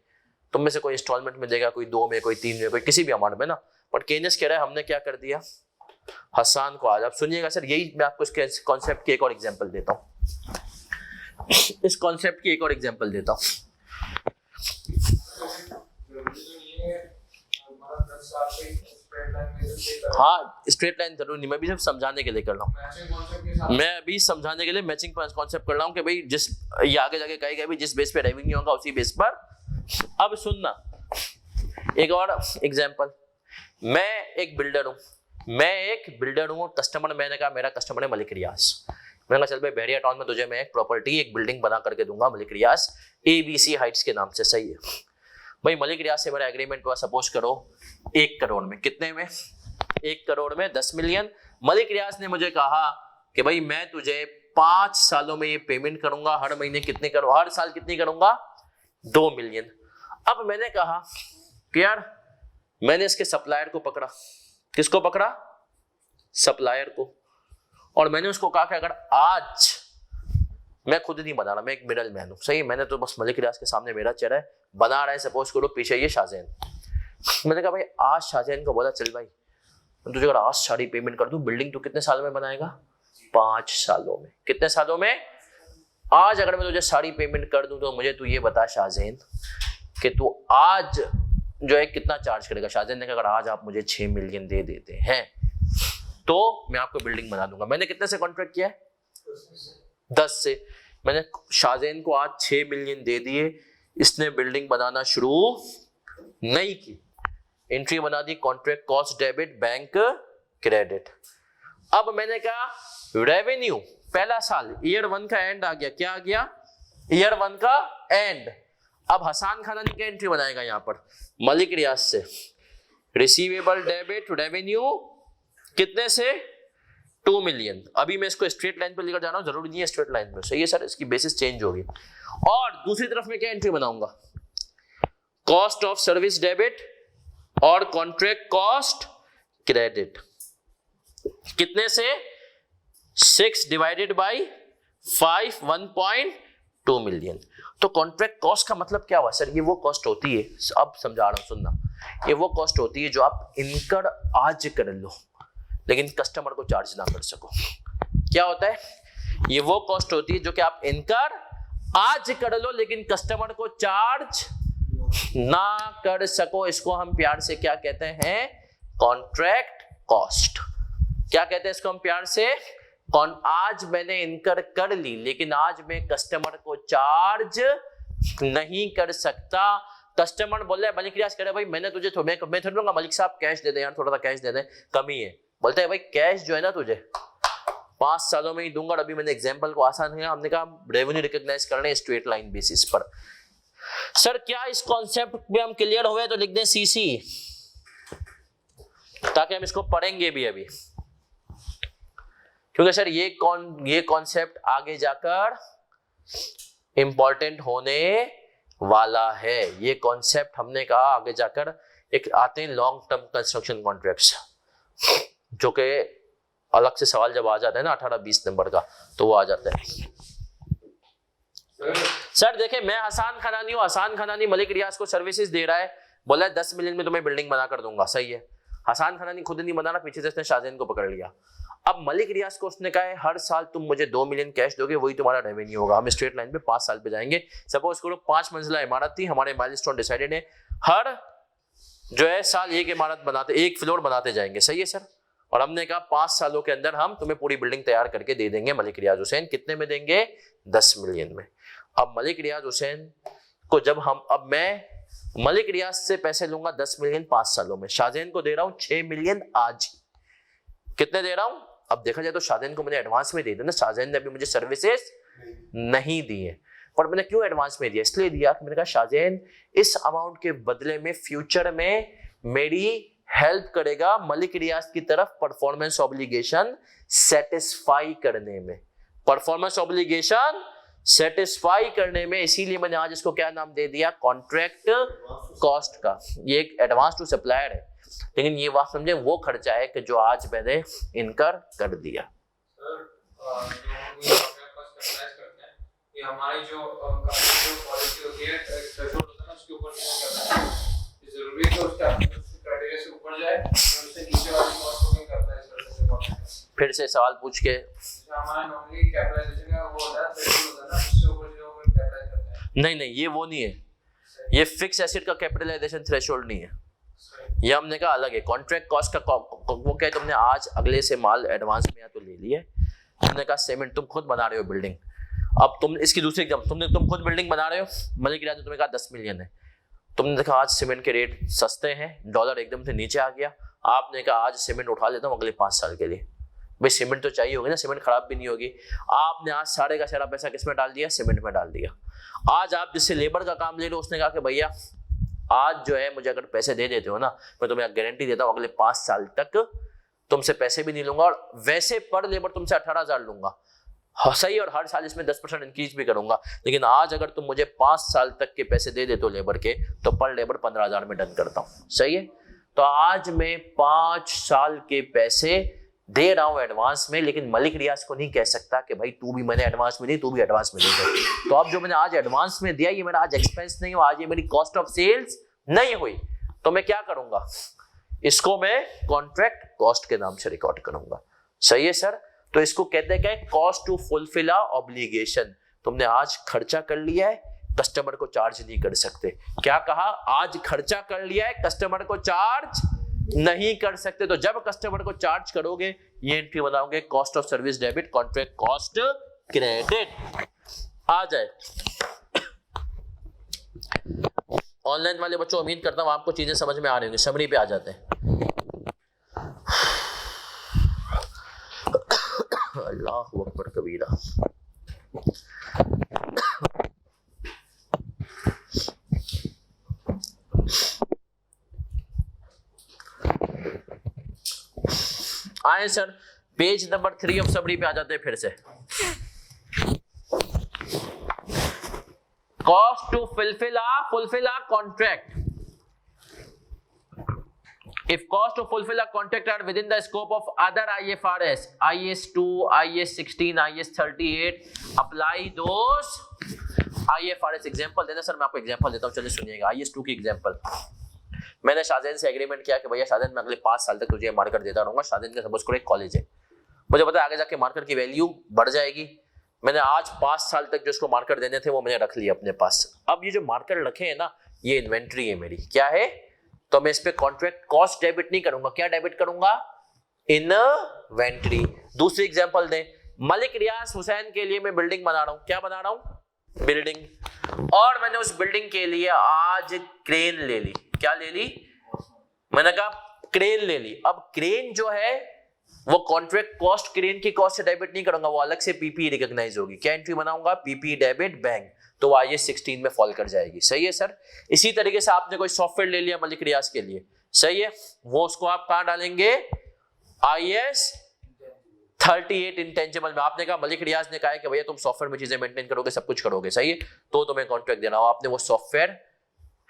[SPEAKER 1] तुम में से कोई इंस्टॉलमेंट में देगा, कोई 2 में, कोई 3 में, कोई किसी भी अमाउंट में ना। बट केएनएस कह रहा है हमने क्या कर दिया हसन को आज। आप सुनिएगा सर, यही मैं आपको इसके कॉन्सेप्ट की एक और एग्जांपल देता हूं। इस कॉन्सेप्ट की एक और एग्जांपल देता हूं। हाँ, स्ट्रेट लाइन जरूर नहीं, मैं भी सिर्फ समझाने के लिए कर रहा हूँ। मैं अभी समझाने के लिए मैचिंग कॉन्सेप्ट कर रहा हूँ कि भाई जिस ये आगे जाके कहेगा भी जिस बेस पे रेवेन्यू होगा उसी बेस पर। अब सुनना एक और एग्जांपल। मैं एक बिल्डर हूँ, कस्टमर, मैंने कहा मेरा कस्टमर है मलिक रियाज। मैंने कहा चल भाई बहरिया टाउन में तुझे मैं एक प्रॉपर्टी, एक बिल्डिंग बना करके दूंगा मलिक रियाज ABC हाइट्स के नाम से। सही है भाई। मलिक रियाज से मेरा एग्रीमेंट हुआ सपोज करो 1 करोड़ में। कितने में? 1 करोड़ में 10 मिलियन। मलिक रियाज ने मुझे कहा कि भाई मैं तुझे 5 सालों में ये पेमेंट करूंगा, हर महीने कितने करूंगा, हर साल कितनी करूंगा? 2 मिलियन। अब मैंने कहा कि यार, मैंने इसके सप्लायर को पकड़ा। किसको पकड़ा? सप्लायर को। और मैंने उसको कहा कि अगर आज, मैं खुद नहीं बना रहा, मैं एक मिडल मैन हूं, सही। मैंने तो बस मलिक रियाज के सामने मेरा चेहरा है, बना रहा है सपोज करो, पीछे ये शाहजैन। मैंने कहा भाई आज शाहजैन को बोला चल भाई तुझे अगर आज सारी पेमेंट कर दूं, बिल्डिंग तू कितने साल में बनाएगा? 5 सालों में। कितने सालों में? आज अगर मैं तुझे सारी पेमेंट कर दूं तो मुझे तू ये बता शाहजैन कि तू आज जो है कितना चार्ज करेगा? शाहजैन ने कहा अगर आज आप मुझे 6 मिलियन दे देते हैं तो मैं आपको बिल्डिंग बना दूंगा। मैंने कितने से कॉन्ट्रैक्ट किया है? 10 से। मैंने शाहजैन को आज 6 मिलियन दे दिए, इसने बिल्डिंग बनाना शुरू नहीं की, एंट्री बना दी contract cost debit bank credit. अब मैंने कहा रेवेन्यू पहला साल, ईयर 1 का एंड आ गया। क्या आ गया? ईयर 1 का एंड। अब हसन खानानी की एंट्री बनाएगा यहाँ पर मलिक रियाज से। रिसीवेबल डेबिट रेवेन्यू कितने से? 2 मिलियन। अभी मैं इसको स्ट्रेट लाइन पे लेकर जा रहा हूं, जरूरी नहीं है स्ट्रेट लाइन पे। सही है सर, इसकी बेसिस चेंज होगी। और दूसरी तरफ में क्या एंट्री बनाऊंगा? कॉस्ट ऑफ सर्विस डेबिट और कॉन्ट्रैक्ट कॉस्ट क्रेडिट। कितने से? 6 डिवाइडेड बाई 5, 1.2 मिलियन। तो कॉन्ट्रैक्ट कॉस्ट का मतलब क्या हुआ सर? ये वो कॉस्ट होती है, अब समझा रहा हूं, सुनना। ये वो कॉस्ट होती है जो आप इनकर आज कर लो, लेकिन कस्टमर को चार्ज ना कर सको। क्या होता है? ये वो कॉस्ट होती है जो कि आप इनकर आज कर लो लेकिन कस्टमर को चार्ज ना कर सको। इसको हम प्यार से क्या कहते हैं? Contract cost. क्या कहते हैं इसको हम प्यार से? आज मैंने इनकर कर ली लेकिन आज मैं कस्टमर को चार्ज नहीं कर सकता। कस्टमर बोल रहा है मलिक रियाज कह रहा है भाई मैंने तुझे मैं थोड़ा दूंगा, मलिक साहब कैश दे दे यार, थोड़ा सा कैश दे दे, कमी है। बोलते हैं भाई कैश जो है ना तुझे 5 सालों में ही दूंगा। और अभी मैंने एग्जांपल को आसान किया, हमने कहा रेवेन्यू रिकॉग्नाइज करने स्ट्रेट लाइन बेसिस पर। सर क्या इस कॉन्सेप्ट में हम क्लियर हुए? तो लिख दें सीसी, ताकि हम इसको पढ़ेंगे भी अभी, क्योंकि सर ये कॉन्सेप्ट आगे जाकर इंपॉर्टेंट होने वाला है। ये कॉन्सेप्ट हमने कहा आगे जाकर एक आते हैं लॉन्ग टर्म कंस्ट्रक्शन कॉन्ट्रैक्ट्स, जो कि अलग से सवाल जब आ जाता है ना 18-20 नंबर का, तो वो आ जाता है। सर देखिए मैं हसान खनानी हूँ, हसान खनानी मलिक रियाज को सर्विसेज दे रहा है, बोला है 10 मिलियन में तुम्हें बिल्डिंग बना कर दूंगा, सही है। हसान खनानी खुद नहीं बनाना, पीछे से उसने शाहजैन को पकड़ लिया। अब मलिक रियाज को उसने कहा है हर साल तुम मुझे 2 मिलियन कैश दोगे, वही तुम्हारा रेवेन्यू होगा। हम स्ट्रेट लाइन पे 5 साल पे जाएंगे। सपोज करो 5 मंजिला इमारत थी, हमारे माइलस्टोन डिसाइडेड है हर जो है साल एक इमारत बनाते, एक फ्लोर बनाते जाएंगे, सही है सर। और हमने कहा 5 सालों के अंदर हम तुम्हें पूरी बिल्डिंग तैयार करके दे देंगे मलिक रियाज हुसैन। कितने में देंगे? 10 मिलियन में। अब मलिक रियाज हुसैन को जब अब मैं मलिक रियाज से पैसे लूंगा 10 मिलियन 5 सालों में, शाहजैन को दे रहा हूं 6 मिलियन आज। कितने दे रहा हूं? अब देखा जाए तो शाहजैन को मैंने एडवांस में दे दिया ना, शाहजैन ने अभी मुझे सर्विसेज नहीं दी है। और मैंने क्यों एडवांस में दिया? इसलिए दिया कि मैंने कहा शाहजैन इस अमाउंट के बदले में फ्यूचर में मेरी हेल्प करेगा मलिक रियाज की तरफ परफॉर्मेंस ऑब्लिगेशन सेटिस्फाई करने में, परफॉर्मेंस ऑब्लिगेशन सेटिस्फाई करने में। इसीलिए मैंने आज इसको क्या नाम दे दिया? कॉन्ट्रैक्ट कॉस्ट का। ये एक एडवांस टू सप्लायर है, लेकिन ये बात समझे वो खर्चा है कि जो आज मैंने इनकर कर दिया।
[SPEAKER 3] हमारी जो पॉलिसी होती है थ्रेशोल्ड होता है ना, उसके ऊपर जरूरी है कि उसका क्राइटेरिया से ऊपर जाए और उससे नीचे वाली कॉस्ट को नहीं करता है।
[SPEAKER 1] फिर से सवाल पूछ के
[SPEAKER 3] हमारा नॉर्मली कैपिटलाइजेशन का वो होता है थ्रेशोल्ड होता है ना, उससे ऊपर जो कैपिटलाइज करता है।
[SPEAKER 1] नहीं ये वो नहीं है, ये फिक्स एसेट का कैपिटलाइजेशन थ्रेशोल्ड नहीं है, ये हमने कहा अलग है। कॉन्ट्रैक्ट कॉस्ट का वो क्या है, तुमने आज अगले से माल एडवांस में या तो ले लिया, हमने कहा सीमेंट तुम खुद बना रहे हो बिल्डिंग। अब तुम इसकी दूसरी एग्जांपल, तुम खुद बिल्डिंग बना रहे हो, मलिक रियाज ने तुम्हें कहा 10 मिलियन है, तुमने देखा आज सीमेंट के रेट सस्ते हैं, डॉलर एकदम से नीचे आ गया, आपने कहा आज सीमेंट उठा लेता हूँ अगले 5 साल के लिए। भाई सीमेंट तो चाहिए होगी ना, सीमेंट खराब भी नहीं होगी। आपने आज सारे का सारा पैसा किस में डाल दिया? सीमेंट में डाल दिया। आज आप जिससे लेबर का काम ले लो, उसने कहा कि भैया आज जो है मुझे अगर पैसे दे देते हो ना, मैं तुम्हें गारंटी देता हूँ अगले 5 साल तक तुमसे पैसे भी नहीं लूंगा, और वैसे पर लेबर तुमसे 18,000 लूंगा, सही, और हर साल इसमें 10% इंक्रीज भी करूंगा। लेकिन आज अगर तुम मुझे 5 साल तक के पैसे दे देते हो लेबर के, तो पर लेबर 15,000 में डन करता हूं, सही है। तो आज मैं 5 साल के पैसे दे रहा हूं एडवांस में, लेकिन मलिक रियाज को नहीं कह सकता कि भाई तू भी मैंने एडवांस में दी, तू भी एडवांस में दे। तो अब जो मैंने आज एडवांस में दिया, ये मेरा आज एक्सपेंस नहीं हुआ, आज ये मेरी कॉस्ट ऑफ सेल्स नहीं हुई, तो मैं क्या करूंगा? इसको मैं कॉन्ट्रैक्ट कॉस्ट के नाम से रिकॉर्ड करूंगा, सही है सर। तो इसको कहते हैं क्या? Cost to fulfil a obligation. तुमने आज खर्चा कर लिया है, कस्टमर को चार्ज नहीं कर सकते। क्या कहा? आज खर्चा कर लिया है, कस्टमर को चार्ज नहीं कर सकते। तो जब कस्टमर को चार्ज करोगे, ये एंट्री बनाओगे cost of service debit, contract cost credit आ जाए। ऑनलाइन वाले बच्चों उम्मीद करता हूं आपको चीजें समझ में आ रही होंगी, समरी पे आ जाते हैं। अल्लाहु अकबर कबीरा। आए sir page number 3 of summary पे आ जाते हैं फिर से। Cost to fulfil a contract. If cost to fulfill a contract are within the scope of other IFRS, IAS 2, IAS 16, IAS 38, apply those IFRS. Example देना सर, मैं आपको example देता हूँ, चलिए सुनिएगा। IAS 2 की एग्जाम्पल, मैंने शाहजैन से एग्रीमेंट किया कि भैया शाहजैन मैं अगले 5 साल तक तुझे मार्केट देता रहूंगा। शाहजैन का सपोज करो एक कॉलेज है, मुझे पता है आगे जाके मार्केट की वैल्यू बढ़ जाएगी। मैंने आज 5 साल तक जो उसको मार्केट देने थे वो मैंने रख लिया अपने पास। अब ये जो मार्केट रखे हैं ना, ये इन्वेंट्री है मेरी, क्या है, तो मैं इस पे कॉन्ट्रैक्ट कॉस्ट डेबिट नहीं करूंगा, क्या डेबिट करूंगा, इन्वेंट्री। दूसरी एग्जांपल दें, मलिक रियाज हुसैन के लिए मैं बिल्डिंग बना रहा हूं, क्या बना रहा हूं, बिल्डिंग, और मैंने उस बिल्डिंग के लिए आज क्रेन ले ली, क्या ले ली, मैंने कहा क्रेन ले ली। अब क्रेन जो है वो कॉन्ट्रैक्ट कॉस्ट क्रेन की कॉस्ट से डेबिट नहीं करूंगा, वो अलग से पीपी रिकॉग्नाइज होगी, क्या एंट्री बनाऊंगा, पीपी डेबिट बैंक, तो वो IAS 16 में फॉल कर जाएगी। सही है सर। इसी तरीके से आपने कोई सॉफ्टवेयर ले लिया मलिक रियाज के लिए, सही है, वो उसको आप कहां डालेंगे, IAS 38 इंटेंजिबल में। आपने कहा मलिक रियाज ने कहा है कि भैया तुम सॉफ्टवेयर में चीजें मेंटेन करोगे, सब कुछ करोगे, सही है, तो तुम्हें कॉन्ट्रैक्ट देना हो, आपने वो सॉफ्टवेयर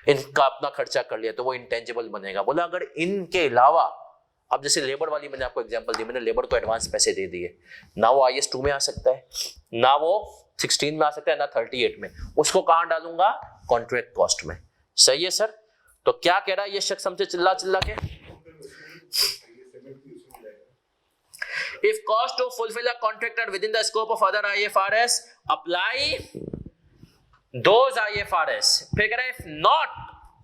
[SPEAKER 1] इनका अपना खर्चा कर लिया तो वो इंटेंजिबल बनेगा। बोला अगर इनके अलावा, अब जैसे लेबर वाली मैंने आपको एग्जांपल दी, मैंने लेबर को एडवांस पैसे दे दिए, ना वो IAS 2 में आ सकता है, ना वो 16 में आ सकता है, ना 38 में, उसको कहां डालूंगा, कॉन्ट्रैक्ट कॉस्ट में। सही है सर। तो क्या कह रहा है ये शख्स हमसे चिल्ला चिल्ला के, if cost to fulfil a contract are within the scope of other IFRS apply those IFRS। फिर कह रहा है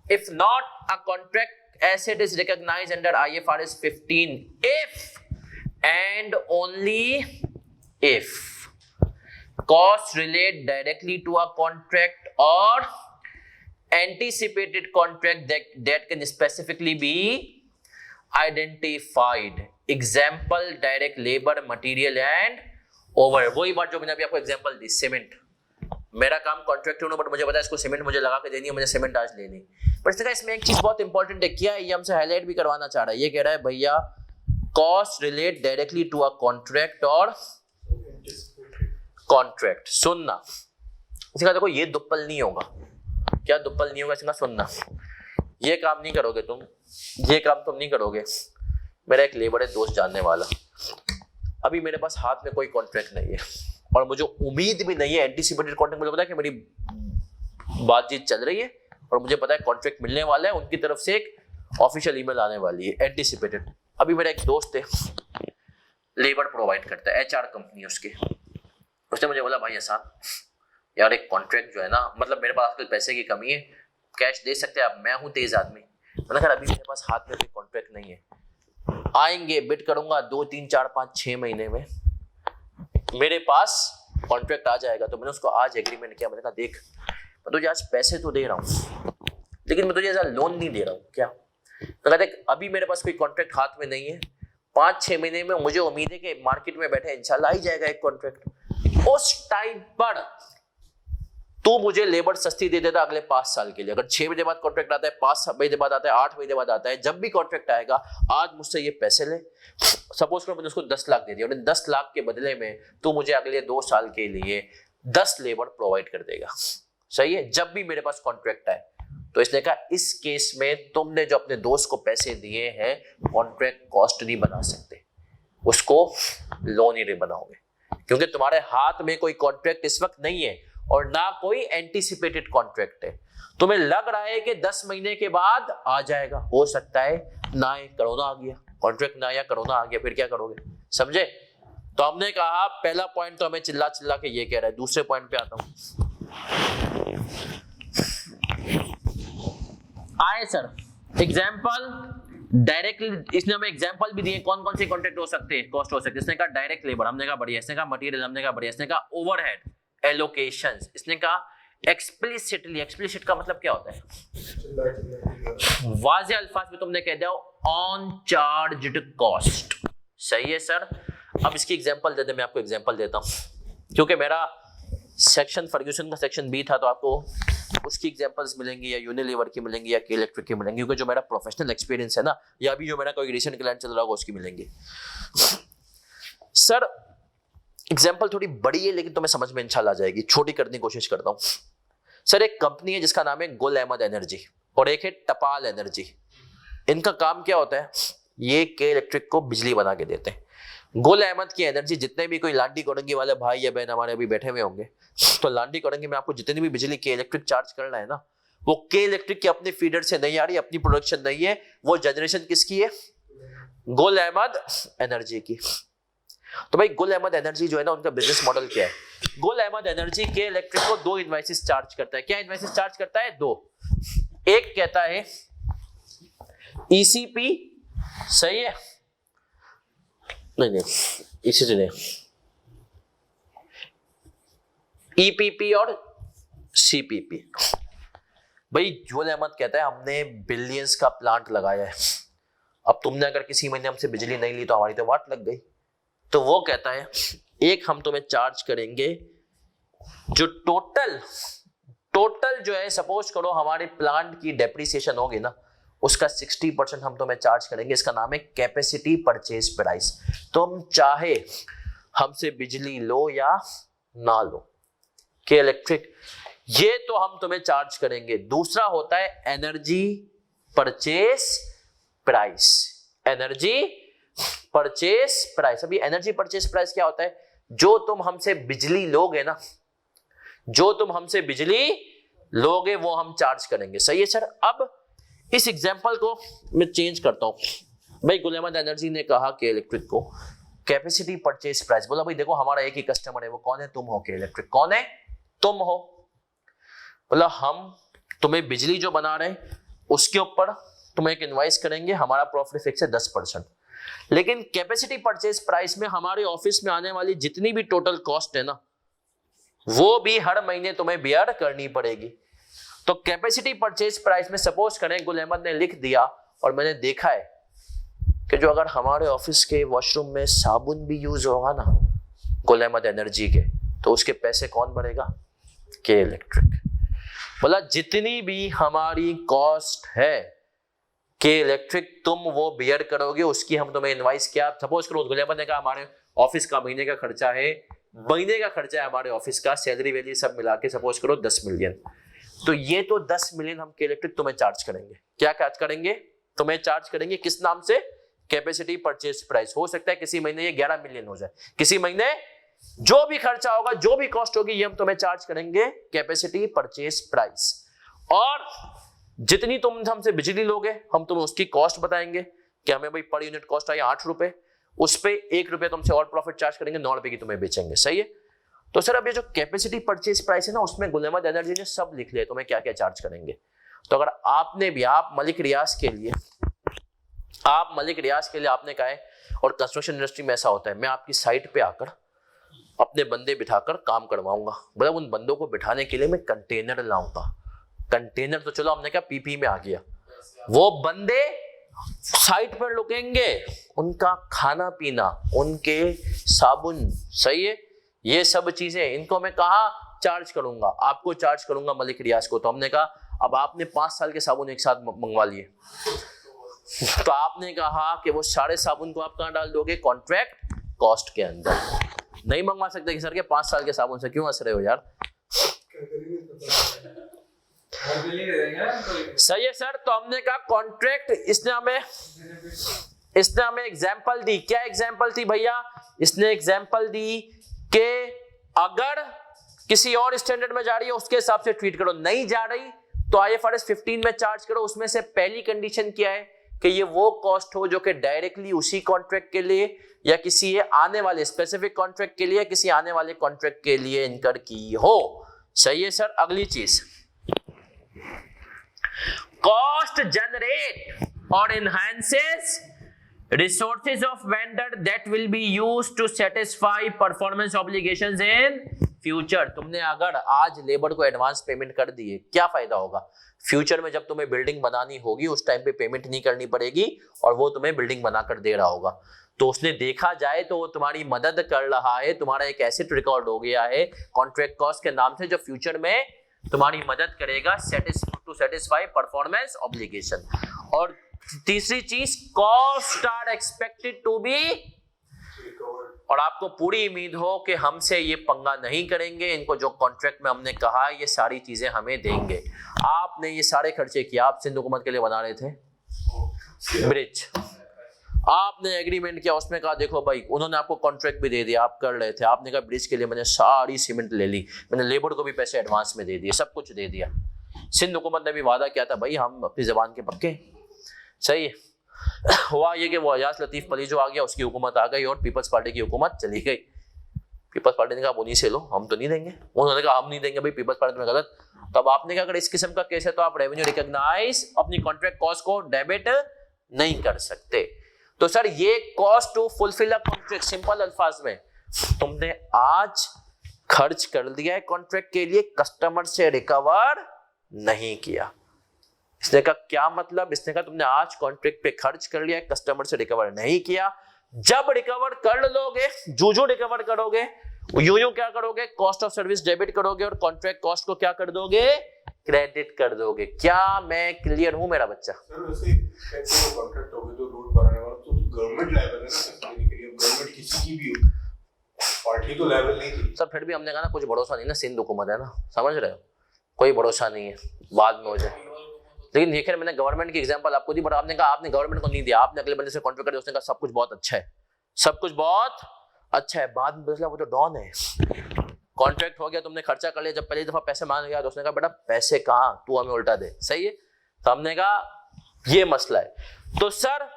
[SPEAKER 1] if not a contract asset is recognized under IFRS 15 if and only if costs relate directly to a contract or anticipated contract that can specifically be identified. Example, direct labor, material and overhead. वही बात जो मैंने अभी आपको example दी, cement, मेरा काम contract होना, but मुझे पता है इसको सीमेंट मुझे लगा के देनी है, मुझे सीमेंट आज लेनी। पर इसमें एक चीज बहुत इंपॉर्टेंट है, क्या ये हमसे हाईलाइट भी करवाना चाह रहा है, ये कह रहा है भैया cost relate directly to a contract और कॉन्ट्रैक्ट। सुनना, इसका देखो ये दुप्पल नहीं होगा, क्या दुप्पल नहीं होगा, इसका सुनना, ये काम नहीं करोगे तुम, ये काम तुम नहीं करोगे। मेरा एक लेबर है दोस्त जानने वाला, अभी मेरे पास हाथ में कोई कॉन्ट्रैक्ट नहीं है और मुझे उम्मीद भी नहीं है एंटीसिपेटेड कॉन्ट्रैक्ट, मुझे पता है कि मेरी बातचीत चल रही है और मुझे पता है कॉन्ट्रैक्ट मिलने वाला है, उनकी तरफ से एक ऑफिशियल ईमेल आने वाली है एंटीसिपेटेड। अभी मेरा एक दोस्त है, लेबर प्रोवाइड करता है, HR कंपनी उसकी, उसने मुझे बोला भाई एहसान यार एक कॉन्ट्रैक्ट जो है ना, मतलब मेरे पास आजकल पैसे की कमी है, कैश दे सकते हैं आप, मैं हूँ तेज आदमी, मैंने कहा अभी मेरे पास हाथ में कोई कॉन्ट्रैक्ट नहीं है, आएंगे बिड करूंगा 2 3 4 5 6 महीने में मेरे पास कॉन्ट्रैक्ट आ जाएगा। तो मैंने उसको आज एग्रीमेंट किया, मैंने कहा देख मैं तुझे आज पैसे तो दे रहा हूँ लेकिन मैं तुझे ऐसा लोन नहीं दे रहा हूँ, क्या, तो कहते अभी मेरे पास कोई कॉन्ट्रैक्ट हाथ में नहीं है, 5-6 महीने में मुझे उम्मीद है कि मार्केट में बैठे इंशाल्लाह ही जाएगा एक कॉन्ट्रैक्ट, उस टाइम पर तू मुझे लेबर सस्ती दे देता अगले 5 साल के लिए। अगर 6 महीने बाद कॉन्ट्रैक्ट आता है, 5 महीने बाद आता है, 8 महीने बाद आता है, जब भी कॉन्ट्रैक्ट आएगा आज मुझसे ये पैसे ले, सपोज करो मैंने उसको 10 लाख दे दिया और 10 लाख के बदले में तू मुझे अगले 2 साल के लिए 10 लेबर प्रोवाइड कर देगा, सही है, जब भी मेरे पास कॉन्ट्रैक्ट आए। तो इसने कहा इस केस में तुमने जो अपने दोस्त को पैसे दिए हैं कॉन्ट्रैक्ट कॉस्ट नहीं बना सकते, उसको लोन ही बनाओगे, क्योंकि तुम्हारे हाथ में कोई कॉन्ट्रैक्ट इस वक्त नहीं है और ना कोई एंटीसिपेटेड कॉन्ट्रैक्ट है। तुम्हें लग रहा है कि 10 महीने के बाद आ जाएगा, हो सकता है ना आए, कोरोना आ गया, कॉन्ट्रैक्ट ना आया, कोरोना आ गया, फिर क्या करोगे, समझे। तो हमने कहा पहला पॉइंट तो हमें चिल्ला चिल्ला के ये कह रहा है, दूसरे पॉइंट पे आता हूं। आए सर एग्जाम्पल, डायरेक्टली इसने हमें एग्जांपल भी दिए कौन कौन से कॉन्ट्रैक्ट हो सकते हैं, कॉस्ट हो सकते हैं। इसने कहा डायरेक्ट लेबर, हमने कहा बढ़िया, इसने कहा मटेरियल, हमने कहा बढ़िया, इसने कहा ओवरहेड, एलोकेशंस, इसने कहा एक्सप्लिसिटली, एक्सप्लिसिट का मतलब क्या होता है, वाज़े अल्फाज में तुमने कह दिया ऑन चार्ज्ड कॉस्ट, सही है सर। अब इसकी एग्जांपल दे दे, मैं आपको एग्जांपल देता हूं, क्योंकि मेरा सेक्शन फर्ग्यूसन का सेक्शन बी था तो आपको उसकी एग्जांपल्स मिलेंगी या यूनिलीवर की मिलेंगी या के इलेक्ट्रिक की मिलेंगी, क्योंकि जो मेरा प्रोफेशनल एक्सपीरियंस है ना, या अभी जो मेरा कोई रिसेंट क्लाइंट चल रहा होगा उसकी मिलेंगी। सर एग्जांपल थोड़ी बड़ी है लेकिन तुम्हें समझ में इंशाल्लाह आ जाएगी, छोटी करने की कोशिश करता हूं। सर एक कंपनी है जिसका नाम है गुल अहमद एनर्जी और एक है टपाल एनर्जी। इनका काम क्या होता है, ये के इलेक्ट्रिक को बिजली बना के देते हैं। गुल अहमद की एनर्जी, जितने भी कोई लांडी कोडंगी वाले भाई या बहन हमारे अभी बैठे हुए होंगे, तो लांडी कोडंगी में आपको जितनी भी बिजली के इलेक्ट्रिक चार्ज करना है ना, वो के इलेक्ट्रिक की अपनी फीडर से नहीं आ रही, अपनी प्रोडक्शन नहीं है, वो जनरेशन किसकी है? गुल अहमद एनर्जी की। तो भाई गुल अहमद एनर्जी जो है ना, उनका बिजनेस मॉडल क्या है? गुल अहमद एनर्जी के इलेक्ट्रिक को 2 इनवॉइसेस चार्ज करता है। क्या इनवॉइसेस चार्ज करता है? 2। एक कहता है ईसीपी, सही है? नहीं, ईसीपी नहीं, ईपीपी और सीपीपी। भाई गुल अहमद कहता है हमने बिलियंस का प्लांट लगाया है, अब तुमने अगर किसी महीने हमसे बिजली नहीं ली तो हमारी तो वाट लग गई। तो वो कहता है एक हम तुम्हें चार्ज करेंगे जो टोटल जो है, सपोज करो हमारे प्लांट की डेप्रिसिएशन होगी ना, उसका 60% हम तुम्हें चार्ज करेंगे। इसका नाम है कैपेसिटी परचेज प्राइस। तुम चाहे हमसे बिजली लो या ना लो, के इलेक्ट्रिक, ये तो हम तुम्हें चार्ज करेंगे। दूसरा होता है energy purchase price. Energy purchase price. अभी एनर्जी परचेज प्राइस क्या होता है? जो तुम हमसे बिजली लोगे ना, जो तुम हमसे बिजली लोगे वो हम चार्ज करेंगे। सही है सर? अब इस एग्जांपल को मैं चेंज करता हूं। भाई गुल अहमद एनर्जी ने कहा कि इलेक्ट्रिक को कैपेसिटी परचेज प्राइस, बोला भाई देखो हमारा एक ही कस्टमर है, वो कौन है? तुम हो। के इलेक्ट्रिक कौन है? तुम हो। बोला हम तुम्हें बिजली जो बना रहे हैं उसके ऊपर तुम्हें एक इनवॉइस करेंगे, हमारा प्रॉफिट फिक्स है 10%, लेकिन कैपेसिटी परचेज प्राइस में हमारे ऑफिस में आने वाली जितनी भी टोटल कॉस्ट है ना, वो भी हर महीने तुम्हें बियर करनी पड़ेगी। तो कैपेसिटी परचेज प्राइस में सपोज करें गुल अहमद ने लिख दिया, और मैंने देखा है कि जो अगर हमारे ऑफिस के वॉशरूम में साबुन भी यूज होगा ना गुल अहमद एनर्जी के, तो उसके पैसे कौन भरेगा? के इलेक्ट्रिक। बोला जितनी भी हमारी कॉस्ट है के इलेक्ट्रिक तुम वो बियर करोगे, उसकी हम तुम्हें इनवाइस, क्या सपोज करो गुल अहमद ने कहा हमारे ऑफिस का महीने का खर्चा है हमारे ऑफिस का, सैलरी वैलरी सब मिला के सपोज करो 10 मिलियन, तो ये तो 10 मिलियन हम के इलेक्ट्रिक तुम्हें चार्ज करेंगे। क्या चार्ज करेंगे? तुम्हें चार्ज करेंगे। किस नाम से? Capacity purchase price. हो सकता है किसी महीने ये 11 मिलियन हो जाए, किसी महीने जो भी खर्चा होगा, जो भी कॉस्ट होगी, ये हम तुम्हें चार्ज करेंगे कैपेसिटी परचेज प्राइस। और जितनी तुम हमसे बिजली लोगे हम तुम्हें उसकी कॉस्ट बताएंगे कि हमें भाई पर यूनिट कॉस्ट आई 8 रुपए, उस पे 1 रुपए तुमसे और प्रॉफिट चार्ज करेंगे, 9 रुपए की तुम्हें बेचेंगे। सही है? तो सर अब ये जो कैपेसिटी परचेज प्राइस है ना, उसमें गुल अहमद एनर्जी ने सब लिख लिया तुम्हें क्या क्या चार्ज करेंगे। तो अगर आपने भी, आप मलिक रियाज के लिए आपने कहा है, और कंस्ट्रक्शन इंडस्ट्री में ऐसा होता है, मैं आपकी साइट पे आकर अपने बंदे बिठाकर काम करवाऊंगा। मतलब उन बंदों को बिठाने के लिए मैं कंटेनर लाऊंगा। कंटेनर तो चलो हमने कहा पीपी में आ गया, वो बंदे साइट पर रुकेंगे, उनका खाना पीना, उनके साबुन, सही है, ये सब चीजें इनको मैं कहा चार्ज करूंगा, आपको चार्ज करूंगा मलिक रियाज को। तो हमने कहा अब आपने 5 साल के साबुन एक साथ मंगवा लिए, तो आपने कहा कि वो सारे साबुन को आप कहां डाल दोगे? कॉन्ट्रैक्ट कॉस्ट के अंदर। नहीं मंगवा सकते कि सर के 5 साल के साबुन से क्यों हंस रहे हो यार? सही है सर। तो हमने कहा कॉन्ट्रैक्ट, इसने हमें एग्जांपल दी। क्या एग्जांपल थी भैया? इसने एग्जांपल दी कि अगर किसी और स्टैंडर्ड में जा रही है उसके हिसाब से ट्रीट करो, नहीं जा रही तो IFRS 15 में चार्ज करो। उसमें से पहली कंडीशन क्या है कि ये वो कॉस्ट हो जो कि डायरेक्टली उसी कॉन्ट्रैक्ट के लिए या किसी आने वाले स्पेसिफिक कॉन्ट्रैक्ट के लिए, किसी आने वाले कॉन्ट्रैक्ट के लिए इनकर की हो। सही है सर। अगली चीज, कॉस्ट जनरेट और enhances resources of vendor that will be used to satisfy performance obligations in future। तुमने अगर आज लेबर को एडवांस पेमेंट कर दिए, क्या फायदा होगा? फ्यूचर में जब तुम्हें बिल्डिंग बनानी होगी उस टाइम पे पेमेंट नहीं करनी पड़ेगी और वो तुम्हें बिल्डिंग बनाकर दे रहा होगा। तो उसने देखा जाए तो वो तुम्हारी मदद कर रहा है, तुम्हारा एक एसेट रिकॉर्ड हो गया है कॉन्ट्रैक्ट कॉस्ट के नाम से, जो फ्यूचर में तुम्हारी मदद करेगा टू सेटिस्फाई परफॉर्मेंस ऑब्लिगेशन। और तीसरी चीज, cost are expected to be, और आपको पूरी उम्मीद हो कि हमसे ये पंगा नहीं करेंगे, इनको जो कॉन्ट्रैक्ट में हमने कहा ये सारी चीजें हमें देंगे। आपने ये सारे खर्चे किया, आप सिंध हुकूमत के लिए बना रहे थे ब्रिज, आपने एग्रीमेंट किया, उसमें कहा देखो भाई, उन्होंने आपको कॉन्ट्रैक्ट भी दे दिया, आप कर रहे थे, आपने कहा ब्रिज के लिए मैंने सारी सीमेंट ले ली, मैंने लेबर को भी पैसे एडवांस में दे दिए, सब कुछ दे दिया। सिंध हुकूमत ने भी वादा किया था भाई हम अपनी जबान के पक्के, सही है। हुआ ये कि वो अयाज लतीफ पली जो आ गया उसकी हुकूमत आ गई और पीपल्स पार्टी की हुकूमत चली गई। पीपल्स पार्टी ने कहा आप उन्हीं से लो, हम तो नहीं देंगे। उन्होंने कहा हम नहीं देंगे भाई, पीपल्स पार्टी में गलत। तो अब आपने कहा अगर इस किस्म का केस है तो आप रेवेन्यू रिकॉग्नाइज अपनी कॉन्ट्रैक्ट कॉस्ट को डेबिट नहीं कर सकते। तो सर ये cost to fulfil a contract, simple अल्फाज में तुमने आज खर्च कर दिया है कॉन्ट्रैक्ट के लिए, कस्टमर से रिकवर नहीं किया। इसने का क्या मतलब, इसने कहा तुमने आज कॉन्ट्रैक्ट पे खर्च कर लिया है, कस्टमर से रिकवर नहीं किया। जब रिकवर कर लोगे, जो रिकवर करोगे यूं क्या करोगे, कॉस्ट ऑफ सर्विस डेबिट करोगे और कॉन्ट्रैक्ट कॉस्ट को क्या कर दोगे, क्रेडिट कर दोगे। क्या मैं क्लियर हूं मेरा बच्चा?
[SPEAKER 2] सर वैसे कॉन्ट्रैक्ट हो गया तो रोड बनाने वाला तो गवर्नमेंट लेवल है ना, पैसे देने के लिए गवर्नमेंट किसी की भी हो, पार्टी तो लेवल नहीं थी।
[SPEAKER 1] सर फिर भी हमने कहा ना कुछ भरोसा नहीं ना, सिंध हुकूमत है ना, समझ रहे हो, कोई भरोसा नहीं है, बाद में हो जाए। लेकिन देखिए मैंने गवर्नमेंट की एग्जांपल आपको दी, बट आपने कहा आपने गवर्नमेंट को नहीं दिया, आपने अगले बंदे से कॉन्ट्रैक्ट कर दिया, उसने कहा सब कुछ बहुत अच्छा है, सब कुछ बहुत अच्छा है, बाद में बदला वो तो डॉन है। कॉन्ट्रैक्ट हो गया, तुमने खर्चा कर लिया, जब पहली दफा पैसे मांग गया तो उसने कहा बेटा पैसे कहाँ, तू हमें उल्टा दे, सही है। तो हमने कहा ये मसला है। तो सर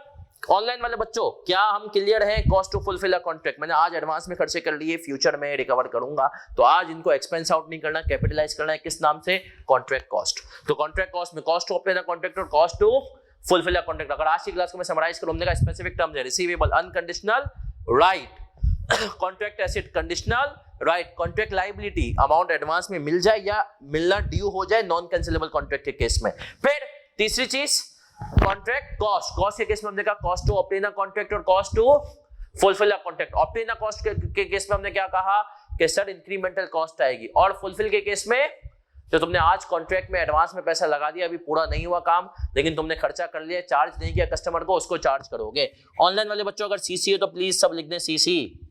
[SPEAKER 1] ऑनलाइन वाले बच्चों क्या हम क्लियर हैं, cost to fulfil a contract मैंने आज एडवांस में खर्चे कर लिए, फ्यूचर में रिकवर करूंगा, तो आज इनको एक्सपेंस आउट नहीं करना, कैपिटलाइज करना है, किस नाम से, कॉन्ट्रैक्ट कॉस्ट। तो कॉन्ट्रैक्ट कॉस्ट में cost to obtain a contract और cost to fulfil a contract. अगर आज की क्लास को मैं समराइज करूं, हमने कहा स्पेसिफिक टर्म्स है, receivable, unconditional right, contract asset conditional right, contract liability amount advance में मिल जाए या मिलना ड्यू हो जाए नॉन कैंसिलेबल कॉन्ट्रैक्ट के केस में। फिर तीसरी चीज कॉन्ट्रैक्ट कॉस्ट, कॉस्ट के केस में हमने कहा cost to obtain a contract और cost to fulfil a contract. Obtain a cost के केस में हमने क्या कहा कि सर इंक्रीमेंटल कॉस्ट आएगी, और फुलफिल के केस में जो तुमने आज कॉन्ट्रैक्ट में एडवांस में पैसा लगा दिया, अभी पूरा नहीं हुआ काम, लेकिन तुमने खर्चा कर लिया, चार्ज नहीं किया कस्टमर को, उसको चार्ज करोगे। ऑनलाइन वाले बच्चों अगर सीसी है तो प्लीज सब लिख दें, सीसी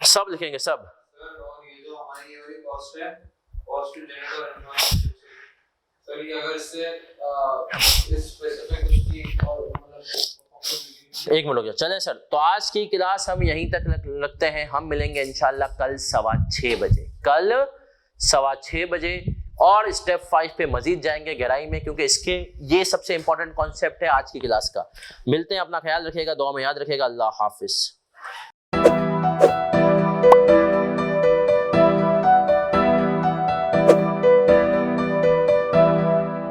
[SPEAKER 1] सब लिखेंगे सब।
[SPEAKER 3] सर और ये जो हमारी ये वाली कॉस्ट है, कॉस्ट टू जनरेट और एनवायरनमेंट, सर ये अगर इससे इस स्पेसिफिक उसकी और मतलब
[SPEAKER 1] एक मिनट हो गया, चलें सर। तो आज की क्लास हम यहीं तक रखते हैं, हम मिलेंगे इंशाल्लाह कल 6:15 बजे, कल 6:15 बजे, और स्टेप 5 पे मजीद जाएंगे गहराई में, क्योंकि इसके ये सबसे इंपॉर्टेंट कॉन्सेप्ट है आज की क्लास का। मिलते हैं, अपना ख्याल रखिएगा, दुआ में याद रखिएगा, अल्लाह हाफिज।